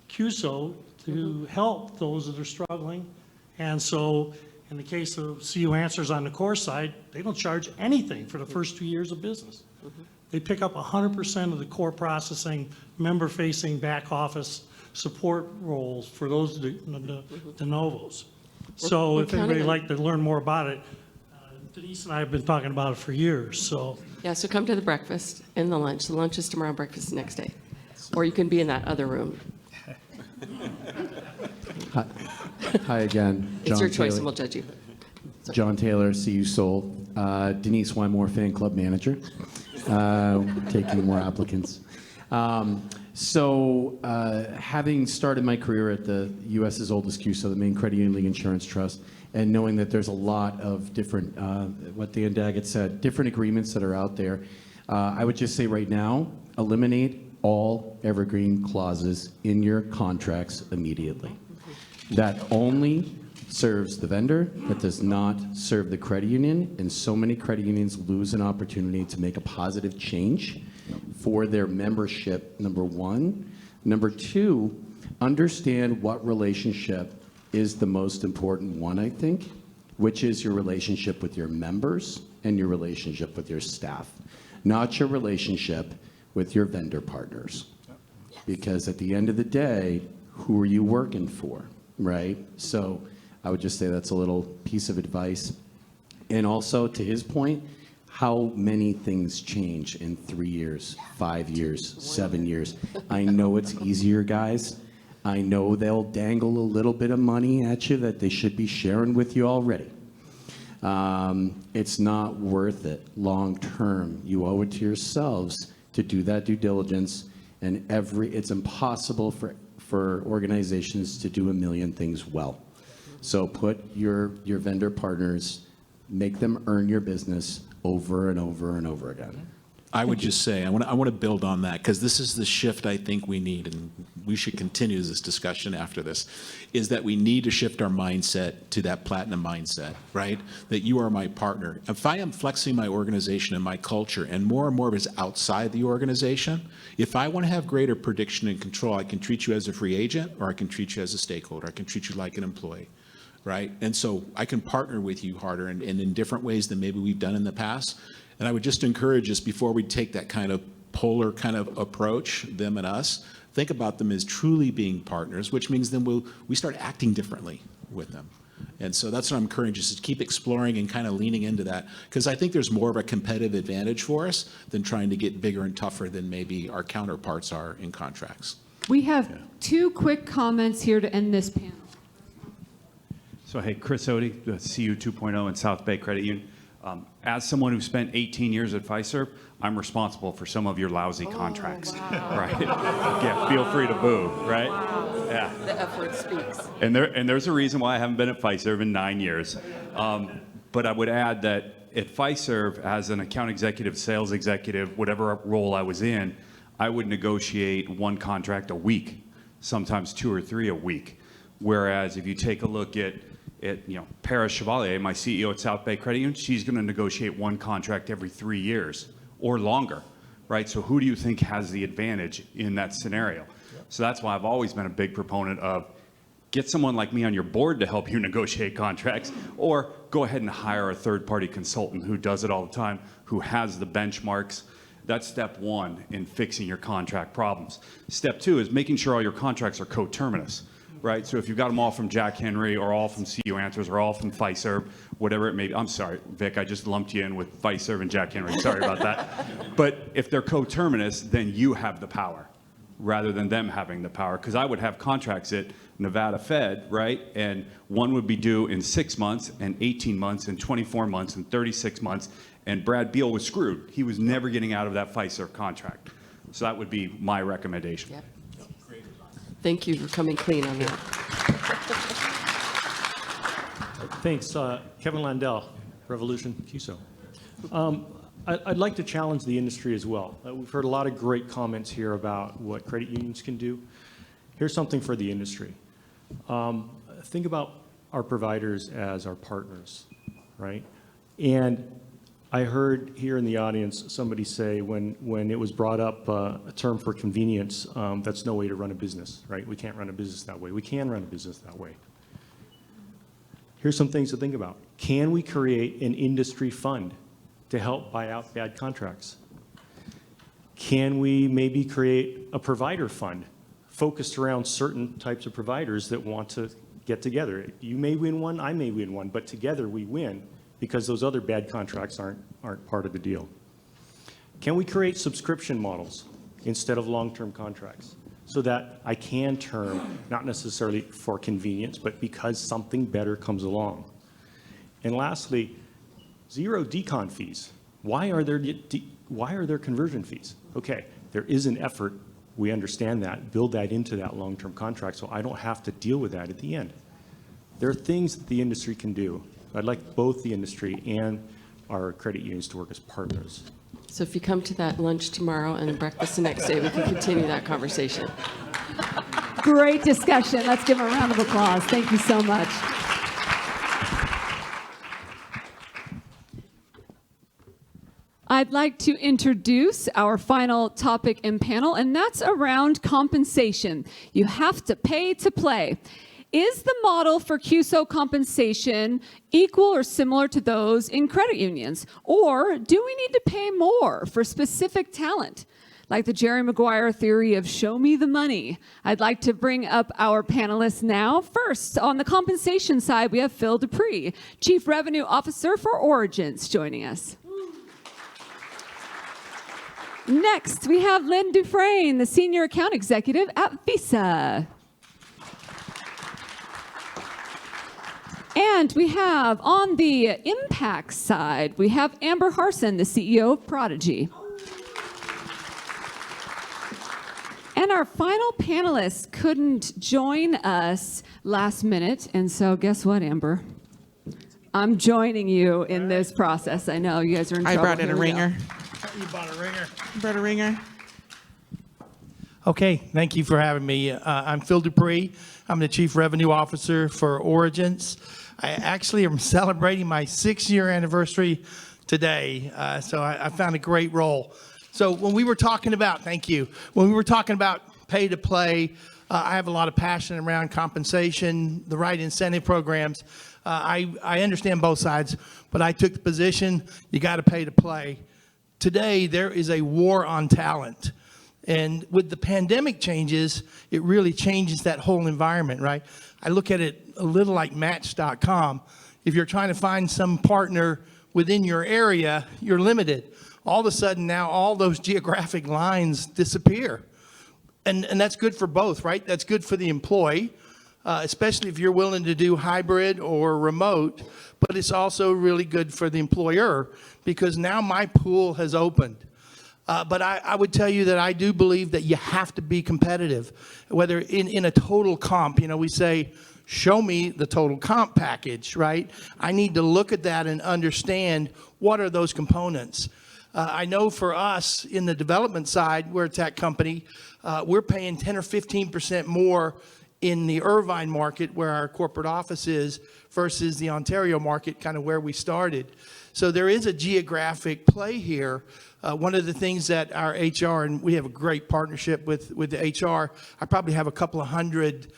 [SPEAKER 16] CUSO to help those that are struggling. And so in the case of CU Answers on the core side, they don't charge anything for the first 2 years of business. They pick up 100% of the core processing, member-facing, back office support roles for those de novos. So if anybody would like to learn more about it, Denise and I have been talking about it for years, so.
[SPEAKER 12] Yeah, so come to the breakfast and the lunch. The lunch is tomorrow, breakfast is the next day. Or you can be in that other room.
[SPEAKER 3] Hi again.
[SPEAKER 12] It's
[SPEAKER 3] John
[SPEAKER 12] your choice
[SPEAKER 3] Taylor.
[SPEAKER 12] and we'll judge you.
[SPEAKER 3] John Taylor, CU Soul. Denise Wymore, fan club manager. Taking more applicants. Having started my career at the U.S.'s oldest CUSO, the Maine Credit Union League Insurance Trust, and knowing that there's a lot of different, what Dan Daggett said, different agreements that are out there, I would just say right now, eliminate all evergreen clauses in your contracts immediately. That only serves the vendor, that does not serve the credit union, and so many credit unions lose an opportunity to make a positive change for their membership, number one. Number two, understand what relationship is the most important one, I think, which is your relationship with your members and your relationship with your staff, not your relationship with your vendor partners. Because at the end of the day, who are you working for, right? So I would just say that's a little piece of advice. And also, to his point, how many things change in 3 years, 5 years, 7 years. I know it's easier, guys. I know they'll dangle a little bit of money at you that they should be sharing with you already. It's not worth it long term. You owe it to yourselves to do that due diligence, and it's impossible for organizations to do a million things well. So put your vendor partners, make them earn your business over and over and over again.
[SPEAKER 1] I would just say, I want to build on that, because this is the shift I think we need, and we should continue this discussion after this, is that we need to shift our mindset to that platinum mindset, right? That you are my partner. If I am flexing my organization and my culture, and more of it is outside the organization, if I want to have greater prediction and control, I can treat you as a free agent, or I can treat you as a stakeholder. I can treat you like an employee, right? And so I can partner with you harder and in different ways than maybe we've done in the past. And I would just encourage us, before we take that kind of polar kind of approach, them and us, think about them as truly being partners, which means then we start acting differently with them. And so that's what I'm encouraging us to keep exploring and kind of leaning into that, because I think there's more of a competitive advantage for us than trying to get bigger and tougher than maybe our counterparts are in contracts.
[SPEAKER 8] We have 2 quick comments here to end this panel.
[SPEAKER 2] So, hey, Chris Odie, the CU 2.0 in South Bay Credit Union. As someone who spent 18 years at Fiserv, I'm responsible for some of your lousy contracts, right? Yeah, feel free to boo, right?
[SPEAKER 12] Wow.
[SPEAKER 2] Yeah.
[SPEAKER 12] The F word speaks.
[SPEAKER 2] And there's a reason why I haven't been at Fiserv in 9 years. But I would add that at Fiserv, as an account executive, sales executive, whatever role I was in, I would negotiate one contract a week, sometimes 2 or 3 a week. Whereas if you take a look at Paris Chevalier, my CEO at South Bay Credit Union, she's going to negotiate one contract every 3 years or longer, right? So who do you think has the advantage in that scenario? So that's why I've always been a big proponent of get someone like me on your board to help you negotiate contracts, or go ahead and hire a third-party consultant who does it all the time, who has the benchmarks. That's step one in fixing your contract problems. Step two is making sure all your contracts are coterminous, right? So if you've got them all from Jack Henry or all from CU Answers or all from Fiserv, whatever it may be. I'm sorry, Vic, I just lumped you in with Fiserv and Jack Henry. Sorry about that. But if they're coterminous, then you have the power rather than them having the power. Because I would have contracts at Nevada Fed, right? And one would be due in 6 months and 18 months and 24 months and 36 months. And Brad Beal was screwed. He was never getting out of that Fiserv contract. So that would be my recommendation.
[SPEAKER 12] Yep. Thank you for coming clean on that.
[SPEAKER 10] Thanks. Kevin Landell, Revolution CUSO. I'd like to challenge the industry as well. We've heard a lot of great comments here about what credit unions can do. Here's something for the industry. Think about our providers as our partners, right? And I heard here in the audience somebody say when it was brought up a term for convenience, that's no way to run a business, right? We can't run a business that way. We can run a business that way. Here's some things to think about. Can we create an industry fund to help buy out bad contracts? Can we maybe create a provider fund focused around certain types of providers that want to get together? You may win one, I may win one, but together we win, because those other bad contracts aren't part of the deal. Can we create subscription models instead of long-term contracts so that I can term, not necessarily for convenience, but because something better comes along? And lastly, zero decon fees. Why are there conversion fees? Okay, there is an effort, we understand that, build that into that long-term contract so I don't have to deal with that at the end. There are things that the industry can do. I'd like both the industry and our credit unions to work as partners.
[SPEAKER 12] So if you come to that lunch tomorrow and breakfast the next day, we can continue that conversation.
[SPEAKER 8] Great discussion. Let's give a round of applause. Thank you so much. I'd like to introduce our final topic and panel, and that's around compensation. You have to pay to play. Is the model for CUSO compensation equal or similar to those in credit unions? Or do we need to pay more for specific talent? Like the Jerry Maguire theory of show me the money. I'd like to bring up our panelists now. First, on the compensation side, we have Phil Dupree, Chief Revenue Officer for Origins, joining us. Next, we have Lynn Dufresne, the Senior Account Executive at Visa. And we have, on the impact side, we have Amber Harson, the CEO of Prodigy. And our final panelist couldn't join us last minute, and so guess what, Amber? I'm joining you in this process. I know you guys are in trouble.
[SPEAKER 17] I brought in a ringer.
[SPEAKER 15] You bought a ringer.
[SPEAKER 17] Brought a ringer.
[SPEAKER 15] Okay, thank you for having me. I'm Phil Dupree. I'm the Chief Revenue Officer for Origins. I actually am celebrating my 6-year anniversary today, so I found a great role. So when we were talking about, thank you, when we were talking about pay to play, I have a lot of passion around compensation, the right incentive programs. I understand both sides, but I took the position, you got to pay to play. Today, there is a war on talent. And with the pandemic changes, it really changes that whole environment, right? I look at it a little like Match.com. If you're trying to find some partner within your area, you're limited. All of a sudden now, all those geographic lines disappear. And that's good for both, right? That's good for the employee, especially if you're willing to do hybrid or remote, but it's also really good for the employer because now my pool has opened. But I would tell you that I do believe that you have to be competitive, whether in a total comp, you know, we say show me the total comp package, right? I need to look at that and understand what are those components. I know for us in the development side, we're a tech company, we're paying 10 or 15% more in the Irvine market where our corporate office is versus the Ontario market, kind of where we started. So there is a geographic play here. One of the things that our HR, and we have a great partnership with the HR, I probably have a couple of hundred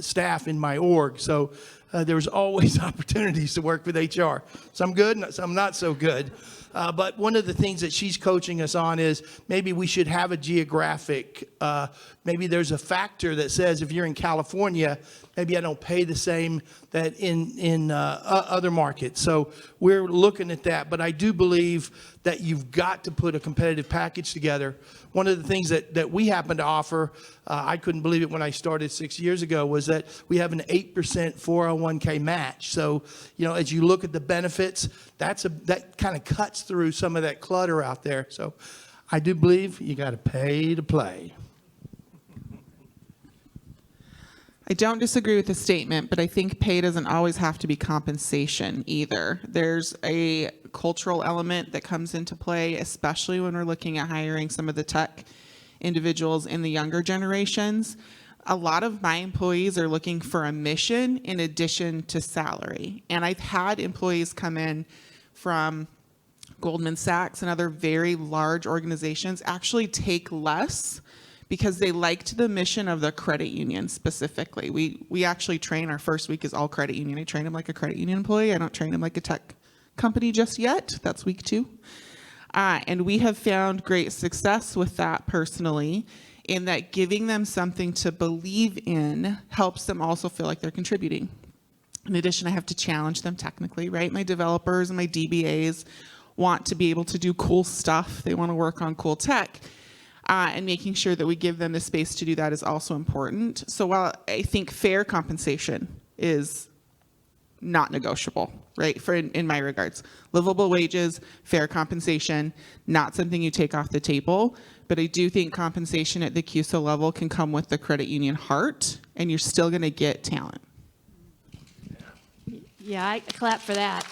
[SPEAKER 15] staff in my org. So there's always opportunities to work with HR. Some good, some not so good. But one of the things that she's coaching us on is maybe we should have a geographic, maybe there's a factor that says if you're in California, maybe I don't pay the same that in other markets. So we're looking at that. But I do believe that you've got to put a competitive package together. One of the things that we happen to offer, I couldn't believe it when I started 6 years ago, was that we have an 8% 401k match. So, you know, as you look at the benefits, that kind of cuts through some of that clutter out there. So I do believe you got to pay to play.
[SPEAKER 4] I don't disagree with the statement, but I think pay doesn't always have to be compensation either. There's a cultural element that comes into play, especially when we're looking at hiring some of the tech individuals in the younger generations. A lot of my employees are looking for a mission in addition to salary. And I've had employees come in from Goldman Sachs and other very large organizations actually take less because they liked the mission of the credit union specifically. We actually train, our first week is all credit union. I train them like a credit union employee. I don't train them like a tech company just yet. That's week 2. And we have found great success with that personally, in that giving them something to believe in helps them also feel like they're contributing. In addition, I have to challenge them technically, right? My developers and my DBAs want to be able to do cool stuff. They want to work on cool tech. And making sure that we give them the space to do that is also important. So while I think fair compensation is not negotiable, right, in my regards. Livable wages, fair compensation, not something you take off the table. But I do think compensation at the CUSO level can come with the credit union heart, and you're still going to get talent.
[SPEAKER 17] Yeah, I clap for that.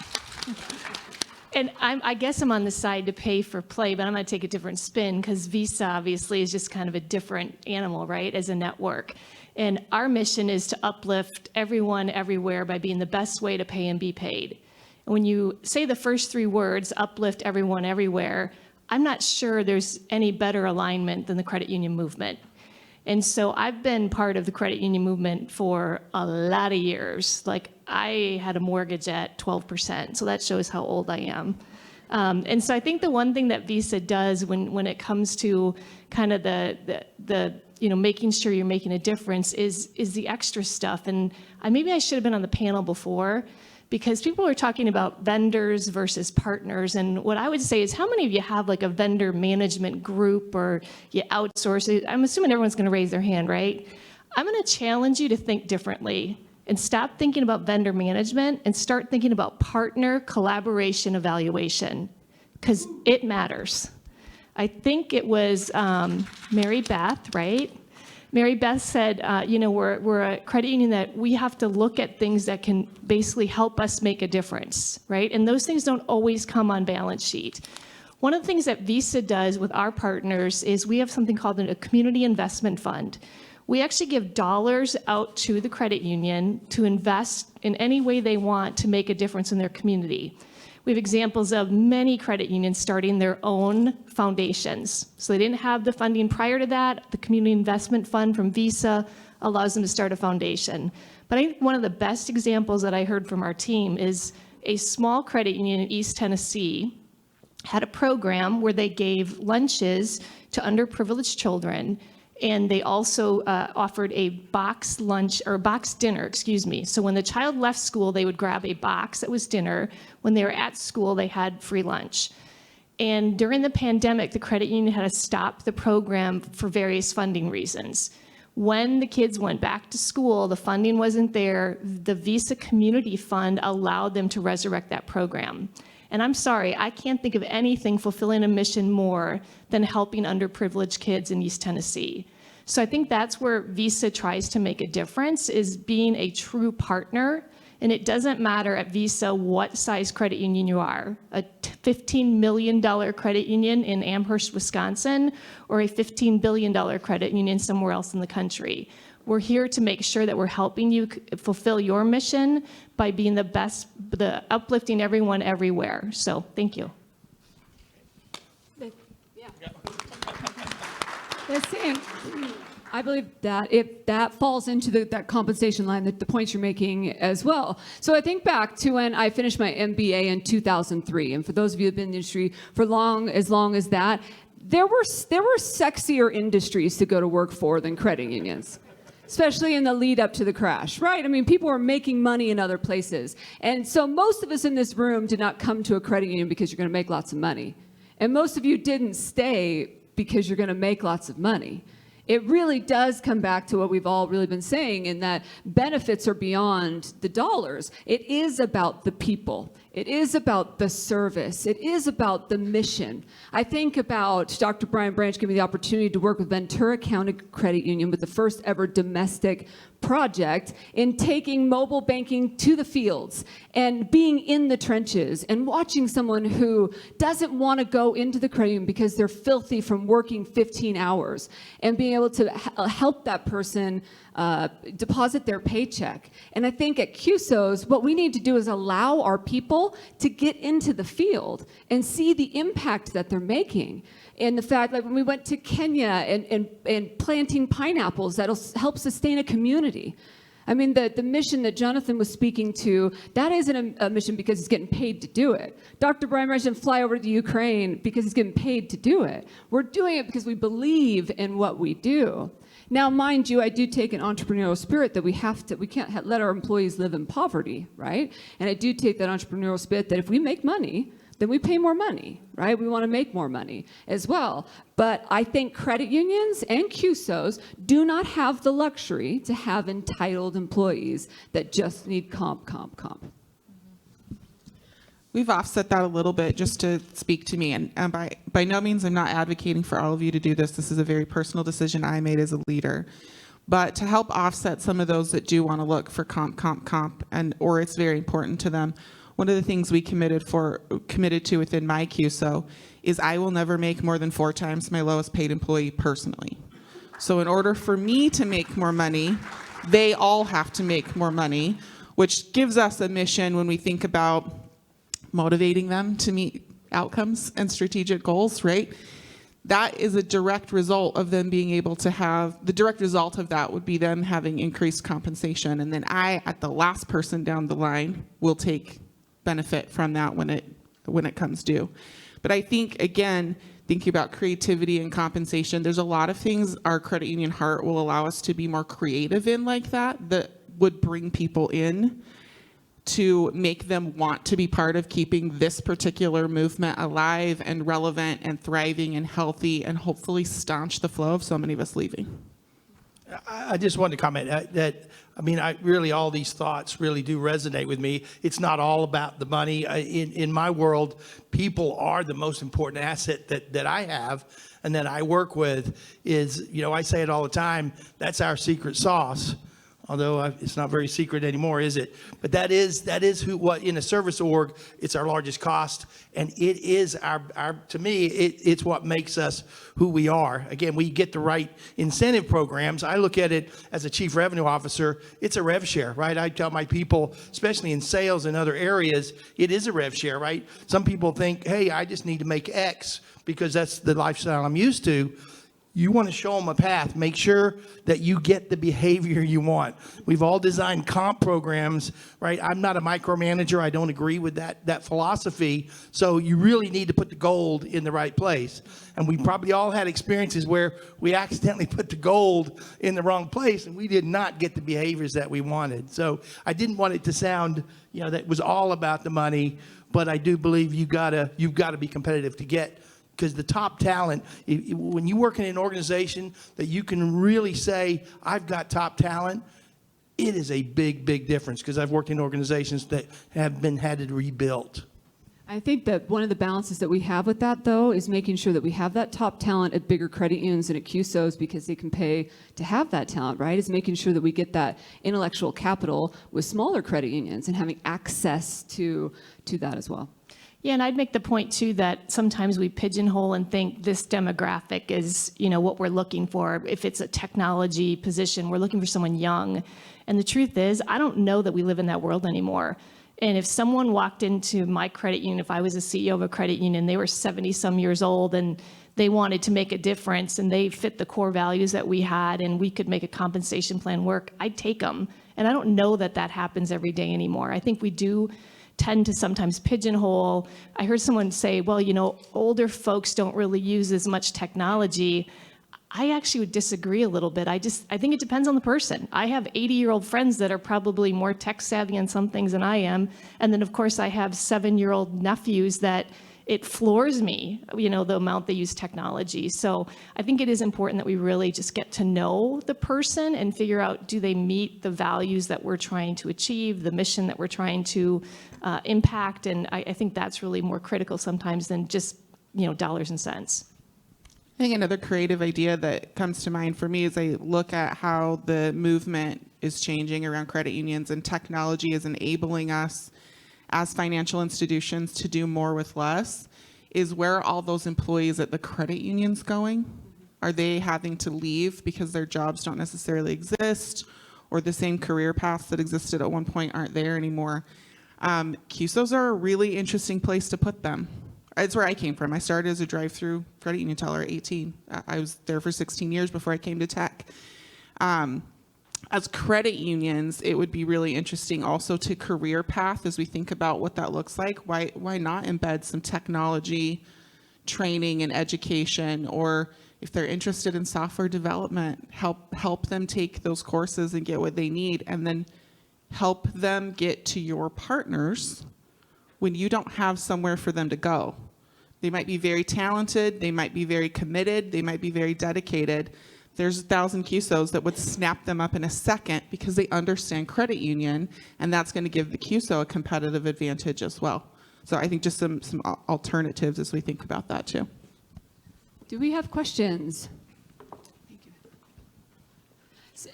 [SPEAKER 17] And I guess I'm on the side to pay for play, but I'm going to take a different spin because Visa obviously is just kind of a different animal, right, as a network. And our mission is to uplift everyone everywhere by being the best way to pay and be paid. And when you say the first 3 words, uplift everyone everywhere, I'm not sure there's any better alignment than the credit union movement. And so I've been part of the credit union movement for a lot of years. Like I had a mortgage at 12%, so that shows how old I am. And so I think the one thing that Visa does when it comes to kind of the making sure you're making a difference is the extra stuff. And maybe I should have been on the panel before, because people are talking about vendors versus partners. And what I would say is, how many of you have like a vendor management group or you outsource it? I'm assuming everyone's going to raise their hand, right? I'm going to challenge you to think differently and stop thinking about vendor management and start thinking about partner collaboration evaluation, because it matters. I think it was Mary Beth, right? Mary Beth said, we're a credit union that we have to look at things that can basically help us make a difference, right? And those things don't always come on balance sheet. One of the things that Visa does with our partners is we have something called a community investment fund. We actually give dollars out to the credit union to invest in any way they want to make a difference in their community. We have examples of many credit unions starting their own foundations. So they didn't have the funding prior to that. The Community Investment Fund from Visa allows them to start a foundation. But I think one of the best examples that I heard from our team is a small credit union in East Tennessee had a program where they gave lunches to underprivileged children. And they also offered a box lunch or box dinner, So when the child left school, they would grab a box that was dinner. When they were at school, they had free lunch. And during the pandemic, the credit union had to stop the program for various funding reasons. When the kids went back to school, the funding wasn't there. The Visa Community Fund allowed them to resurrect that program. And I'm sorry, I can't think of anything fulfilling a mission more than helping underprivileged kids in East Tennessee. So I think that's where Visa tries to make a difference, is being a true partner. And it doesn't matter at Visa what size credit union you are, a $15 million credit union in Amherst, Wisconsin, or a $15 billion credit union somewhere else in the country. We're here to make sure that we're helping you fulfill your mission by being the best, uplifting everyone everywhere. So thank you.
[SPEAKER 8] That's saying, I believe that if that falls into that compensation line, the points you're making as well. So I think back to when I finished my MBA in 2003, and for those of you who've been in the industry for long as that, there were sexier industries to go to work for than credit unions, especially in the lead up to the crash, right? I mean, people were making money in other places. And so most of us in this room did not come to a credit union because you're going to make lots of money. And most of you didn't stay because you're going to make lots of money. It really does come back to what we've all really been saying, in that benefits are beyond the dollars. It is about the people. It is about the service. It is about the mission. I think about Dr. Brian Branch giving me the opportunity to work with Ventura County Credit Union with the first ever domestic project in taking mobile banking to the fields and being in the trenches and watching someone who doesn't want to go into the credit union because they're filthy from working 15 hours and being able to help that person deposit their paycheck. And I think at CUSOs, what we need to do is allow our people to get into the field and see the impact that they're making. And the fact, like when we went to Kenya and planting pineapples, that'll help sustain a community. I mean, the mission that Jonathan was speaking to, that isn't a mission because he's getting paid to do it. Dr. Brian mentioned fly over to Ukraine because he's getting paid to do it. We're doing it because we believe in what we do. Now, mind you, I do take an entrepreneurial spirit that we can't let our employees live in poverty, right? And I do take that entrepreneurial spirit that if we make money, then we pay more money, right? We want to make more money as well. But I think credit unions and CUSOs do not have the luxury to have entitled employees that just need comp.
[SPEAKER 4] We've offset that a little bit, just to speak to me. And by no means I'm not advocating for all of you to do this. This is a very personal decision I made as a leader. But to help offset some of those that do want to look for comp, or it's very important to them, one of the things we committed to within my CUSO is I will never make more than 4 times my lowest paid employee personally. So in order for me to make more money, they all have to make more money, which gives us a mission when we think about motivating them to meet outcomes and strategic goals, right? That is a direct result of them being able to have, the direct result of that would be them having increased compensation. And then I, at the last person down the line, will take benefit from that when it comes due. But I think, again, thinking about creativity and compensation, there's a lot of things our credit union heart will allow us to be more creative in like that would bring people in to make them want to be part of keeping this particular movement alive and relevant and thriving and healthy, and hopefully staunch the flow of so many of us leaving.
[SPEAKER 15] I just wanted to comment all these thoughts really do resonate with me. It's not all about the money. In my world, people are the most important asset that I have and that I work with. I say it all the time, that's our secret sauce. Although it's not very secret anymore, is it? But that is what in a service org, it's our largest cost, and it is to me, it's what makes us who we are. Again, we get the right incentive programs. I look at it as a chief revenue officer, it's a rev share, right? I tell my people, especially in sales and other areas, it is a rev share, right? Some people think, hey, I just need to make X because that's the lifestyle I'm used to. You want to show them a path. Make sure that you get the behavior you want. We've all designed comp programs, right? I'm not a micromanager. I don't agree with that philosophy. So you really need to put the gold in the right place. And we probably all had experiences where we accidentally put the gold in the wrong place and we did not get the behaviors that we wanted. So I didn't want it to sound, that it was all about the money, but I do believe you've got to be competitive to get. Because the top talent, when you work in an organization that you can really say, I've got top talent, it is a big, big difference. Because I've worked in organizations that have had to rebuild.
[SPEAKER 8] I think that one of the balances that we have with that, though, is making sure that we have that top talent at bigger credit unions and at CUSOs because they can pay to have that talent, right? Is making sure that we get that intellectual capital with smaller credit unions and having access to that as well.
[SPEAKER 17] Yeah, and I'd make the point too that sometimes we pigeonhole and think this demographic is, what we're looking for. If it's a technology position, we're looking for someone young. And the truth is, I don't know that we live in that world anymore. And if someone walked into my credit union, if I was a CEO of a credit union, they were 70-some years old and they wanted to make a difference and they fit the core values that we had and we could make a compensation plan work, I'd take them. And I don't know that that happens every day anymore. I think we do tend to sometimes pigeonhole. I heard someone say, well, older folks don't really use as much technology. I actually would disagree a little bit. I think it depends on the person. I have 80-year-old friends that are probably more tech savvy on some things than I am. And then of course I have 7-year-old nephews that it floors me, the amount they use technology. So I think it is important that we really just get to know the person and figure out, do they meet the values that we're trying to achieve, the mission that we're trying to impact? And I think that's really more critical sometimes than just, dollars and cents.
[SPEAKER 4] I think another creative idea that comes to mind for me is I look at how the movement is changing around credit unions and technology is enabling us as financial institutions to do more with less. Is where are all those employees at the credit unions going? Are they having to leave because their jobs don't necessarily exist or the same career paths that existed at one point aren't there anymore? CUSOs are a really interesting place to put them. It's where I came from. I started as a drive-through credit union teller at 18. I was there for 16 years before I came to tech. As credit unions, it would be really interesting also to career path as we think about what that looks like. Why not embed some technology training and education, or if they're interested in software development, help them take those courses and get what they need, and then help them get to your partners when you don't have somewhere for them to go. They might be very talented, they might be very committed, they might be very dedicated. There's 1,000 CUSOs that would snap them up in a second because they understand credit union, and that's going to give the CUSO a competitive advantage as well. So I think just some alternatives as we think about that too.
[SPEAKER 8] Do we have questions?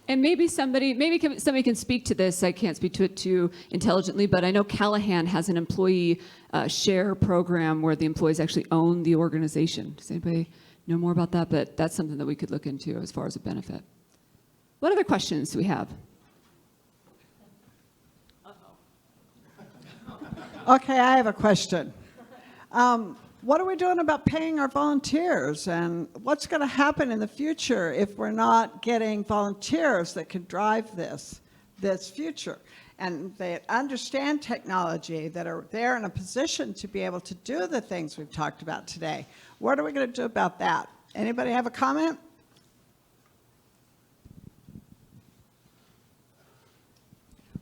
[SPEAKER 8] And maybe somebody can speak to this. I can't speak to it too intelligently, but I know Callahan has an employee share program where the employees actually own the organization. Does anybody know more about that? But that's something that we could look into as far as a benefit. What other questions do we have?
[SPEAKER 14] Okay, I have a question. What are we doing about paying our volunteers, and what's going to happen in the future if we're not getting volunteers that can drive this future, and they understand technology, that are there in a position to be able to do the things we've talked about today? What are we going to do about that? Anybody have a comment?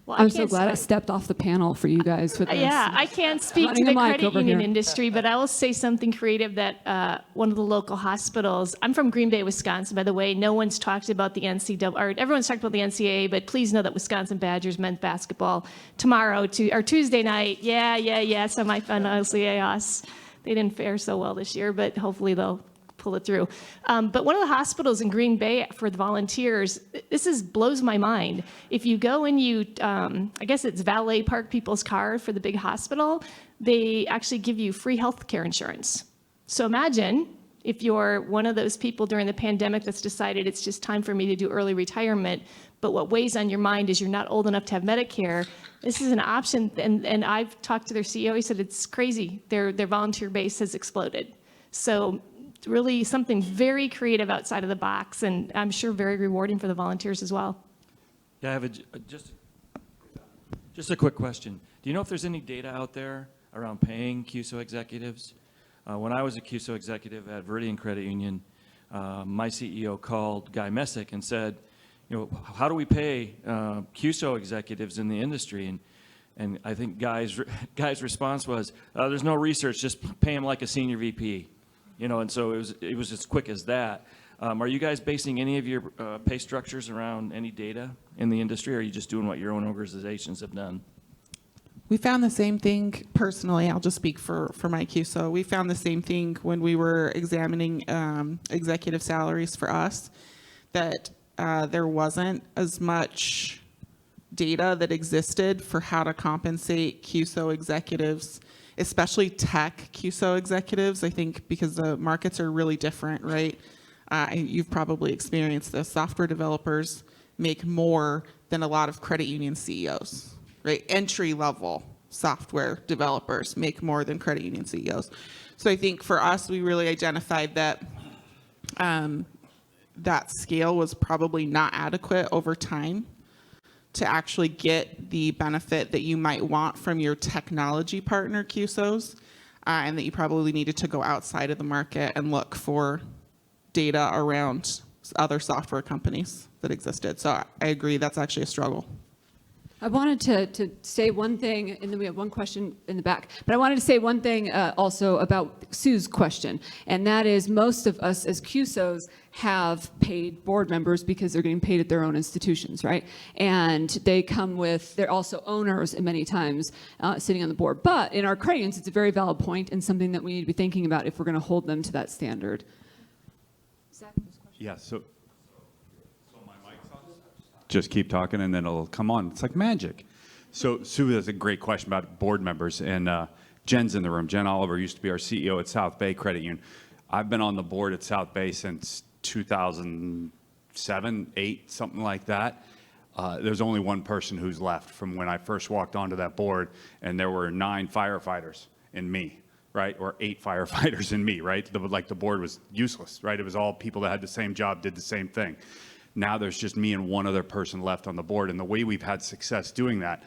[SPEAKER 17] Well,
[SPEAKER 8] I'm so glad I stepped off the panel for you guys for this.
[SPEAKER 17] Yeah, I can't speak to the credit union industry, but I will say something creative that one of the local hospitals, I'm from Green Bay, Wisconsin, by the way. No one's talked about the NCAA, or everyone's talked about the NCAA, but please know that Wisconsin Badgers men's basketball tomorrow, or Tuesday night, semifinals, yes. They didn't fare so well this year, but hopefully they'll pull it through. But one of the hospitals in Green Bay for the volunteers, blows my mind. If you go and you, I guess it's valet park people's cars for the big hospital, they actually give you free health care insurance. So imagine if you're one of those people during the pandemic that's decided it's just time for me to do early retirement, but what weighs on your mind is you're not old enough to have Medicare. This is an option, and I've talked to their CEO, he said it's crazy. Their volunteer base has exploded. So really something very creative outside of the box, and I'm sure very rewarding for the volunteers as well.
[SPEAKER 18] Yeah, I have just a quick question. Do you know if there's any data out there around paying CUSO executives? When I was a CUSO executive at Veridian Credit Union, my CEO called Guy Messick and said, how do we pay CUSO executives in the industry? And I think Guy's response was, there's no research, just pay him like a senior VP. And so it was as quick as that. Are you guys basing any of your pay structures around any data in the industry, or are you just doing what your own organizations have done?
[SPEAKER 4] We found the same thing personally. I'll just speak for my CUSO. We found the same thing when we were examining executive salaries for us, that there wasn't as much data that existed for how to compensate CUSO executives, especially tech CUSO executives. I think because the markets are really different, right? You've probably experienced this. Software developers make more than a lot of credit union CEOs, right? Entry-level software developers make more than credit union CEOs. So I think for us, we really identified that that scale was probably not adequate over time to actually get the benefit that you might want from your technology partner CUSOs, and that you probably needed to go outside of the market and look for data around other software companies that existed. So I agree, that's actually a struggle.
[SPEAKER 8] I wanted to say one thing, and then we have one question in the back, but I wanted to say one thing also about Sue's question, and that is most of us as CUSOs have paid board members because they're getting paid at their own institutions, right? And they come with, they're also owners and many times sitting on the board. But in our credit unions, it's a very valid point and something that we need to be thinking about if we're going to hold them to that standard.
[SPEAKER 2] Yeah, so my mic's on? Just keep talking and then it'll come on. It's like magic. So Sue has a great question about board members, and Jen's in the room. Jen Oliver used to be our CEO at South Bay Credit Union. I've been on the board at South Bay since 2007, 8, something like that. There's only one person who's left from when I first walked onto that board, and there were 9 firefighters and me. Right, or 8 firefighters and me, right? The board was useless, right? It was all people that had the same job, did the same thing. Now there's just me and one other person left on the board, and the way we've had success doing that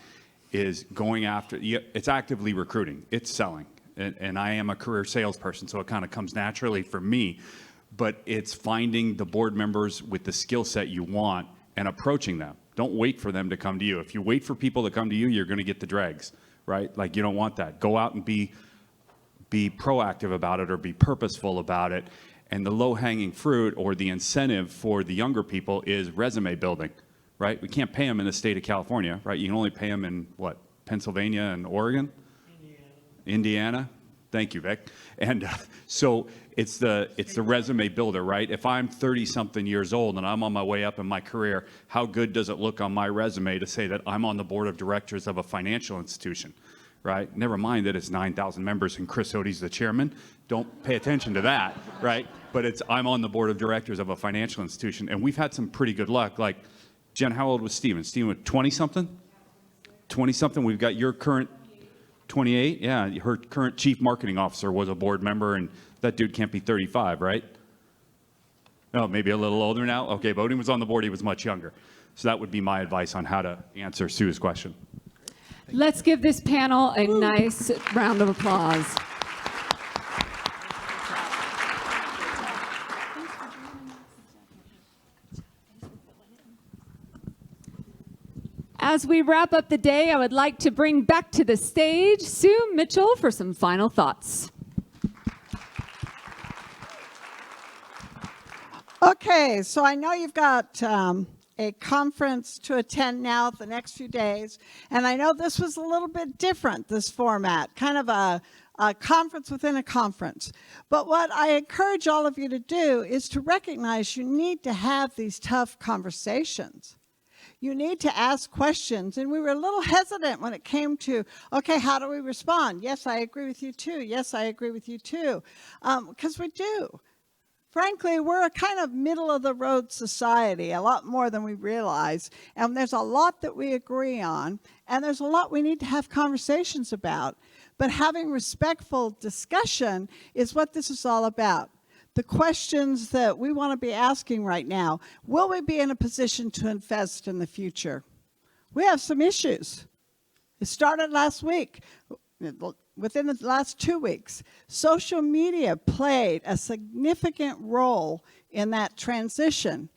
[SPEAKER 2] is going after, it's actively recruiting, it's selling, and I am a career salesperson, so it kind of comes naturally for me, but it's finding the board members with the skill set you want and approaching them. Don't wait for them to come to you. If you wait for people to come to you, you're going to get the dregs, right? Like, you don't want that. Go out and be proactive about it or be purposeful about it. And the low-hanging fruit or the incentive for the younger people is resume building, right? We can't pay them in the state of California, right? You can only pay them in, what, Pennsylvania and Oregon? Indiana. Thank you, Vic. And so it's the resume builder, right? If I'm 30-something years old and I'm on my way up in my career, how good does it look on my resume to say that I'm on the board of directors of a financial institution? Right? Never mind that it's 9,000 members and Chris Odie's the chairman. Don't pay attention to that, right? But I'm on the board of directors of a financial institution, and we've had some pretty good luck. Like, Jen, how old was Steven? Steven was 20-something? 20-something? We've got your current 28? Yeah, her current chief marketing officer was a board member, and that dude can't be 35, right? No, maybe a little older now? Okay, Odie was on the board, he was much younger. So that would be my advice on how to answer Sue's question.
[SPEAKER 8] Let's give this panel a nice round of applause. As we wrap up the day, I would like to bring back to the stage Sue Mitchell for some final thoughts.
[SPEAKER 14] Okay, so I know you've got a conference to attend now the next few days, and I know this was a little bit different, this format, kind of a conference within a conference. But what I encourage all of you to do is to recognize you need to have these tough conversations. You need to ask questions, and we were a little hesitant when it came to, okay, how do we respond? Yes, I agree with you too. Yes, I agree with you too, because we do. Frankly, we're a kind of middle-of-the-road society, a lot more than we realize, and there's a lot that we agree on, and there's a lot we need to have conversations about. But having respectful discussion is what this is all about. The questions that we want to be asking right now, will we be in a position to invest in the future? We have some issues. It started last week. Within the last 2 weeks, social media played a significant role in that transition.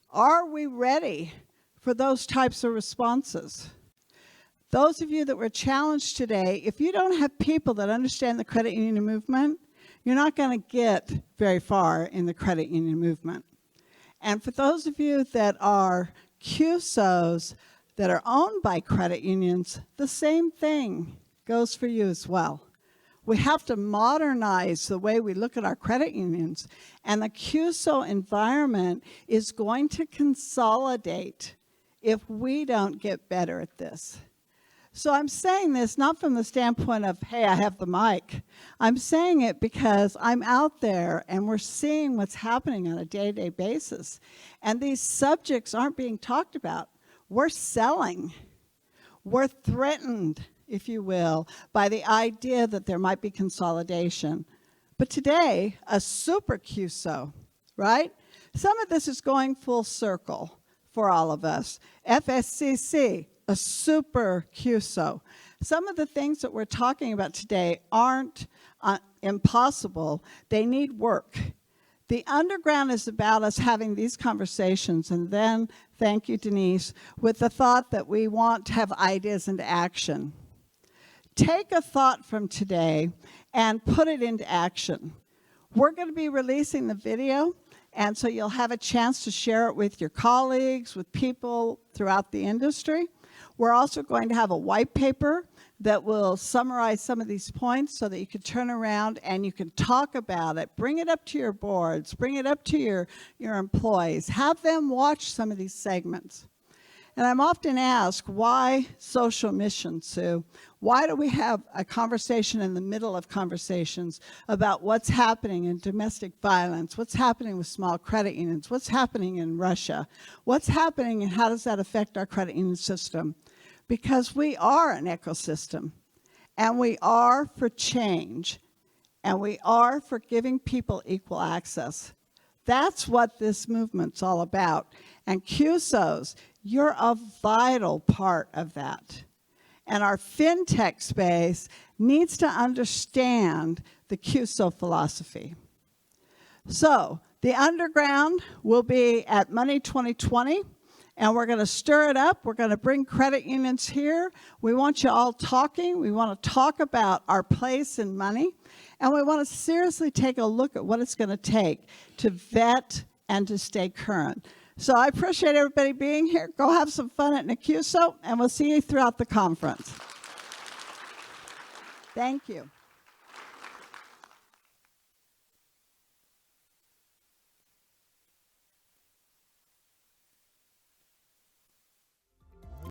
[SPEAKER 14] Are we ready for those types of responses? Those of you that were challenged today, if you don't have people that understand the credit union movement, you're not going to get very far in the credit union movement. And for those of you that are CUSOs that are owned by credit unions, the same thing goes for you as well. We have to modernize the way we look at our credit unions, and the CUSO environment is going to consolidate if we don't get better at this. So I'm saying this not from the standpoint of, hey, I have the mic. I'm saying it because I'm out there and we're seeing what's happening on a day-to-day basis. And these subjects aren't being talked about. We're selling. We're threatened, if you will, by the idea that there might be consolidation. But today, a super CUSO, right? Some of this is going full circle for all of us. FSCC, a super CUSO. Some of the things that we're talking about today aren't impossible. They need work. The underground is about us having these conversations, and then, thank you, Denise, with the thought that we want to have ideas into action. Take a thought from today and put it into action. We're going to be releasing the video, and so you'll have a chance to share it with your colleagues, with people throughout the industry. We're also going to have a white paper that will summarize some of these points so that you can turn around and you can talk about it. Bring it up to your boards. Bring it up to your employees. Have them watch some of these segments. And I'm often asked, why social mission, Sue? Why do we have a conversation in the middle of conversations about what's happening in domestic violence, what's happening with small credit unions, what's happening in Russia, what's happening and how does that affect our credit union system? Because we are an ecosystem, and we are for change, and we are for giving people equal access. That's what this movement's all about. And CUSOs, you're a vital part of that. And our fintech space needs to understand the CUSO philosophy. So the underground will be at Money 2020. And we're going to stir it up. We're going to bring credit unions here. We want you all talking. We want to talk about our place in money. And we want to seriously take a look at what it's going to take to vet and to stay current. So I appreciate everybody being here. Go have some fun at CUSO, and we'll see you throughout the conference. Thank you.